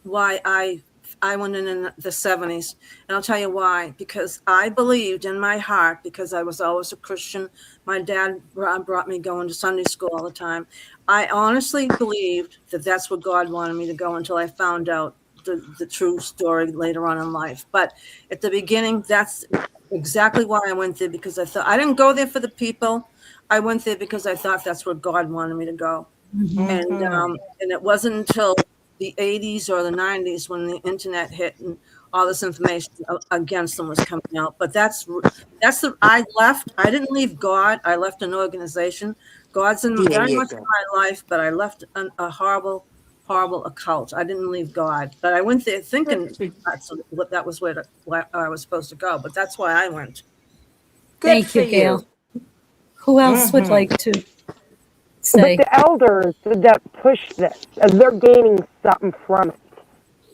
why I went in the 70s, and I'll tell you why. Because I believed in my heart, because I was always a Christian. My dad brought me going to Sunday school all the time. I honestly believed that that's where God wanted me to go until I found out the true story later on in life. But at the beginning, that's exactly why I went there, because I thought I didn't go there for the people. I went there because I thought that's where God wanted me to go. And it wasn't until the 80s or the 90s when the internet hit and all this information against them was coming out. But I left. I didn't leave God. I left an organization. God's very much in my life, but I left a horrible occult. I didn't leave God, but I went there thinking that was where I was supposed to go. But that's why I went. Thank you, Gail. Who else would like to say? But the elders that push this, they're gaining something from it.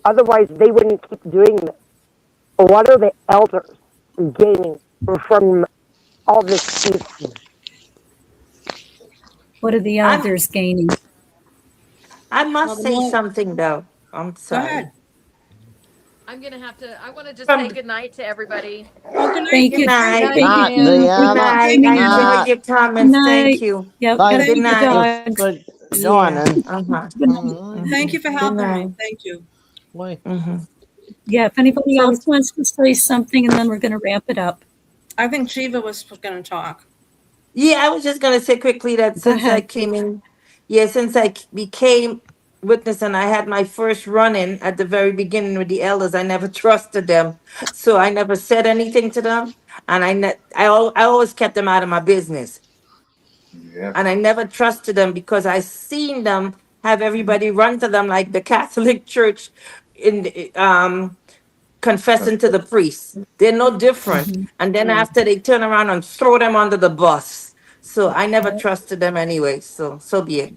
Otherwise, they wouldn't keep doing this. What are the elders gaining from all this evil? What are the elders gaining? I must say something though. I'm sorry. Go ahead. I'm gonna have to. I want to just say good night to everybody. Oh, good night. Thank you. Good night. Thank you. Good night. I enjoyed your comments. Thank you. Yep. Thank Good you night. for joining. Thank you for Good helping night. me. Thank you. Yeah, if anybody else wants to say something, and then we're going to wrap it up. I think Jiva was going to talk. Yeah, I was just gonna say quickly that since I came in, since I became witness and I had my first run-in at the very beginning with the elders, I never trusted them, so I never said anything to them, and I always kept them out of my business. Yeah. And I never trusted them because I seen them have everybody run to them like the Catholic Church in confessing to the priest. They're no different. And then after they turn around and throw them under the bus. So I never trusted them anyway. So be it.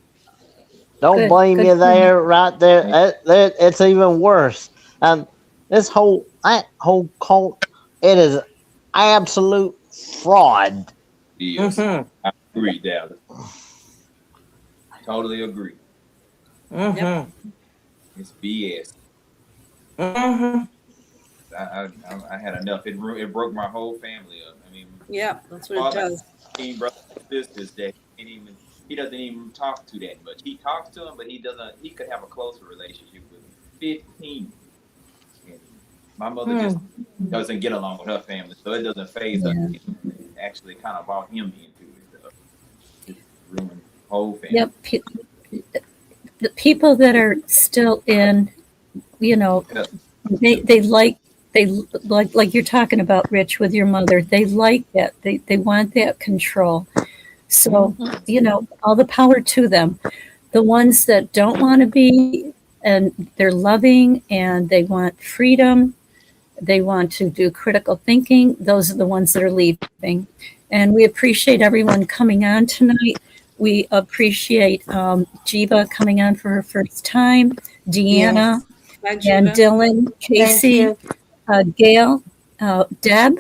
Don't blame you there, right there. It's even worse. And that whole cult, it is absolute fraud. Yes. I agree, Dallas. Totally agree. Yep. It's BS. I had enough. It broke my whole family up. I mean, yeah, that's what it does. 15 brothers and sisters that he doesn't even talk to that much. He talks to them, but he doesn't. He could have a closer relationship with 15. And my mother just doesn't get along with her family, so it doesn't phase her. It actually kind of brought him into it. Just ruined the whole family. Yep. The people that are still in, they like you're talking about, Rich, with your mother. They like that. They want that control. So, all the power to them. The ones that don't want to be, and they're loving and they want freedom, they want to do critical thinking, those are the ones that are leaving. And we appreciate everyone coming on tonight. We appreciate Jiva coming on for her first time, Deanna, Bye, and Jiva. Dylan, Casey, Gail, Deb,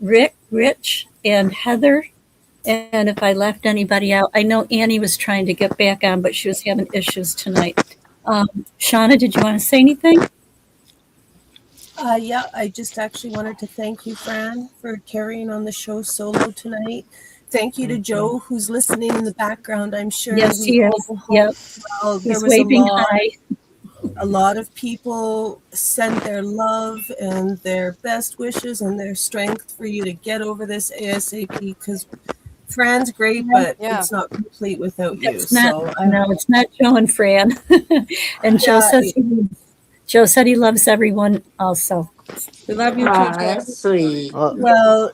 Rick, Rich, and Heather. And if I left anybody out, I know Annie was trying to get back on, but she was having issues tonight. Shauna, did you want to say anything? Yeah, I just actually wanted to thank you, Fran, for carrying on the show solo tonight. Thank you to Joe, who's listening in the background. I'm sure Yes, he is. Yep. Well, there He's was waving hi. a lot of people sent their love and their best wishes and their strength for you to get over this ASAP, because Fran's great, but it's not complete without you. It's not, no, it's not Joe and Fran. And Joe said he loves everyone also. We love you too, Ah, Joe. that's sweet. Well,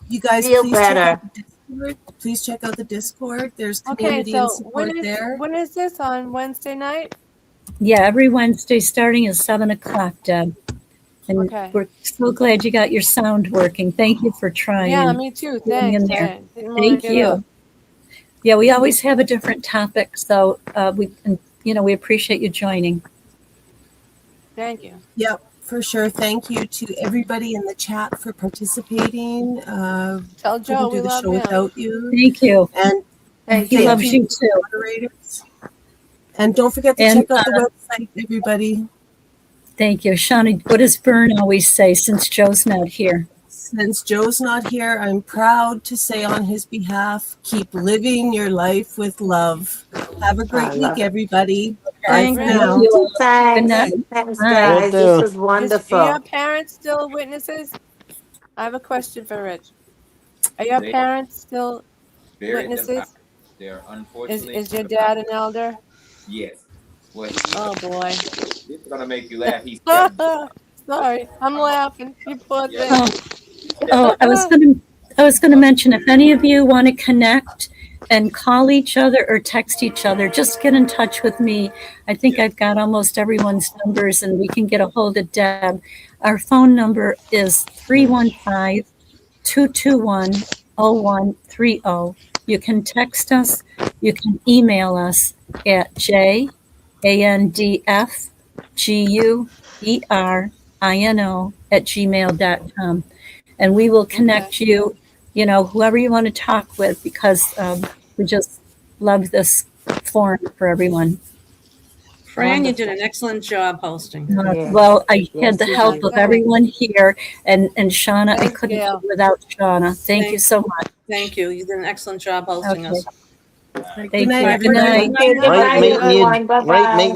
you guys, Feel please check better. out the Discord. Please check out the Discord. There's Okay, community so and support there. when is this on Wednesday night? Yeah, every Wednesday starting at 7 o'clock, Deb. And we're so glad you got your sound working. Thank you for trying. Yeah, and me too. getting in Thanks. there. I didn't wanna Thank get you. up. Yeah, we always have a different topic, so we appreciate you joining. Thank you. Yep, for sure. Thank you to everybody in the chat for participating. Tell Joe couldn't do we the love show him. without you. Thank you. And He loves you too. moderators. And don't forget to And, check out the website, everybody. Thank you. Shauna, what does Bern always say since Joe's not here? Since Joe's not here, I'm proud to say on his behalf, keep living your life with love. Have a great week, everybody. Bye Thank for you. now. Thanks. Good night. Thanks, Bye. guys. This was Are wonderful. your parents still witnesses? I have a question for Rich. Are your They- parents still Very witnesses? They're unfortunately. Is your dad an elder? Yes. Well, Oh boy. this is gonna make you laugh. He's Sorry, I'm laughing. You poor thing. Oh, I was gonna mention, if any of you want to connect and call each other or text each other, just get in touch with me. I think I've got almost everyone's numbers and we can get a hold of Deb. Our phone number is 315-221-0130. You can text us, you can email us at jandfgurino@gmail.com. And we will connect you, whoever you want to talk with, because we just love this forum for everyone. Fran, you did an excellent job hosting. Well, I had the help of everyone here, and Shauna, I couldn't do it without Shauna. Thank you so much. Thank you. You did an excellent job hosting us. Thank you. Good night. Great meeting you. Great meeting